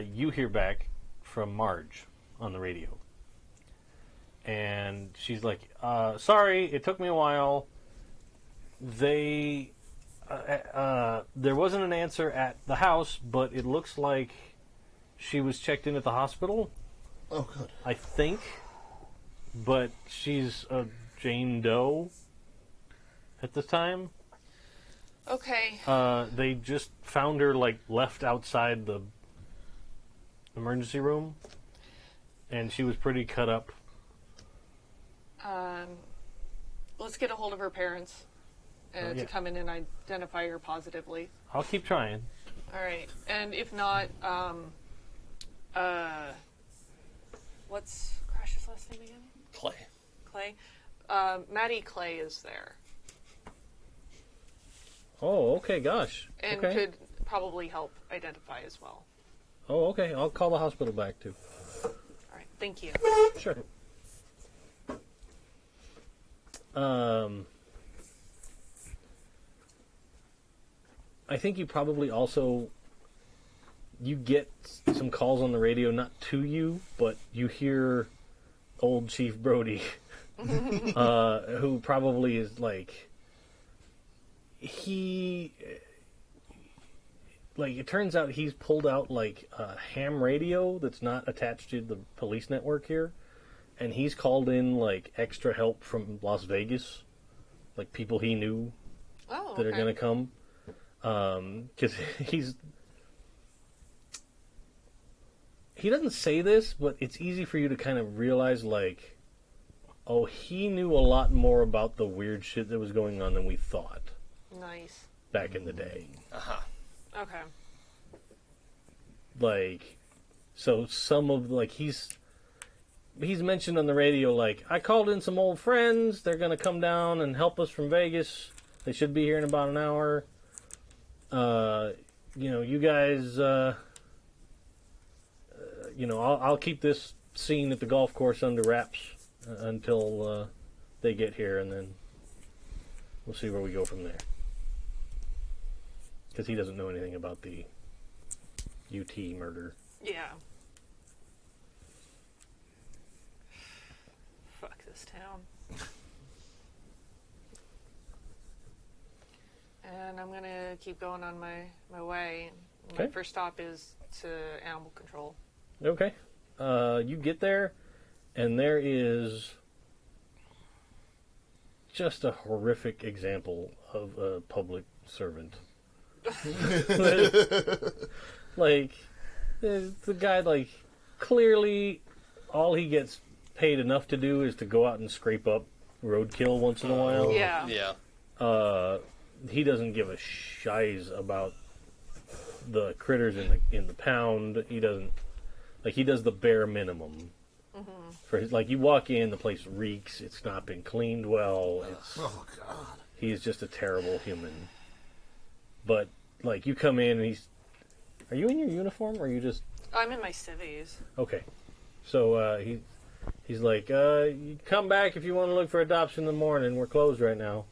you hear back from Marge on the radio. And she's like, sorry, it took me a while. There wasn't an answer at the house, but it looks like she was checked in at the hospital, Oh, good. I think. But she's a Jane Doe at this time. Okay. They just found her, like, left outside the emergency room, and she was pretty cut up. Let's get a hold of her parents Yeah. to come in and identify her positively. I'll keep trying. All right. And if not, what's Crash's last name again? Clay. Clay. Maddie Clay is there Oh, okay, gosh. and Okay. could probably help identify as well. Oh, okay. I'll call the hospital back, too. All right. Thank you. Sure. I think you probably also you get some calls on the radio, not to you, but you hear old Chief Brody, who probably is like it turns out he's pulled out like a ham radio that's not attached to the police network here. And he's called in, like, extra help from Las Vegas. Like, people he knew Oh, that are okay. going to come. Because he doesn't say this, but it's easy for you to kind of realize, like, oh, he knew a lot more about the weird shit that was going on than we thought Nice. back in the day. Okay. Like, so some of, like, he's mentioned on the radio, like, I called in some old friends. They're going to come down and help us from Vegas. They should be here in about an hour. You guys, I'll keep this scene at the golf course under wraps until they get here, and then we'll see where we go from there. Because he doesn't know anything about the UT murder. Yeah. Fuck this town. And I'm gonna keep going on my way. My Okay. first stop is to animal control. Okay. You get there, and there is just a horrific example of a public servant. Like, the guy, like, clearly all he gets paid enough to do is to go out and scrape up roadkill once in a while. Yeah. Yeah. He doesn't give a shiz about the critters in the pound. He doesn't, like, he does the bare minimum. For his, like, you walk in, the place reeks. It's not been cleaned well. It's, Oh, God. he's just a terrible human. But, like, you come in and he's... Are you in your uniform, or are you just... I'm in my civvies. Okay. So, he's like, you come back if you want to look for adoption in the morning. We're closed right now.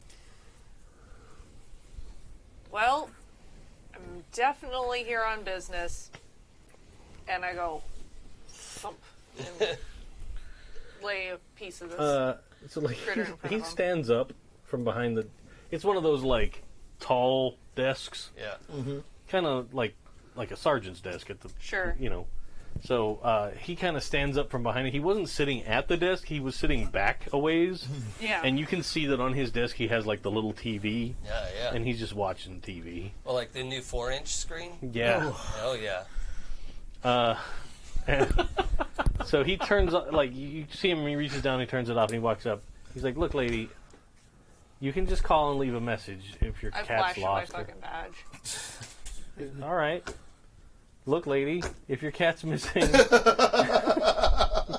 Well, I'm definitely here on business. And I go, thump, and lay a piece of this. So, like, Critter in front he of him. stands up from behind the... It's one of those, like, tall desks. Yeah. Kind of like a sergeant's desk at the... Sure. You know. So, he kind of stands up from behind it. He wasn't sitting at the desk. He was sitting back a ways. Yeah. And you can see that on his desk he has, like, the little TV. Yeah, yeah. And he's just watching TV. Well, like the new 4-inch screen? Yeah. Oh, yeah. And so he turns, like, you see him, he reaches down, he turns it off, and he walks up. He's like, look, lady, you can just call and leave a message if your I cat's flash my lost. fucking badge. All right. Look, lady, if your cat's missing, you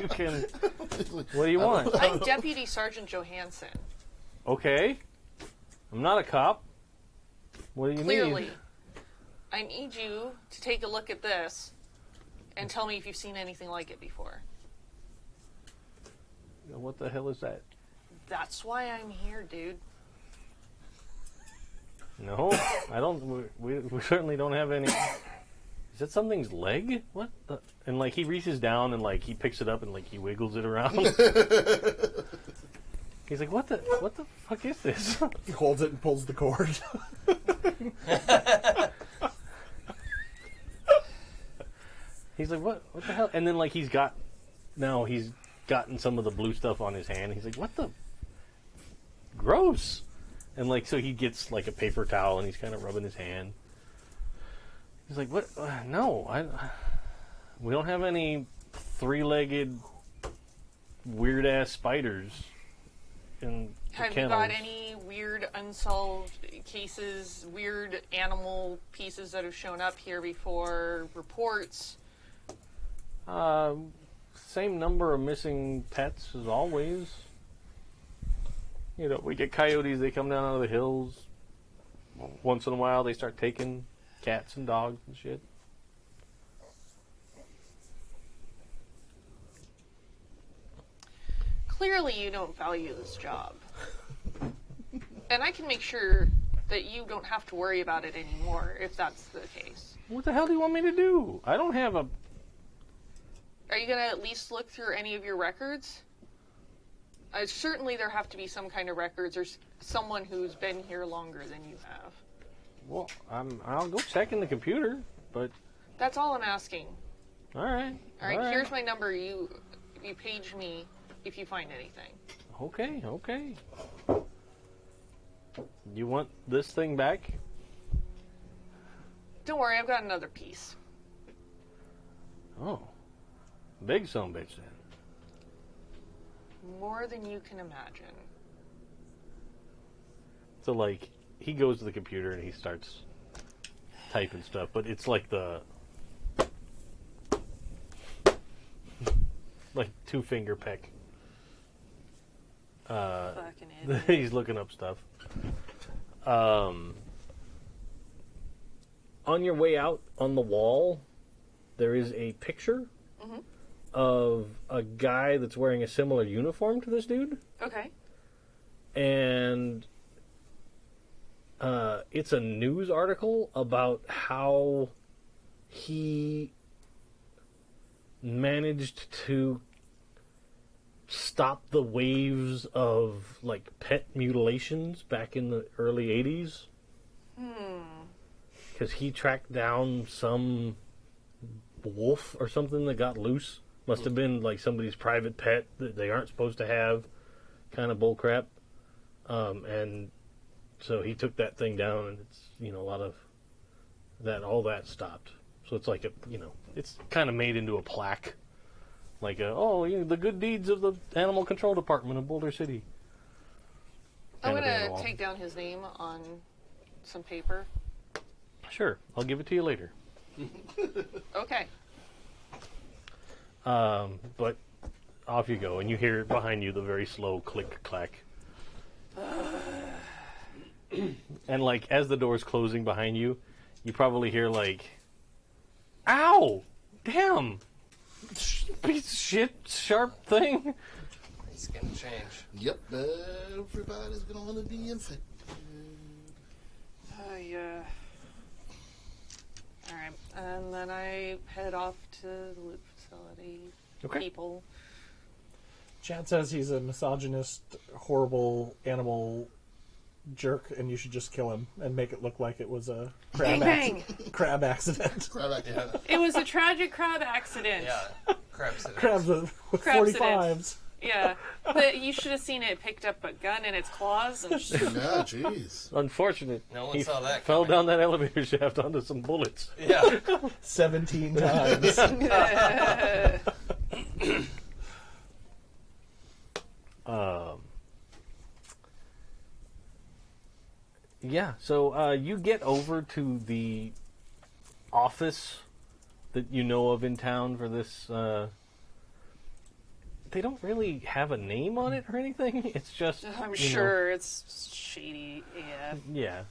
can... What do you want? I'm Deputy Sergeant Johansen. Okay. I'm not a cop. What do you Clearly, need? I need you to take a look at this and tell me if you've seen anything like it before. What the hell is that? That's why I'm here, dude. No, I don't. We certainly don't have any. Is that something's leg? What? The? And like he reaches down and like he picks it up and like he wiggles it around. He's like, what the fuck is this? He holds it and pulls the cord. He's like, what the hell? And then like he's gotten some of the blue stuff on his hand. He's like, what the? Gross. And like so he gets like a paper towel and he's kind of rubbing his hand. He's like, what? No, we don't have any 3-legged weird ass spiders in the Have you kennels. got any weird unsolved cases, weird animal pieces that have shown up here before? Reports? Same number of missing pets as always. You know, we get coyotes, they come down out of the hills. Once in a while, they start taking cats and dogs and shit. Clearly you don't value this job. And I can make sure that you don't have to worry about it anymore, if that's the case. What the hell do you want me to do? I don't have a... Are you going to at least look through any of your records? Certainly there have to be some kind of records or someone who's been here longer than you have. Well, I'll go check in the computer, but... That's all I'm asking. All right. All right, here's my number. You page me if you find anything. Okay. You want this thing back? Don't worry, I've got another piece. Oh. Big son bitch then. More than you can imagine. So, like, he goes to the computer and he starts typing stuff, but it's like the... like, 2-finger peck. Fucking idiot. He's looking up stuff. On your way out on the wall, there is a picture of a guy that's wearing a similar uniform to this dude. Okay. And it's a news article about how he managed to stop the waves of like pet mutilations back in the early 80s. Because he tracked down some wolf or something that got loose. Must have been like somebody's private pet that they aren't supposed to have. Kind of bullcrap. And so he took that thing down, and it's, a lot of all that stopped. So it's like it's kind of made into a plaque, like the good deeds of the Animal Control Department of Boulder City. I'm gonna take down his name on some paper. Sure, I'll give it to you later. Okay. But off you go, and you hear behind you the very slow click-clack. And, like, as the door's closing behind you, you probably hear, like, ow! Damn! Piece of shit, sharp thing. He's gonna change. Yep, everybody's gonna want to be infected. Yeah. Alright, and then I head off to the loot facility. Okay. People. Chad says he's a misogynist, horrible animal jerk, and you should just kill him and make it look like it was a crab, Bang, crab accident. Yeah. It was a tragic crab accident. Yeah. Crabs. Crabs with Crab 45s. Yeah. But you should have seen it picked up a gun in its claws. And Yeah, jeez. Unfortunate. No one He saw that fell coming. down that elevator shaft onto some bullets. Yeah. 17 times. Yeah, so you get over to the office that you know of in town for this. They don't really have a name on it or anything. It's just I'm sure it's shady. Yeah. Yeah.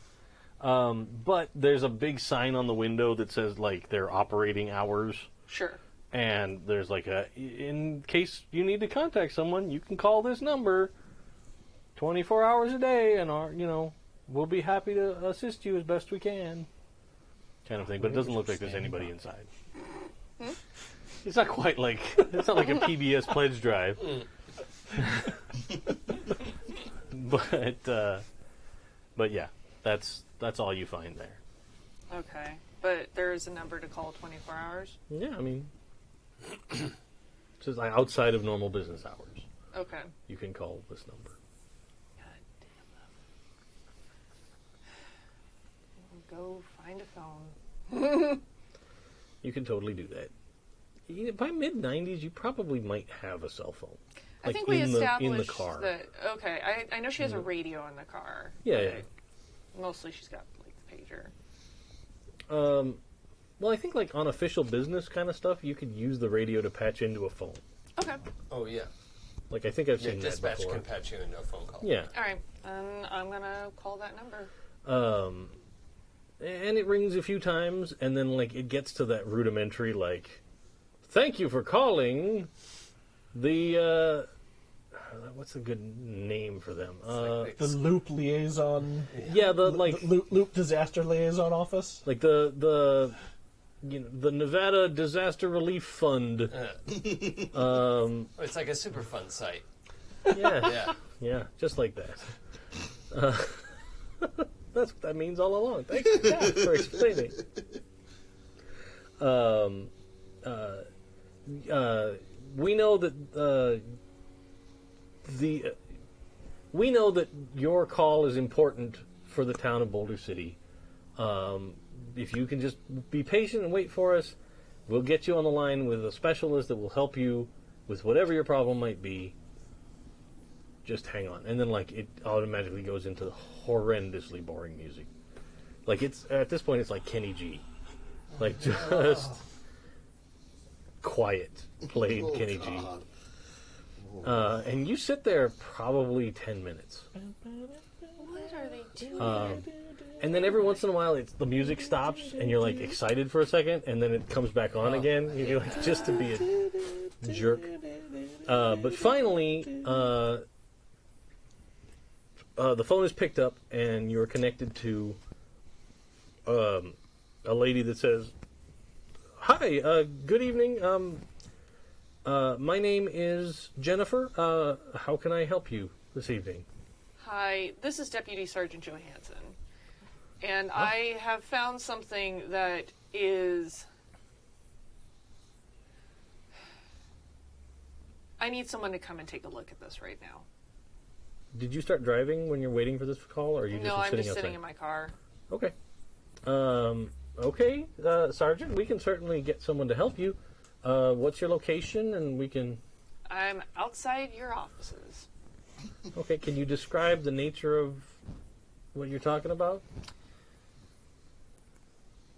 But there's a big sign on the window that says, like, their operating hours. Sure. And there's, like, in case you need to contact someone, you can call this number 24 hours a day, and we'll be happy to assist you as best we can. Kind of thing. But it doesn't look like there's anybody inside. It's not quite like, it's not like a PBS pledge drive. But yeah, that's all you find there. Okay. But there's a number to call 24 hours? Yeah, I mean, it's just like outside of normal business hours. Okay. You can call this number. God damn. Go find a phone. You can totally do that. By mid-90s, you probably might have a cell phone. I think we established in the car. that. Okay, I know she has a radio in the car. Yeah. Mostly she's got like the pager. Well, I think like on official business kind of stuff, you could use the radio to patch into a phone. Okay. Oh yeah. Like I think I've Yeah. seen that Dispatch before. can patch you into a phone call. Yeah. All right. I'm gonna call that number. And it rings a few times, and then like it gets to that rudimentary like, thank you for calling the what's a good name for them? The loop liaison. Yeah, the loop disaster liaison office. like the Nevada Disaster Relief Fund. It's like a super fun site. Yeah, Yeah. just like that. That's what that means all along. Thank you for explaining. We know that we know that your call is important for the town of Boulder City. If you can just be patient and wait for us, we'll get you on the line with a specialist that will help you with whatever your problem might be. Just hang on. And then, like, it automatically goes into horrendously boring music. Like, it's at this point, it's like Kenny G. Like, just quiet, plain Kenny G. And you sit there probably 10 minutes. What are they doing? And then every once in a while, the music stops, and you're, like, excited for a second, and then it comes back on again. You're like, just to be a jerk. But finally, the phone is picked up, and you're connected to a lady that says, "Hi, good evening. My name is Jennifer. How can I help you this evening?" Hi, this is Deputy Sergeant Johansen. And I have found something that is... I need someone to come and take a look at this right now. did you start driving when you're waiting for this call, or are you just No, I'm sitting just outside? sitting in my car. Okay. Okay, Sergeant, we can certainly get someone to help you. What's your location, and we can... I'm outside your offices. Okay, can you describe the nature of what you're talking about?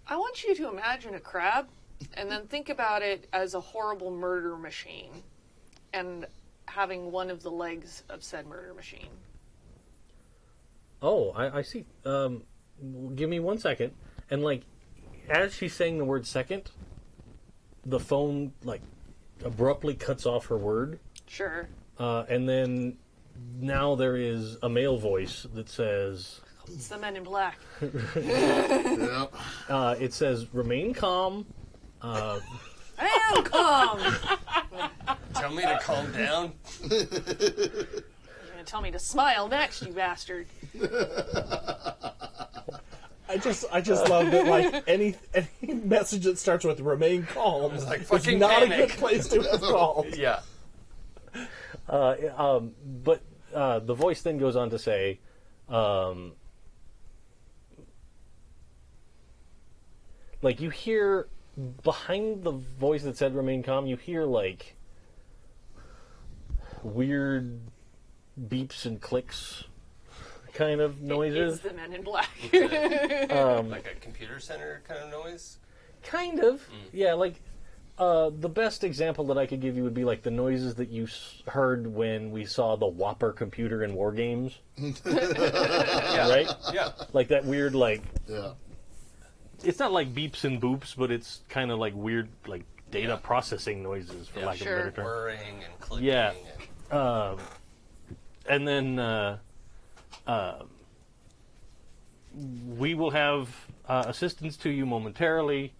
I want you to imagine a crab and then think about it as a horrible murder machine and having one of the legs of said murder machine. Oh, I see. Give me 1 second. And, like, as she's saying the word second, the phone, like, abruptly cuts off her word. Sure. And then now there is a male voice that says... It's the Men in Black. Yep. It says, remain calm. I am calm! Tell me to calm down. You're gonna tell me to smile next, you bastard. I just love that, like, any message that starts with "remain calm" It's like is fucking not a panic. good place to have called. Yeah. But the voice then goes on to say, like, you hear behind the voice that said remain calm, you hear, like, weird beeps and clicks kind of noises. It's the Men in Black. Like a computer center kind of noise. Kind of. Yeah, like, the best example that I could give you would be like the noises that you heard when we saw the Whopper computer in War Games. Yeah. Right? Yeah. Like that weird, like, Yeah. it's not like beeps and boops, but it's kind of like weird, like, data processing noises, for Yeah, lack of a sure. better term. Whirring and clicking. Yeah. And, And then we will have assistance to you momentarily.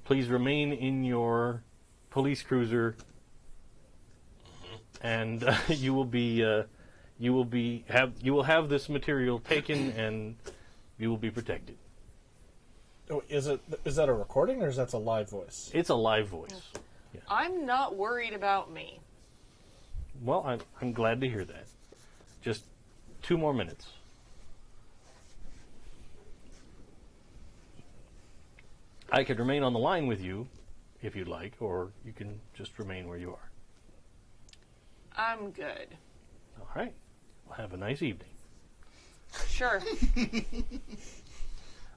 Please remain in your police cruiser, and you will have this material taken, and you will be protected. Oh, is that a recording or is that a live voice? It's a live voice. I'm not worried about me. Well, I'm glad to hear that. Just 2 more minutes. I could remain on the line with you, if you'd like, or you can just remain where you are. I'm good. All right. Well, have a nice evening. Sure.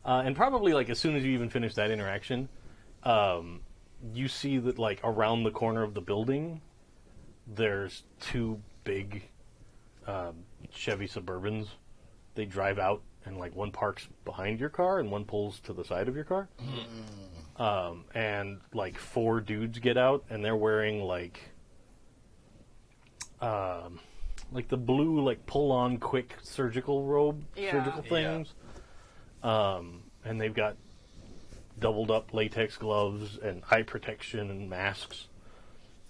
And probably, like, as soon as you even finish that interaction, you see that, like, around the corner of the building, there's 2 big Chevy Suburbans. They drive out, and, like, one parks behind your car and one pulls to the side of your car. And, like, 4 dudes get out, and they're wearing, like the blue, like, pull-on quick surgical robe, surgical things. And they've got doubled up latex gloves and eye protection and masks.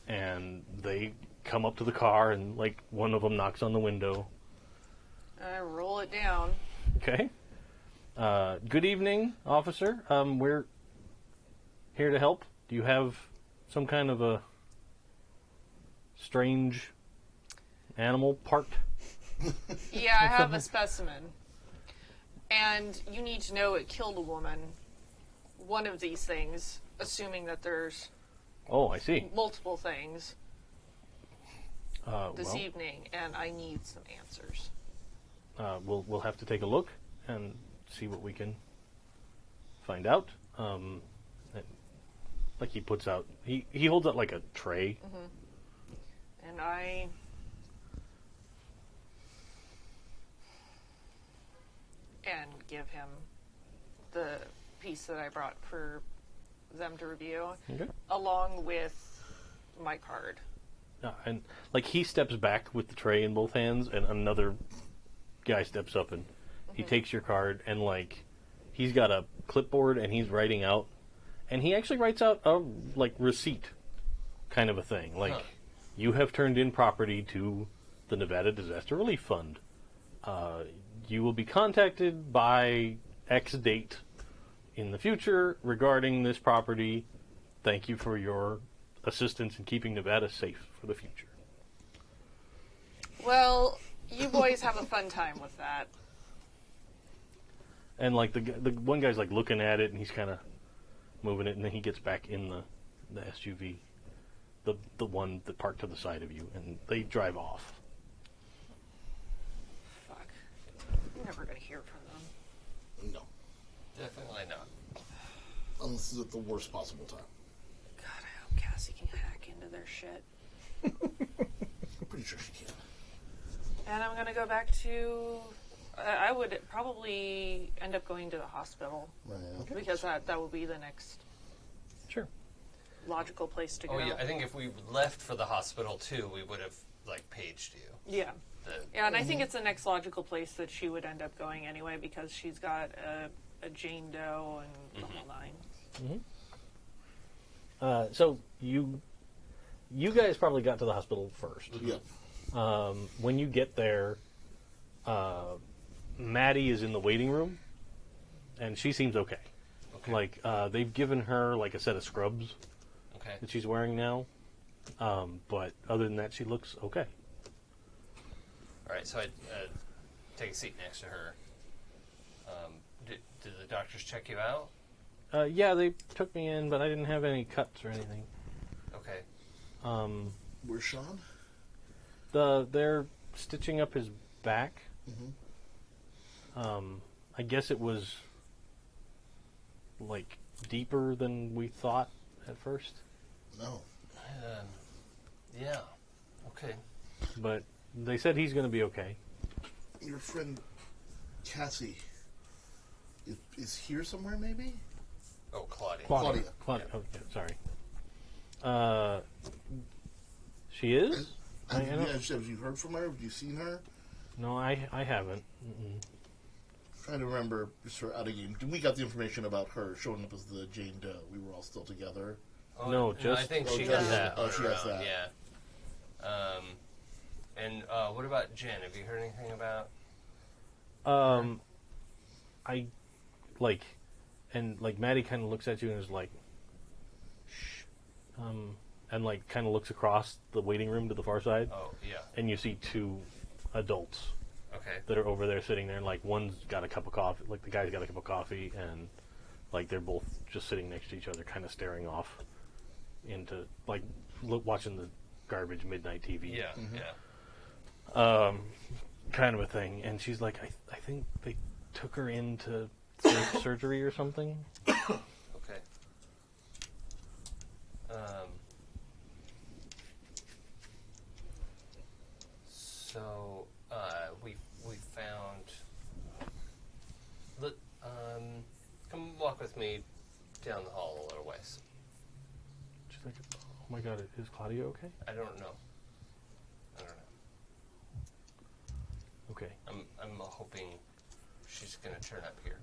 And they come up to the car, and, like, one of them knocks on the window. I roll it down. Okay. Good evening, officer. We're here to help. Do you have some kind of a strange animal part? Yeah, I have a specimen. And you need to know it killed a woman. One of these things, assuming that there's Oh, I see. multiple things this well, evening, and I need some answers. we'll have to take a look and see what we can find out. Like, he puts out, he holds out, like, a tray. And I give him the piece that I brought for them to review, Okay. along with my card. And, like, he steps back with the tray in both hands, and another guy steps up, and he takes your card, and, like, he's got a clipboard, and he's writing out, and he actually writes out a, like, receipt kind of a thing. Like, you have turned in property to the Nevada Disaster Relief Fund. You will be contacted by X date in the future regarding this property. Thank you for your assistance in keeping Nevada safe for the future. Well, you boys have a fun time with that. And like the one guy's like looking at it, and he's kind of moving it, and then he gets back in the SUV, the one that parked to the side of you, and they drive off. Fuck. I'm never gonna hear from them. No. Definitely not. Unless it's at the worst possible time. God, I hope Cassie can hack into their shit. I'm pretty sure she can. And I'm gonna go back to. I would probably end up going to the hospital because that would be the next Sure. logical place to go. Oh yeah, I think if we left for the hospital too, we would have like paged you. Yeah. Yeah, and I think it's the next logical place that she would end up going anyway because she's got a Jane Doe and the whole nine. So you guys probably got to the hospital first. Yeah. When you get there, Maddie is in the waiting room, and she seems okay. Like they've given her like a set of scrubs that she's wearing now, but other than that, she looks okay. All right, so I take a seat next to her. Did the doctors check you out? Yeah, they took me in, but I didn't have any cuts or anything. Okay. Where's Sean? They're stitching up his back. Mm-hmm. I guess it was like deeper than we thought at first. No. Yeah. Okay. But they said he's going to be okay. Your friend Cassie is here somewhere, maybe? Oh, Claudia. Claudia. Claudia. Oh, yeah, sorry. She is? Have you heard from her? Have you seen her? No, I haven't. Mm-mm. Trying to remember, just for out of game. We got the information about her showing up as the Jane Doe. We were all still together. Oh, No, just- I think she Oh, has just- that. oh, she has around, that. Yeah. And what about Jen? Have you heard anything about? I like, and like Maddie kind of looks at you and is like, shh, and like kind of looks across the waiting room to the far side, Oh, yeah. and you see two adults Okay. that are over there sitting there, and like one's got a cup of coffee, like the guy's got a cup of coffee, and like they're both just sitting next to each other, kind of staring off into like watching the garbage midnight TV. Yeah. Mm-hmm. Yeah. Kind of a thing. And she's like, I think they took her into surgery or something. Okay. So we found. Come walk with me down the hall a little ways. She's like, oh my god, is Claudia okay? I don't know. Okay. I'm hoping she's gonna turn up here.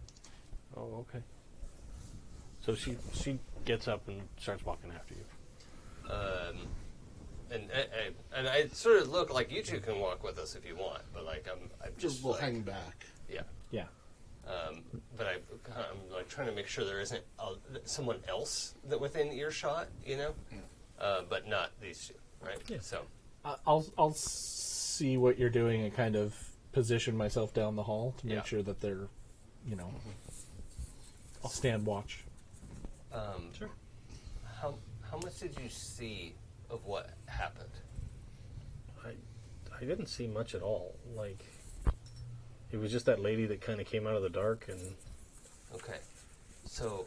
Oh, okay. So she gets up and starts walking after you. And I sort of look like you two can walk with us if you want, but like I'm just We'll like, hang back. Yeah. but I'm like trying to make sure there isn't someone else that within earshot, you know, but not these two, right? Yeah. So I'll see what you're doing and kind of position myself down the hall to make Yeah. sure that they're, I'll stand watch. Sure. How much did you see of what happened? I didn't see much at all. Like, it was just that lady that kind of came out of the dark and... Okay, so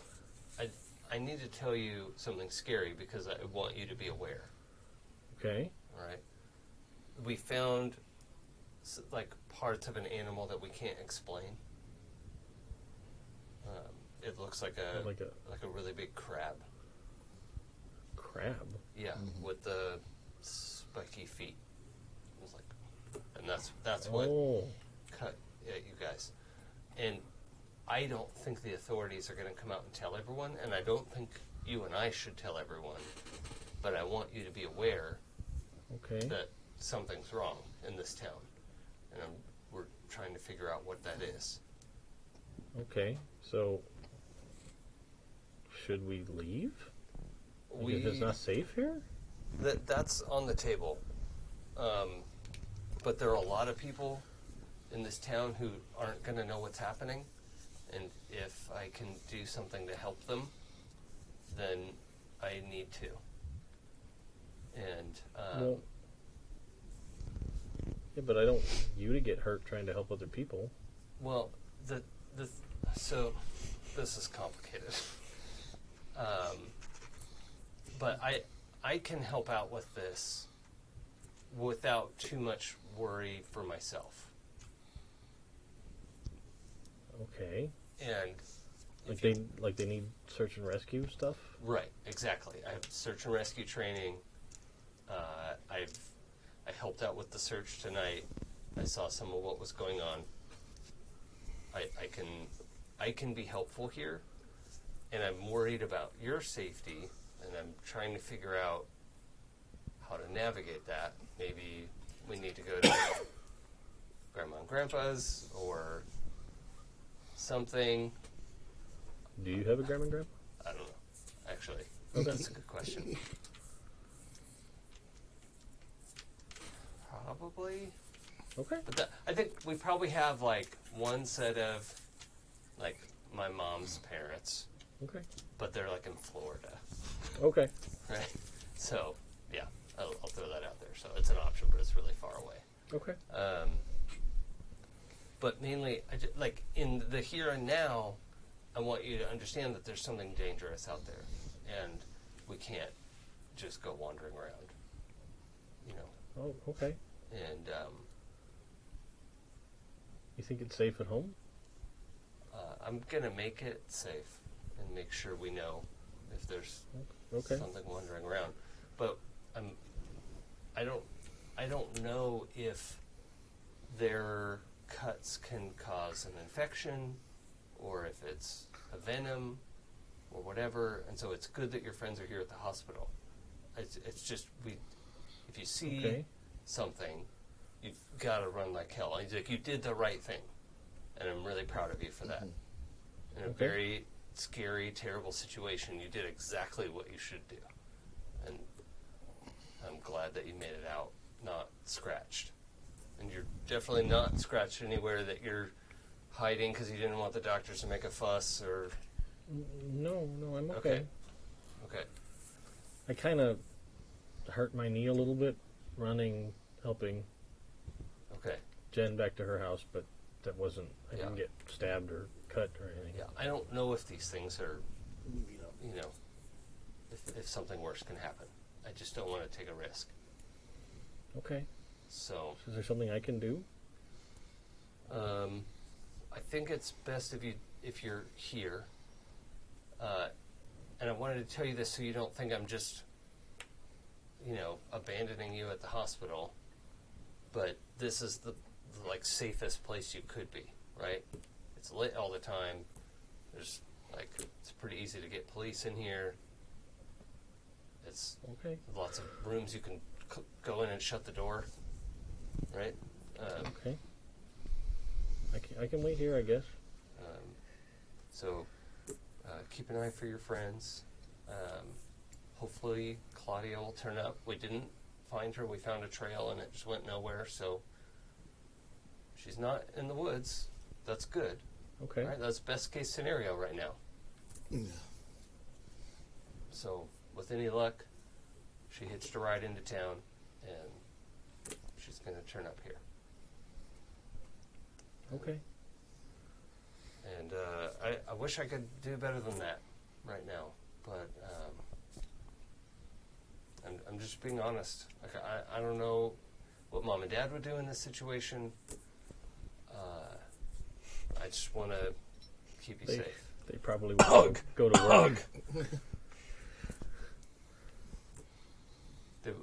I need to tell you something scary because I want you to be aware. Okay. All right. We found like parts of an animal that we can't explain. It looks like a really big crab. Crab? Yeah, with the spiky feet. It was like, and that's what cut at you guys. And I don't think the authorities are going to come out and tell everyone, and I don't think you and I should tell everyone. But I want you to be aware Okay. that something's wrong in this town, and we're trying to figure out what that is. Okay. So, should we leave? Because it's not safe here? That's on the table. But there are a lot of people in this town who aren't going to know what's happening, and if I can do something to help them, then I need to. And Well, yeah, but I don't want you to get hurt trying to help other people. well, so this is complicated. But I can help out with this without too much worry for myself. Okay. And Like they need search and rescue stuff? right, exactly. I have search and rescue training. I helped out with the search tonight. I saw some of what was going on. I can be helpful here, and I'm worried about your safety, and I'm trying to figure out how to navigate that. Maybe we need to go to Grandma and Grandpa's or something. Do you have a grandma and grandpa? I don't know, actually. Okay. That's a good question. Probably. Okay. But I think we probably have like one set of like my mom's parents, Okay. but they're like in Florida, Okay. right? So yeah, I'll throw that out there. So it's an option, but it's really far away. Okay. But mainly, like in the here and now, I want you to understand that there's something dangerous out there, and we can't just go wandering around, you know. Oh, okay. And You think it's safe at home? I'm gonna make it safe and make sure we know if there's Okay. something wandering around. But I don't know if their cuts can cause an infection, or if it's a venom, or whatever. And so it's good that your friends are here at the hospital. It's just if you see Okay. something, you've got to run like hell. He's like, you did the right thing, and I'm really proud of you for that. In a Okay. very scary, terrible situation, you did exactly what you should do, and I'm glad that you made it out not scratched. And you're definitely not scratched anywhere that you're hiding because you didn't want the doctors to make a fuss or. No, I'm okay. Okay. I kind of hurt my knee a little bit running, helping Okay. Jen back to her house, but that wasn't, I didn't Yeah. get stabbed or cut or anything. Yeah. I don't know if these things are, you know, if something worse can happen. I just don't want to take a risk. Okay. So. Is there something I can do? I think it's best if you're here. And I wanted to tell you this so you don't think I'm just, abandoning you at the hospital. But this is the like safest place you could be, right? It's lit all the time. There's it's pretty easy to get police in here. It's Okay. lots of rooms you can go in and shut the door, right? Okay. I can wait here, I guess. So keep an eye for your friends. Hopefully Claudia will turn up. We didn't find her. We found a trail and it just went nowhere. So she's not in the woods. That's good. Okay. Right? That's best case scenario right now. Yeah. So with any luck, she hitched a ride into town and she's going to turn up here. Okay. And I wish I could do better than that right now, but I'm just being honest. Like, I don't know what Mom and Dad would do in this situation. I just want to keep you safe. They probably would go to work.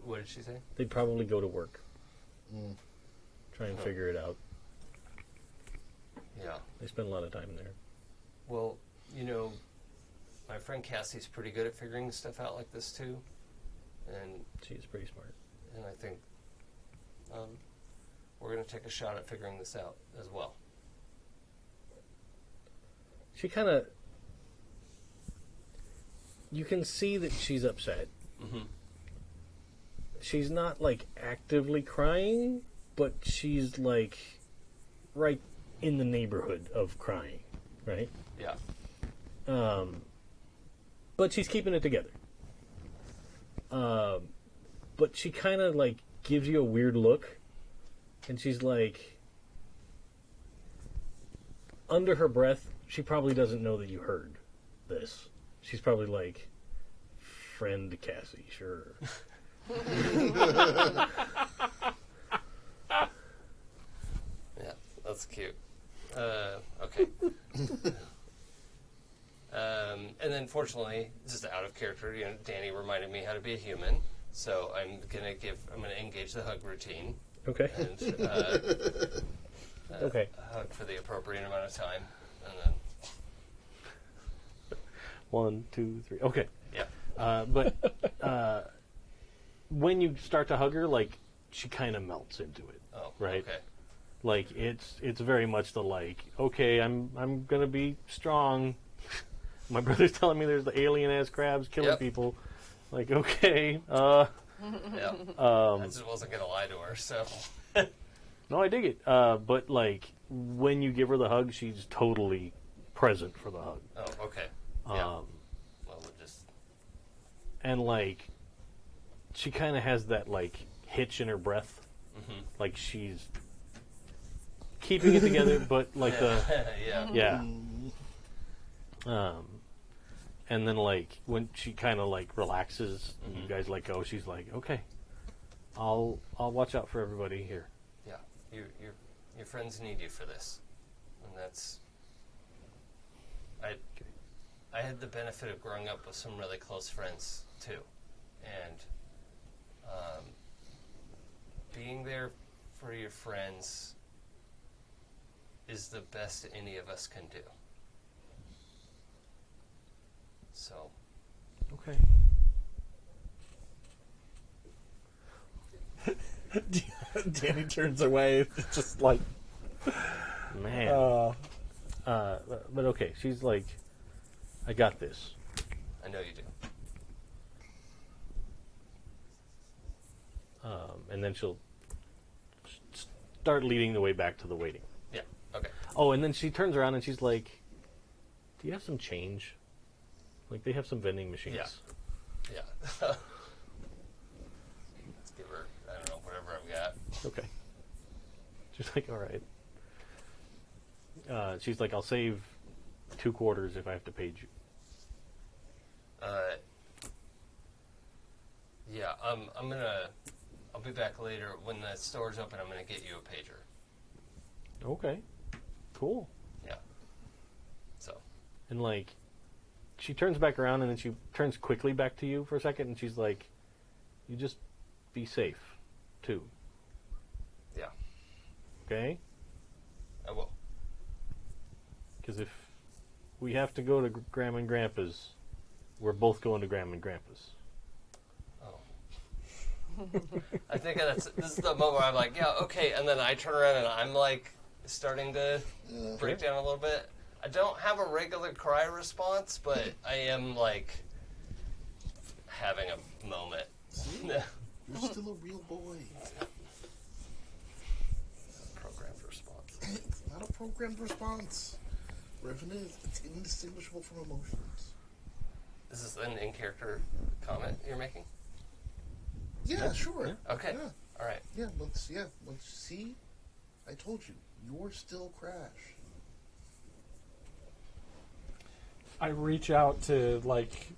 What did she say? They'd probably go to work. Mm. Try and figure it out. Yeah. They spend a lot of time there. Well, my friend Cassie's pretty good at figuring stuff out like this too, and She's pretty smart. I think we're going to take a shot at figuring this out as well. She kind of... You can see that she's upset. Mm-hmm. She's not, actively crying, but she's, right in the neighborhood of crying, right? Yeah. But she's keeping it together. But she kind of like gives you a weird look, and she's like, under her breath, she probably doesn't know that you heard this. She's probably like, friend Cassie, sure. Yeah, that's cute. Okay. And then, fortunately, just out of character, Danny reminded me how to be a human, so I'm gonna engage the hug routine. Okay. And Okay. hug for the appropriate amount of time, and then 1, 2, 3. Okay. yeah. But when you start to hug her, like, she kind of melts into it. Oh, right. Okay. Like it's very much the like, okay, I'm gonna be strong. My brother's telling me there's the alien ass crabs killing Yep. people. Like, okay, Yeah. I just wasn't gonna lie to her, so. no, I dig it. But like when you give her the hug, she's totally present for the hug. Oh, okay. Yeah. Well, we'll just. And like she kind of has that like hitch in her breath, like she's keeping it together, but like yeah. and then like when she kind of like relaxes and you guys let go, she's like, okay, I'll watch out for everybody here. Yeah. Your friends need you for this, and that's. I had the benefit of growing up with some really close friends too, and being there for your friends is the best any of us can do. So. Okay. Danny turns away, just like, Man. But okay, she's like, I got this. I know you do. And then she'll start leading the way back to the waiting. Yeah. Okay. Oh, and then she turns around and she's like, do you have some change? Like, they have some vending machines. Yeah. Let's give her, I don't know, whatever I've got. Okay. She's like, all right. She's like, I'll save 2 quarters if I have to page you. Yeah, I'll be back later. When the store's open, I'm gonna get you a pager. Okay. Cool. Yeah. So. And like, she turns back around and then she turns quickly back to you for a second and she's like, you just be safe, too. Yeah. Okay? I will. Because if we have to go to Grandma and Grandpa's, we're both going to Grandma and Grandpa's. I think this is the moment where I'm like, yeah, okay, and then I turn around and I'm like starting to break down a little bit. I don't have a regular cry response, but I am like having a moment. You're still a real boy. Programmed response. It's not a programmed response. Whatever it is, it's indistinguishable from emotions. Is this an in-character comment you're making? Yeah, sure. Yeah. Okay. Yeah. All right. Let's see. I told you, you're still Crash. I reach out to, like,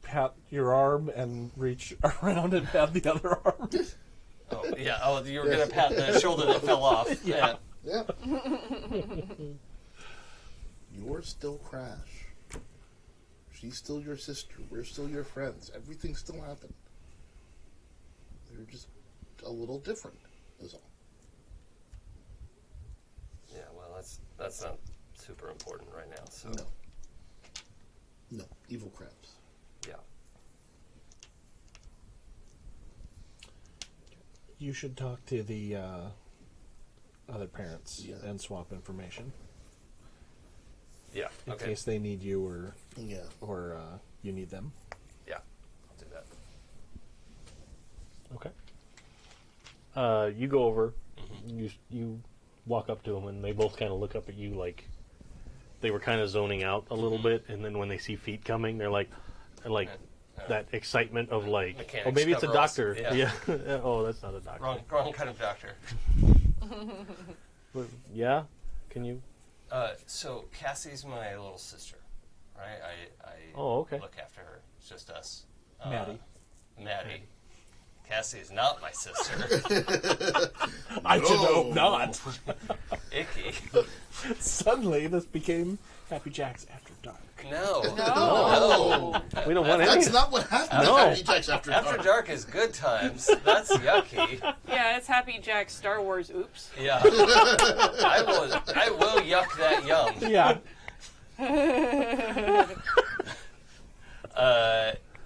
pat your arm and reach around and pat the other arm. Oh, yeah. Oh, you were going to pat the shoulder that fell off. Yeah. Yeah. You're still Crash. She's still your sister. We're still your friends. Everything still happened. They're just a little different, is all. Yeah, well, that's not super important right now, so. No, evil crabs. Yeah. You should talk to the other parents Yeah. and swap information Yeah. in Okay. case they need you or Yeah. you need them. Yeah. I'll do that. Okay. You go over. You walk up to them, and they both kind of look up at you like they were kind of zoning out a little bit, and then when they see feet coming, they're like that excitement of like, Mechanics oh, maybe it's a cover us. doctor. Yeah. Oh, that's not a doctor. Wrong kind of doctor. Yeah? Can you? So Cassie's my little sister, right? I Okay. look after her. It's just us. Maddie. Cassie is not my sister. I should hope not. Icky. Suddenly, this became Happy Jack's After Dark. No. We don't want any. That's not what happened. No. Happy Jack's After After Dark is good times. That's yucky. Yeah, it's Happy Jack Star Wars. Oops. Yeah. I will yuck that yum. Yeah.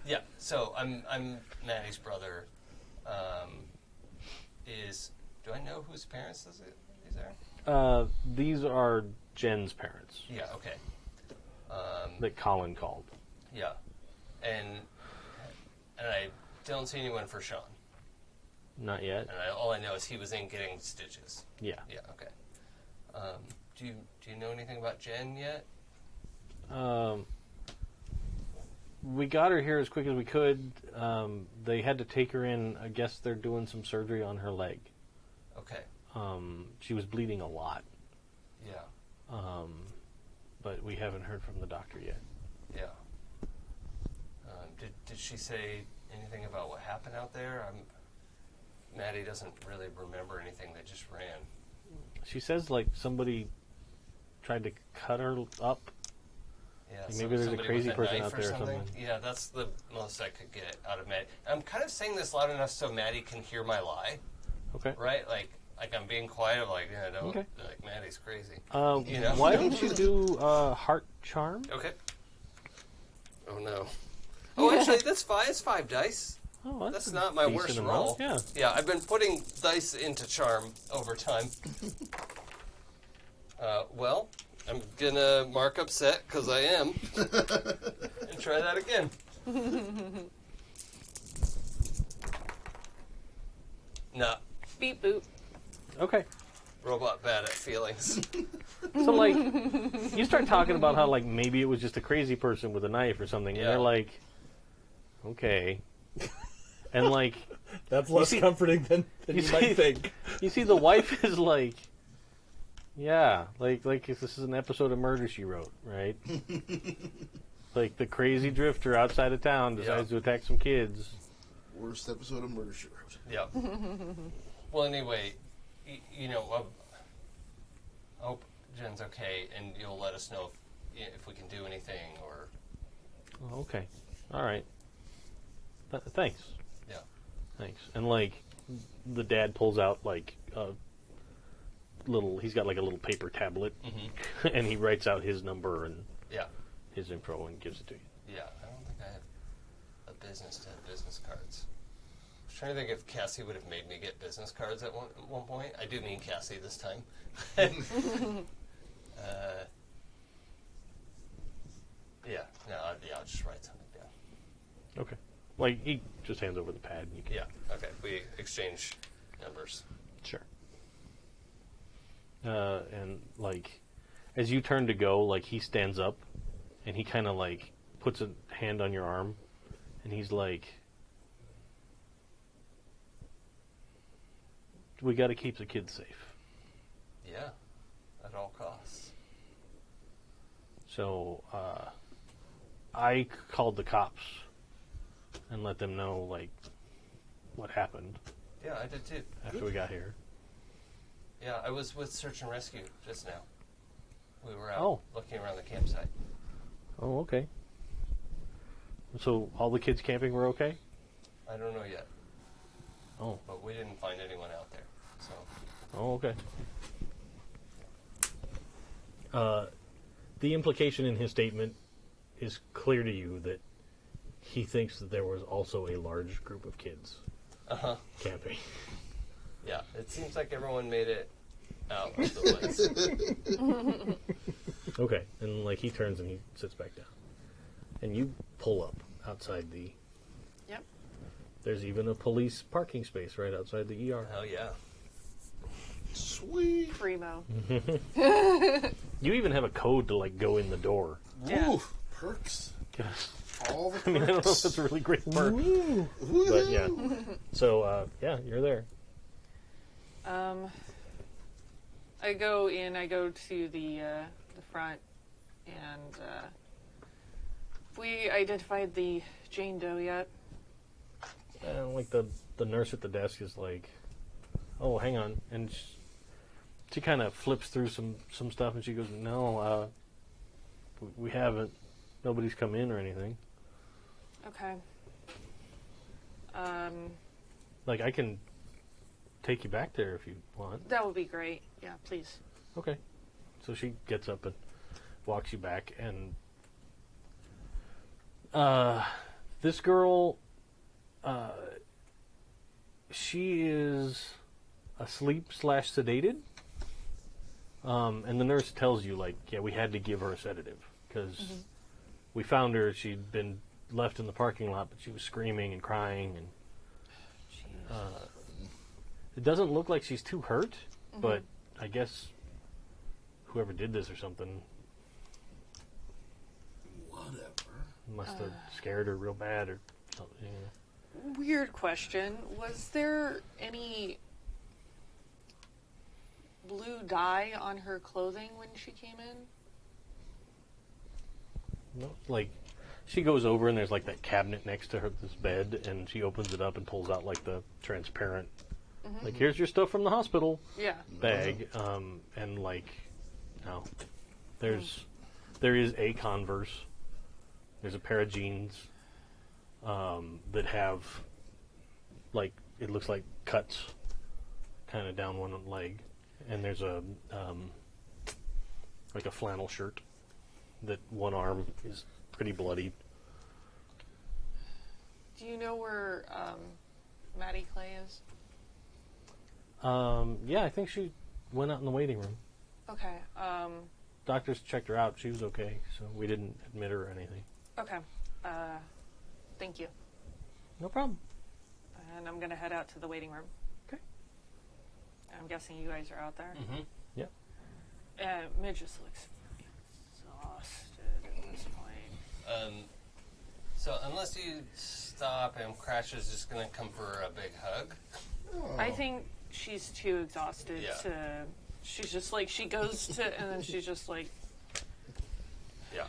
Yeah. So I'm Maddie's brother. Do I know whose parents these are? These are Jen's parents Yeah. Okay. that Colin called. Yeah. And I don't see anyone for Sean. Not yet. And all I know is he was in getting stitches. Yeah. Yeah. Okay. Do you know anything about Jen yet? We got her here as quick as we could. They had to take her in. I guess they're doing some surgery on her leg. Okay. She was bleeding a lot. Yeah. But we haven't heard from the doctor yet. Yeah. Did she say anything about what happened out there? Maddie doesn't really remember anything. They just ran. She says like somebody tried to cut her up. Yeah, Like maybe there's a somebody crazy with person knife out or there or something. Yeah, that's the most I could get out of Maddie. I'm kind of saying this loud enough so Maddie can hear my lie, Okay. right? Like I'm being quiet. I'm like, yeah, don't. Okay. Like Maddie's crazy. You know? Why don't you do heart charm? Okay. Oh no. Oh, actually, that's 5. It's 5 dice. Oh, That's a not my decent worst amount. roll. Yeah. Yeah, I've been putting dice into charm over time. Well, I'm gonna mark upset because I am, and try that again. Nah, Beep boop. Okay. robot bad at feelings. So like, you start talking about how like maybe it was just a crazy person with a knife or something, and Yeah. they're like, okay, and like That's less see- comforting than you see- might think. you see the wife is like, yeah, like if this is an episode of Murder, She Wrote, right? Like the crazy drifter outside of town decides to attack some kids. Worst episode of Murder, She Wrote. Yeah. Well, anyway, you know, I hope Jen's okay, and you'll let us know if we can do anything or. Oh, okay, all right. Thanks. Yeah. Thanks. And like, the dad pulls out like a little. He's got like a little paper tablet, and he writes out his number and Yeah. his info and gives it to you. Yeah. I don't think I have a business to have business cards. I was trying to think if Cassie would have made me get business cards at one point. I do mean Cassie this time. Yeah. No. I'll just write something down. Okay. Like he just hands over the pad. And you can, Yeah. Okay. We exchange numbers. Sure. And like, as you turn to go, like he stands up, and he kind of like puts a hand on your arm, and he's like, "We got to keep the kids safe." Yeah. At all costs. So I called the cops and let them know like what happened Yeah, I did too. after we got here. Yeah, I was with Search and Rescue just now. We were out Oh. looking around the campsite. Oh, okay. So all the kids camping were okay? I don't know yet, Oh, but we didn't find anyone out there. So, oh, okay. The implication in his statement is clear to you that he thinks that there was also a large group of kids camping. yeah, it seems like everyone made it out of the woods. Okay, and like he turns and he sits back down, and you pull up outside the. Yep. There's even a police parking space right outside the ER. Hell yeah. Sweet. Primo. You even have a code to like go in the door. Yeah. Ooh, perks. All the perks. I mean, I don't know if that's a really great perk, but yeah. So yeah, you're there. I go in. I go to the front, and we identified the Jane Doe yet. Like the nurse at the desk is like, "Oh, hang on," and she kind of flips through some stuff, and she goes, "No, we haven't. Nobody's come in or anything." Okay. Like I can take you back there if you want. That would be great. Yeah, please. Okay. So she gets up and walks you back, and this girl, she is asleep/sedated, and the nurse tells you, like, yeah, we had to give her a sedative because we found her. She'd been left in the parking lot, but she was screaming and crying, and it doesn't look like she's too hurt, but I guess whoever did this or something must have scared her real bad or something. You know. Weird question. Was there any blue dye on her clothing when she came in? No, like she goes over and there's like that cabinet next to her, this bed, and she opens it up and pulls out like the transparent, like here's your stuff from the hospital Yeah. bag, and like, no, there is a Converse, there's a pair of jeans, that have like it looks like cuts, kind of down one leg, and there's a like a flannel shirt that one arm is pretty bloodied. Do you know where Maddie Clay is? Yeah, I think she went out in the waiting room. Okay. Doctors checked her out. She was okay, so we didn't admit her or anything. Okay. Thank you. No problem. And I'm gonna head out to the waiting room. Okay. I'm guessing you guys are out there. Yeah. Midge just looks exhausted at this point. So unless you stop and Crash is just going to come for a big hug. I think she's too exhausted Yeah. to. She's just like she goes to, and then she's just like. Yeah.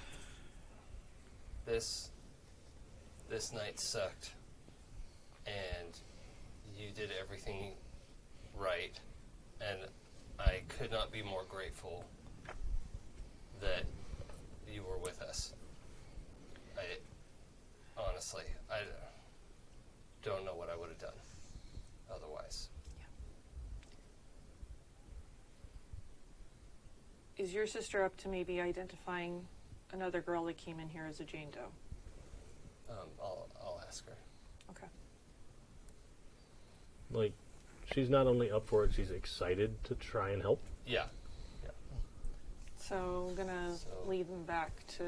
This night sucked, and you did everything right, and I could not be more grateful that you were with us. Honestly, I don't know what I would have done otherwise. Is your sister up to maybe identifying another girl that came in here as a Jane Doe? I'll ask her. Okay. Like, she's not only up for it, she's excited to try and help. Yeah. So I'm gonna lead them back to.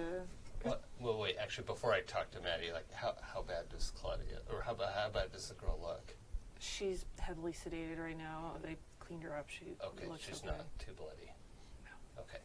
Well, wait. Actually, before I talk to Maddie, like, how bad does Claudia, or how bad does the girl look? She's heavily sedated right now. They cleaned her up. She Okay, looks she's okay. not too bloody. Okay.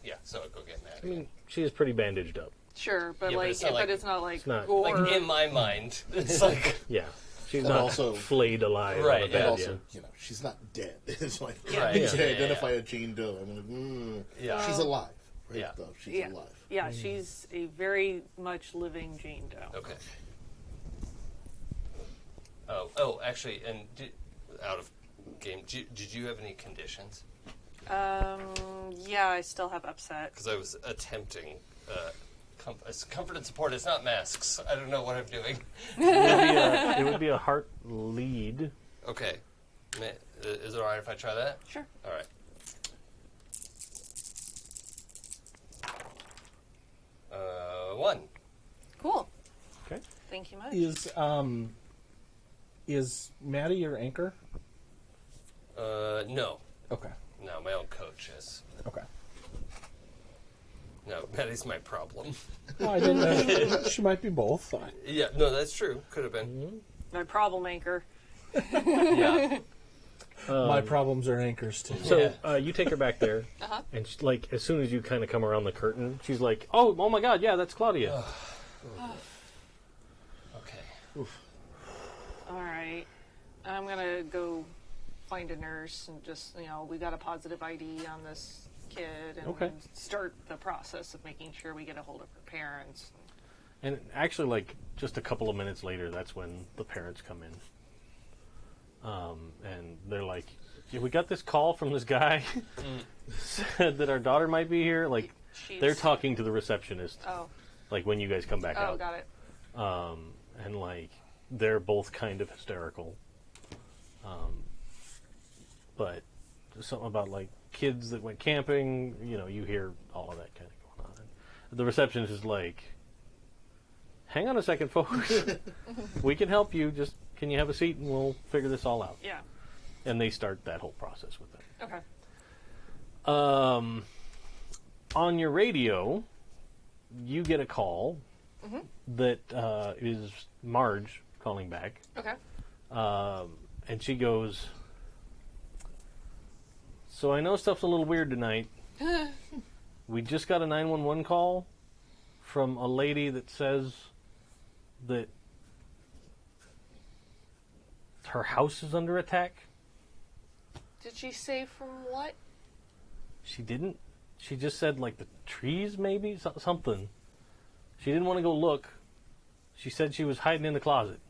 Yeah. So I'll go get Maddie. I mean, she is pretty bandaged up. Sure, but Yeah, but like, it's not like- it's not like It's not- gore. like in my mind, it's like Yeah. She's And not also- flayed alive Right, on a yeah. And bed, also, she's not dead. It's like, Right, you yeah, identify a Jane Doe. I'm like, Yeah. she's alive. Right, Yeah. though. She's yeah, alive. yeah, she's a very much living Jane Doe. okay. Oh, actually, and out of game, did you have any conditions? Yeah, I still have upset. Because I was attempting comfort and support. It's not masks. I don't know what I'm doing. It would be a heart lead. Okay. Is it alright if I try that? Sure. Alright. One. Cool. Okay. Thank you much. Is Maddie your anchor? No. Okay. No, my own coach is. Okay. No, Maddie's my problem. Well, I didn't know. She might be both. Yeah, no, that's true. Could have been. My problem anchor. Yeah. My problems are anchors too. So you take her back there, Uh-huh. and she, like as soon as you kind of come around the curtain, she's like, "Oh my God, yeah, that's Claudia." Okay. All right. I'm gonna go find a nurse and just, we got a positive ID on this kid and Okay. start the process of making sure we get a hold of her parents. And actually, like just a couple of minutes later, that's when the parents come in, and they're like, "Yeah, we got this call from this guy said that our daughter might be here." Like they're talking to the receptionist. Oh. Like when you guys come back out. Oh, got it. And like they're both kind of hysterical. But something about like kids that went camping, you hear all of that kind of going on. The receptionist is like, "Hang on a second, folks. We can help you. Just can you have a seat and we'll figure this all out." Yeah. And they start that whole process with them. Okay. On your radio, you get a call that is Marge calling back. Okay. And she goes, "So I know stuff's a little weird tonight. We just got a 911 call from a lady that says that her house is under attack." Did she say from what? She didn't. She just said, like, the trees, maybe? Something. She didn't want to go look. She said she was hiding in the closet.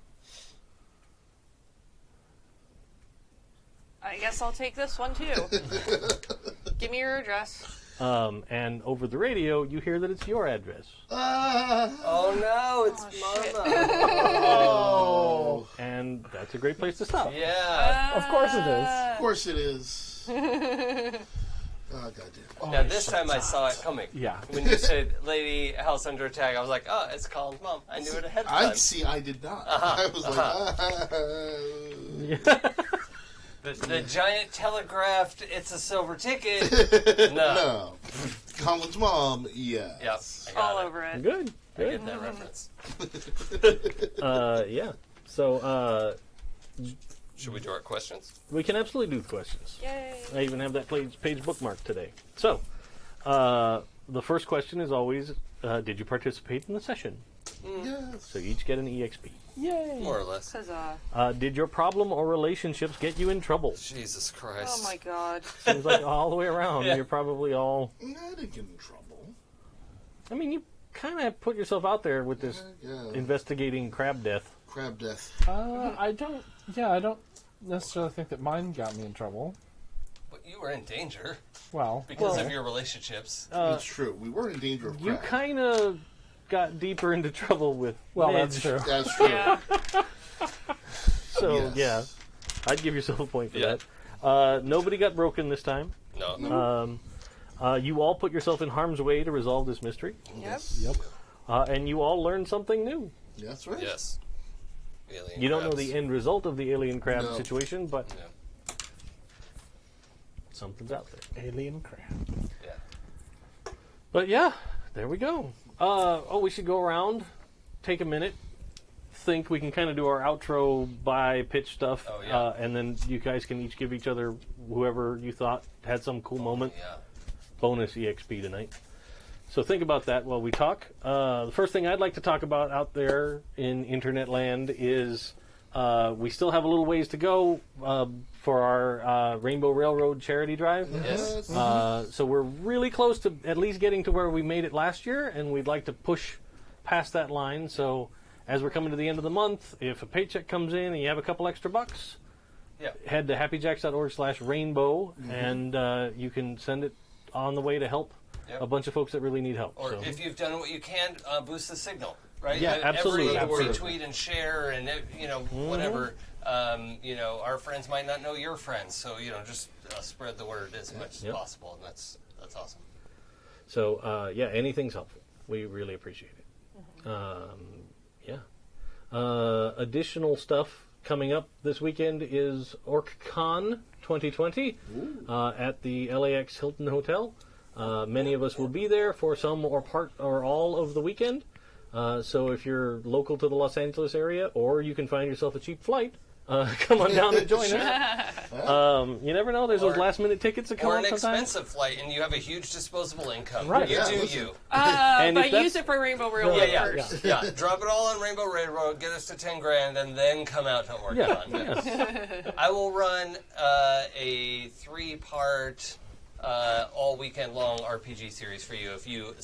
I guess I'll take this one, too. Give me your address. And over the radio, you hear that it's your address. Oh no, it's shit. Mama. Oh. And that's a great place to stop. Yeah. Of course it is. Of course it is. Oh, goddamn. Now this time I saw it coming. Yeah. When you said "lady house under attack," I was like, "Oh, it's Colin's mom." I knew it ahead of time. I did not. I was like, The giant telegraphed, "It's a silver ticket." No. no. Colin's mom, yes. Yep. I got All it. over it. Good. I get that reference. Yeah. So, Should we do our questions? we can absolutely do questions. Yay. I even have that page bookmarked today. So, the first question is always, did you participate in the session? Yes. So you each get an EXP. Yay! More or less. Huzzah. Did your problem or relationships get you in trouble? Jesus Christ. Oh my god. Seems like all the way around, Yeah. you're probably all... I didn't get in trouble. I mean, you kind of put yourself out there with this Yeah. investigating crab death. Crab death. I don't necessarily think that mine got me in trouble. But you were in danger Well, because of your relationships. It's true. We were in danger of You crab. kind of got deeper into trouble with well, Midge. that's true. That's true. Yeah. So, Yes. yeah, I'd give yourself a point for Yeah. that. Nobody got broken this time. No. You all put yourself in harm's way to resolve this mystery. Yep. Yep. And you all learned something new. That's right. Yes. Alien You don't know crabs. the end result of the alien crab No. situation, but No. something's out there. Alien crab. Yeah. But yeah, there we go. We should go around, take a minute, think. We can kind of do our outro by pitch stuff, Oh, yeah. and then you guys can each give each other, whoever you thought had some cool moment, Yeah. bonus EXP tonight. So think about that while we talk. The first thing I'd like to talk about out there in internet land is we still have a little ways to go for our Rainbow Railroad charity drive. Yes. So we're really close to at least getting to where we made it last year, and we'd like to push past that line. So as we're coming to the end of the month, if a paycheck comes in and you have a couple extra bucks, Yeah. head to happyjacks.org/rainbow, and you can send it on the way to help Yep. a bunch of folks that really need help. Or So- if you've done what you can, boost the signal, right? Yeah, absolutely. Every Absolutely. retweet and share and whatever. Our friends might not know your friends, so just spread the word as much as Yep. possible. And that's awesome. So, anything's helpful. We really appreciate it. Additional stuff coming up this weekend is OrcCon 2020 at the LAX Hilton Hotel. Many of us will be there for some or part or all of the weekend. So if you're local to the Los Angeles area, or you can find yourself a cheap flight, come on down and join us. You never know. There's those last-minute tickets that come Or on an sometimes. expensive flight, and you have a huge disposable income. Right. You Yeah, do listen. you. And if But that's- use it for Rainbow Railroad first. Yeah. Drop it all on Rainbow Railroad, get us to 10 grand, and then come out to Oregon. Yeah. I will run a 3-part, all weekend long RPG series for you if you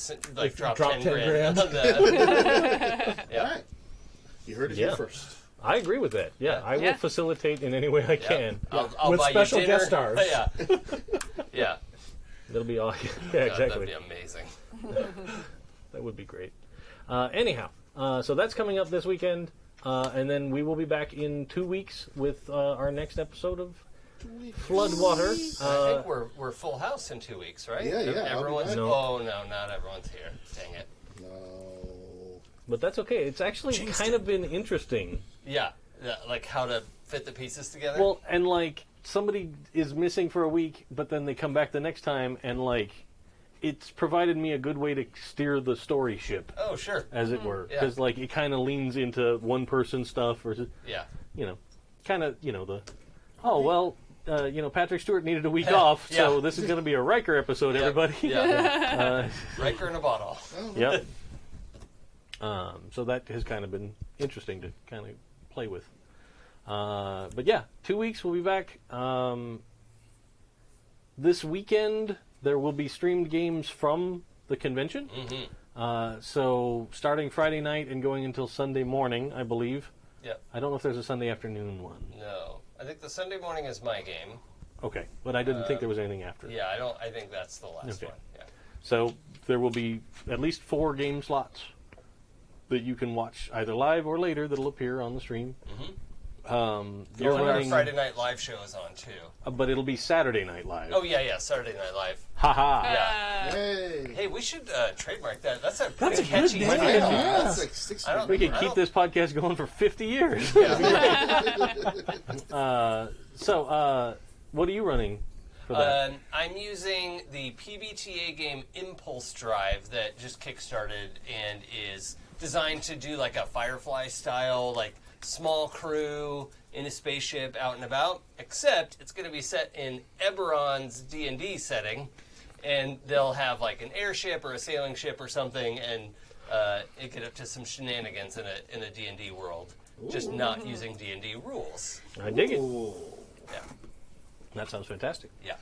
drop 10 grand. On that. All right. You heard it Yeah. here first. I agree with that. Yeah, I will Yeah. facilitate in any way I can. I'll With buy special you dinner. guest stars. Yeah. Yeah. That'll be all. Yeah, God, exactly. that'd be amazing. That would be great. Anyhow, so that's coming up this weekend, and then we will be back in 2 weeks with our next episode of Floodwater. I think we're full house in 2 weeks, right? Yeah, yeah, I'll be Everyone's. back. No. Oh no, not everyone's here. Dang it. No. But that's okay. It's actually kind of been interesting. Yeah, like how to fit the pieces together. Well, and like somebody is missing for a week, but then they come back the next time, and like it's provided me a good way to steer the story ship, oh sure. as it were, Yeah. because like it kind of leans into one person stuff, or Yeah. kind of Patrick Stewart needed a week off, so Yeah. this is going to be a Riker episode, Yep. everybody. Yeah. Riker in a bottle. Yep. So that has kind of been interesting to kind of play with. But yeah, 2 weeks we'll be back. This weekend there will be streamed games from the convention. So starting Friday night and going until Sunday morning, I believe. Yep. I don't know if there's a Sunday afternoon one. No, I think the Sunday morning is my game. Okay, but I didn't think there was anything after. Yeah, I think that's the last Okay. one. Yeah. So there will be at least 4 game slots that you can watch either live or later that'll appear on the stream. You're Our running, Friday night live show is on too. but it'll be Saturday Night Live. Oh yeah, Saturday Night Live. Haha. Yeah. Hey. Hey, we should trademark that. That's a a pretty good catchy name. I name. know. Yeah. That's like 6 I don't- We could I keep don't- this podcast going for 50 years. So, what are you running for that? I'm using the PBTA game Impulse Drive that just kickstarted and is designed to do like a Firefly style, like small crew in a spaceship out and about, except it's going to be set in Eberron's D&D setting, and they'll have like an airship or a sailing ship or something, and it get up to some shenanigans in a D&D world, just not using D&D rules. I dig it. Yeah. That sounds fantastic. Yeah.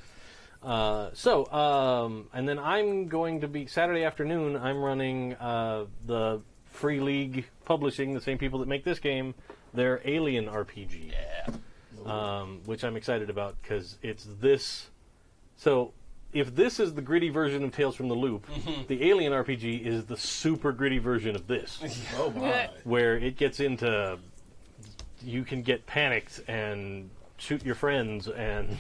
And then I'm going to be, Saturday afternoon, I'm running the Free League Publishing, the same people that make this game, their Alien RPG. Yeah. Which I'm excited about because it's this. So, if this is the gritty version of Tales from the Loop, the Alien RPG is the super gritty version of this, Oh my. where it gets into you can get panicked and shoot your friends, and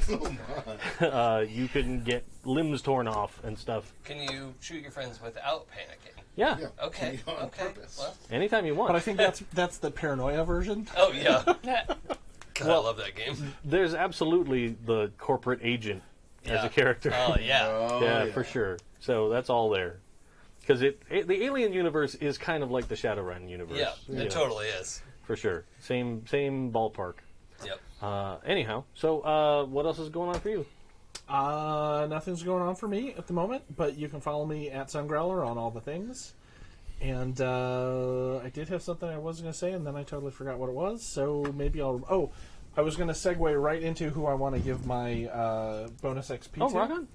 you can get limbs torn off and stuff. Can you shoot your friends without panicking? Yeah, Yeah. Okay. On Okay. purpose. Well, anytime you want. But I think that's the paranoia version. oh yeah. God, I love that game. There's absolutely the corporate agent as Yeah. a character. Oh yeah. Oh, yeah, for sure. So that's all there. Because the Alien universe is kind of like the Shadowrun universe. Yeah, you know, it totally is. for sure. Same ballpark. Yep. Anyhow, so what else is going on for you? Nothing's going on for me at the moment, but you can follow me at Sungrowler on all the things. And I did have something I was going to say, and then I totally forgot what it was. So maybe I'll. Oh, I was going to segue right into who I want to give my bonus XP Oh, to. rock on.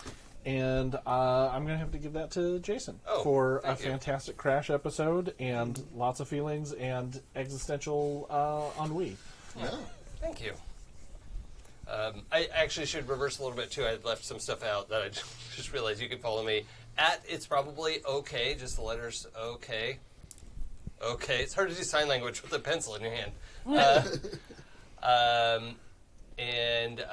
And I'm going to have to give that to Jason for a thank you. fantastic Crash episode and lots of feelings and existential ennui. Yeah. Thank you. I actually should reverse a little bit too. I left some stuff out that I just realized you can follow me at It's Probably Okay, just the letters OK. Okay, it's hard to do sign language with a pencil in your hand. And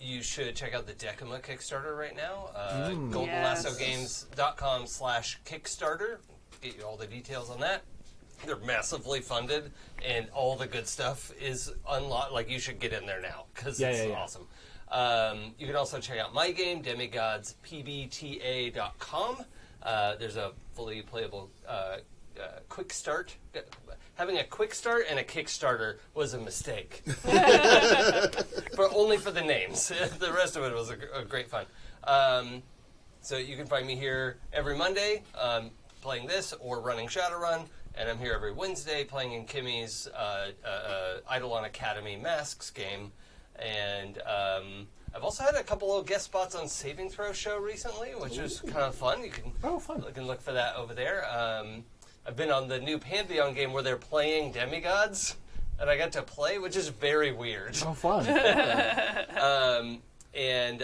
you should check out the Decima Kickstarter right now. GoldenLassoGames.com/Kickstarter. Get you all the details on that. They're massively funded, and all the good stuff is unlocked. Like, you should get in there now, because it's awesome. You can also check out my game, demigodspbta.com. There's a fully playable quick start. Having a quick start and a Kickstarter was a mistake. Only for the names. The rest of it was a great fun. So you can find me here every Monday playing this or running Shadowrun, and I'm here every Wednesday playing in Kimmy's Eidolon Academy Masks game. And I've also had a couple of guest spots on Saving Throw Show recently, which was kind of fun. You can look for that over there. I've been on the new Pantheon game where they're playing demigods, and I got to play, which is very weird. Oh, fun. And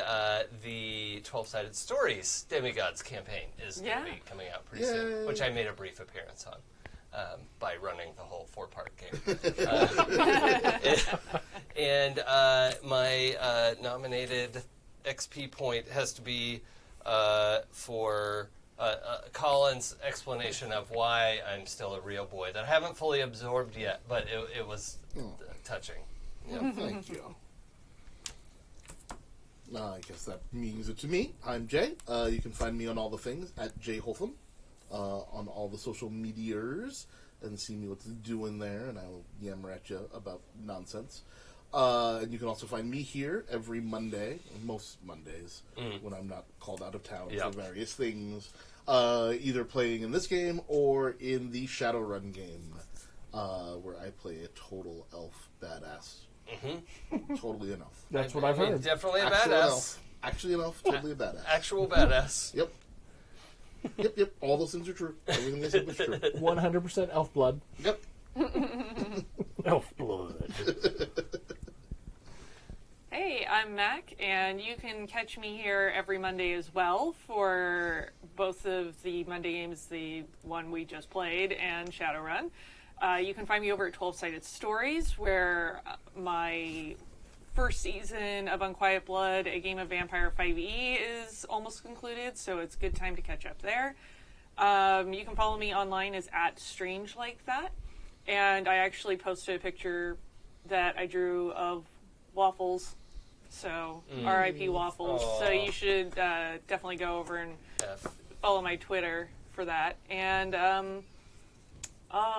the 12-Sided Stories Demigods campaign is going to be coming out pretty soon, which I made a brief appearance on by running the whole 4-part game. And my nominated XP point has to be for Colin's explanation of why I'm still a real boy that I haven't fully absorbed yet, but it was touching. Yeah, thank you. I guess that means it to me. I'm Jay. You can find me on all the things at Jay Holtham on all the social meteors and see me what's doing there, and I will yammer at you about nonsense. And you can also find me here every Monday, most Mondays, when I'm not called out of town for various things, either playing in this game or in the Shadowrun game, where I play a total elf badass. Mm-hmm. Totally an elf. That's what I've heard. Definitely a Actual badass. elf. Actually an elf, totally a badass. Actual badass. Yep. Yep. All those things are true. Everything they said was true. 100% elf blood. Yep. Elf blood. Hey, I'm Mac, and you can catch me here every Monday as well for both of the Monday games, the one we just played and Shadowrun. You can find me over at 12-Sided Stories, where my first season of Unquiet Blood, a game of Vampire 5e, is almost concluded, so it's a good time to catch up there. You can follow me online as @StrangeLikeThat, and I actually posted a picture that I drew of waffles, so RIP waffles. Aww. So you should definitely go over and follow my Twitter for that. And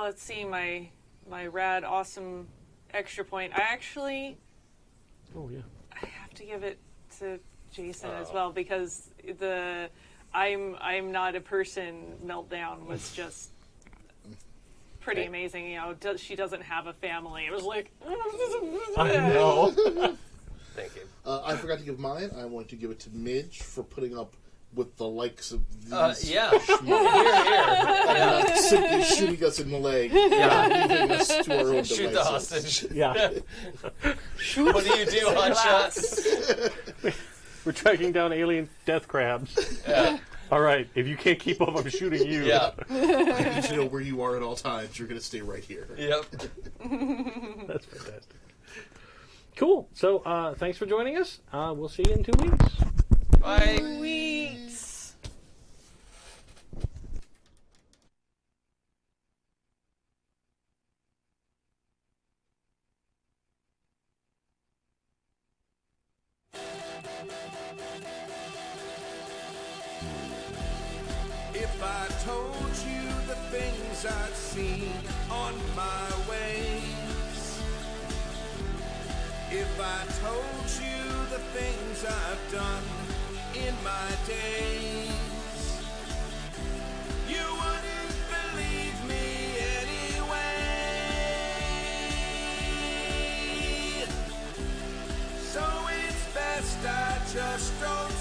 let's see, my rad, awesome extra point. I actually, I have to give it to Jason as well, because the I'm not a person meltdown was just pretty amazing. You know, she doesn't have a family. It was like, I know. Thank you. I forgot to give mine. I wanted to give it to Midge for putting up with the likes of these. Here. Not simply shooting us in the leg. Leaving us to our own Shoot the devices. hostage. Yeah. What do you do, Hotshot? We're tracking down alien death crabs. Yeah. All right, if you can't keep up, I'm shooting you. Yeah. I need to know where you are at all times. You're going to stay right here. Yep. That's fantastic. Cool. So, thanks for joining us. We'll see you in 2 weeks. Bye. weeks. If I told you the things I've seen on my ways, if I told you the things I've done in my days, you wouldn't believe me anyway. So it's best I just don't